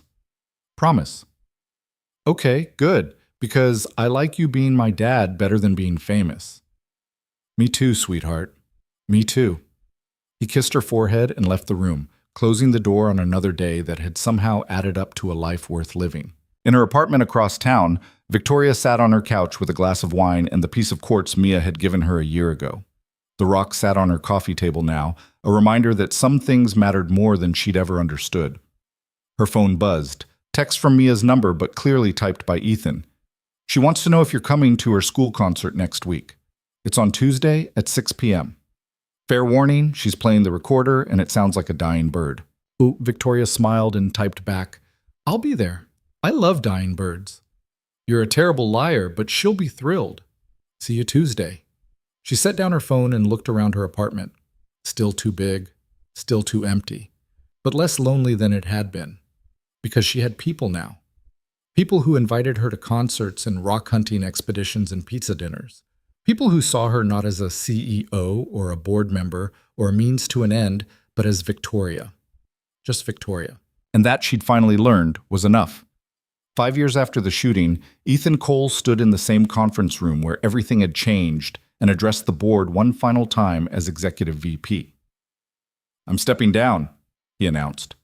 Promise. Okay, good, because I like you being my dad better than being famous. Me too, sweetheart. Me too. He kissed her forehead and left the room, closing the door on another day that had somehow added up to a life worth living. In her apartment across town, Victoria sat on her couch with a glass of wine and the piece of quartz Mia had given her a year ago. The rock sat on her coffee table now, a reminder that some things mattered more than she'd ever understood. Her phone buzzed, text from Mia's number but clearly typed by Ethan. She wants to know if you're coming to her school concert next week. It's on Tuesday at 6 p.m. Fair warning, she's playing the recorder and it sounds like a dying bird. Ooh, Victoria smiled and typed back, I'll be there. I love dying birds. You're a terrible liar, but she'll be thrilled. See you Tuesday. She set down her phone and looked around her apartment. Still too big, still too empty, but less lonely than it had been. Because she had people now. People who invited her to concerts and rock hunting expeditions and pizza dinners. People who saw her not as a CEO or a board member or a means to an end, but as Victoria. Just Victoria. And that she'd finally learned was enough. 5 years after the shooting, Ethan Cole stood in the same conference room where everything had changed and addressed the board one final time as executive VP. I'm stepping down, he announced.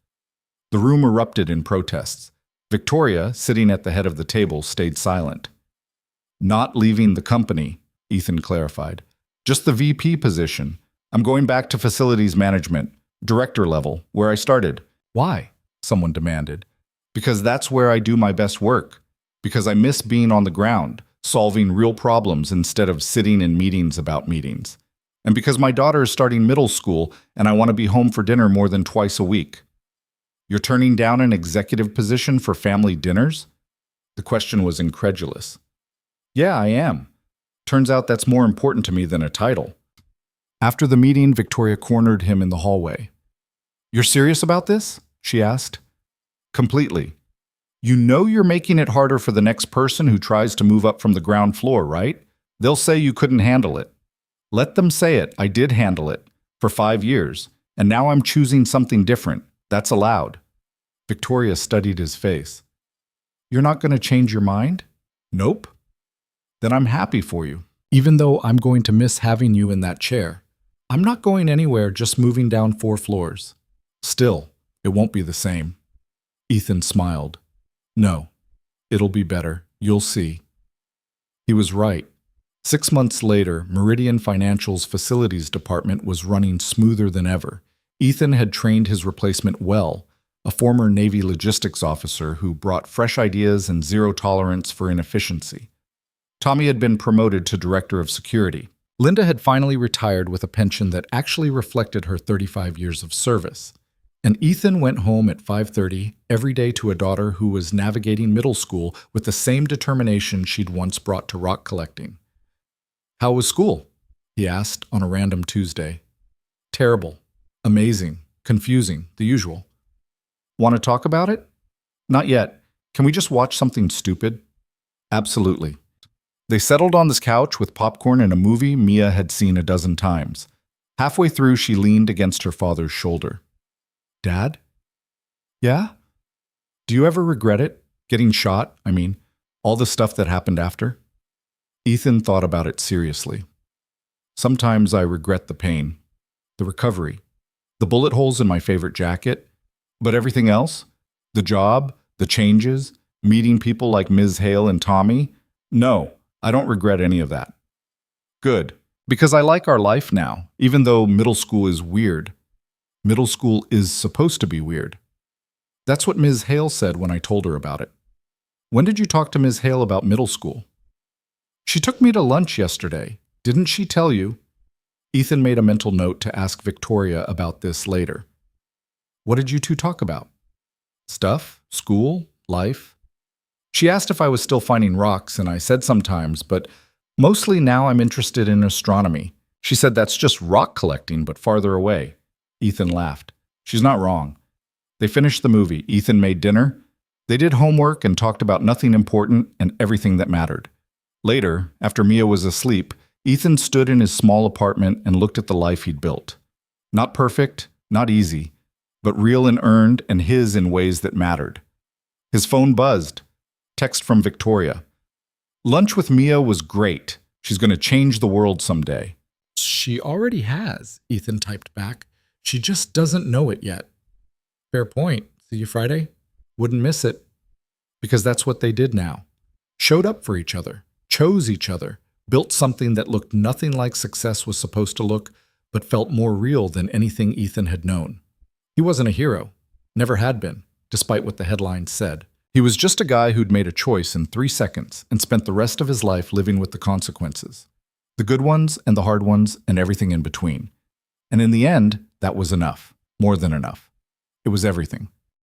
The room erupted in protests. Victoria, sitting at the head of the table, stayed silent. Not leaving the company, Ethan clarified. Just the VP position. I'm going back to facilities management, director level, where I started. Why? Someone demanded. Because that's where I do my best work. Because I miss being on the ground, solving real problems instead of sitting in meetings about meetings. And because my daughter is starting middle school and I want to be home for dinner more than twice a week. You're turning down an executive position for family dinners? The question was incredulous. Yeah, I am. Turns out that's more important to me than a title. After the meeting, Victoria cornered him in the hallway. You're serious about this? She asked. Completely. You know you're making it harder for the next person who tries to move up from the ground floor, right? They'll say you couldn't handle it. Let them say it. I did handle it. For 5 years. And now I'm choosing something different. That's allowed. Victoria studied his face. You're not going to change your mind? Nope. Then I'm happy for you. Even though I'm going to miss having you in that chair. I'm not going anywhere, just moving down 4 floors. Still, it won't be the same. Ethan smiled. No, it'll be better. You'll see. He was right. 6 months later, Meridian Financial's facilities department was running smoother than ever. Ethan had trained his replacement well, a former Navy logistics officer who brought fresh ideas and zero tolerance for inefficiency. Tommy had been promoted to director of security. Linda had finally retired with a pension that actually reflected her 35 years of service. And Ethan went home at 5:30 every day to a daughter who was navigating middle school with the same determination she'd once brought to rock collecting. "How was school?" he asked on a random Tuesday. "Terrible. Amazing. Confusing. The usual." "Want to talk about it?" "Not yet. Can we just watch something stupid?" "Absolutely." They settled on this couch with popcorn and a movie Mia had seen a dozen times. Halfway through, she leaned against her father's shoulder. "Dad?" "Yeah?" "Do you ever regret it? Getting shot, I mean, all the stuff that happened after?" Ethan thought about it seriously. "Sometimes I regret the pain, the recovery, the bullet holes in my favorite jacket, but everything else, the job, the changes, meeting people like Ms. Hale and Tommy, no, I don't regret any of that." "Good, because I like our life now, even though middle school is weird. Middle school is supposed to be weird." "That's what Ms. Hale said when I told her about it." "When did you talk to Ms. Hale about middle school?" "She took me to lunch yesterday. Didn't she tell you?" Ethan made a mental note to ask Victoria about this later. "What did you two talk about?" "Stuff, school, life." "She asked if I was still finding rocks, and I said sometimes, but mostly now I'm interested in astronomy. She said that's just rock collecting, but farther away." Ethan laughed. "She's not wrong." They finished the movie. Ethan made dinner. They did homework and talked about nothing important and everything that mattered. Later, after Mia was asleep, Ethan stood in his small apartment and looked at the life he'd built. Not perfect, not easy, but real and earned, and his in ways that mattered. His phone buzzed. Text from Victoria. "Lunch with Mia was great. She's going to change the world someday." "She already has," Ethan typed back. "She just doesn't know it yet." "Fair point. See you Friday?" "Wouldn't miss it." Because that's what they did now. Showed up for each other, chose each other, built something that looked nothing like success was supposed to look, but felt more real than anything Ethan had known. He wasn't a hero. Never had been, despite what the headlines said. He was just a guy who'd made a choice in 3 seconds and spent the rest of his life living with the consequences. The good ones and the hard ones and everything in between. And in the end, that was enough. More than enough. It was everything.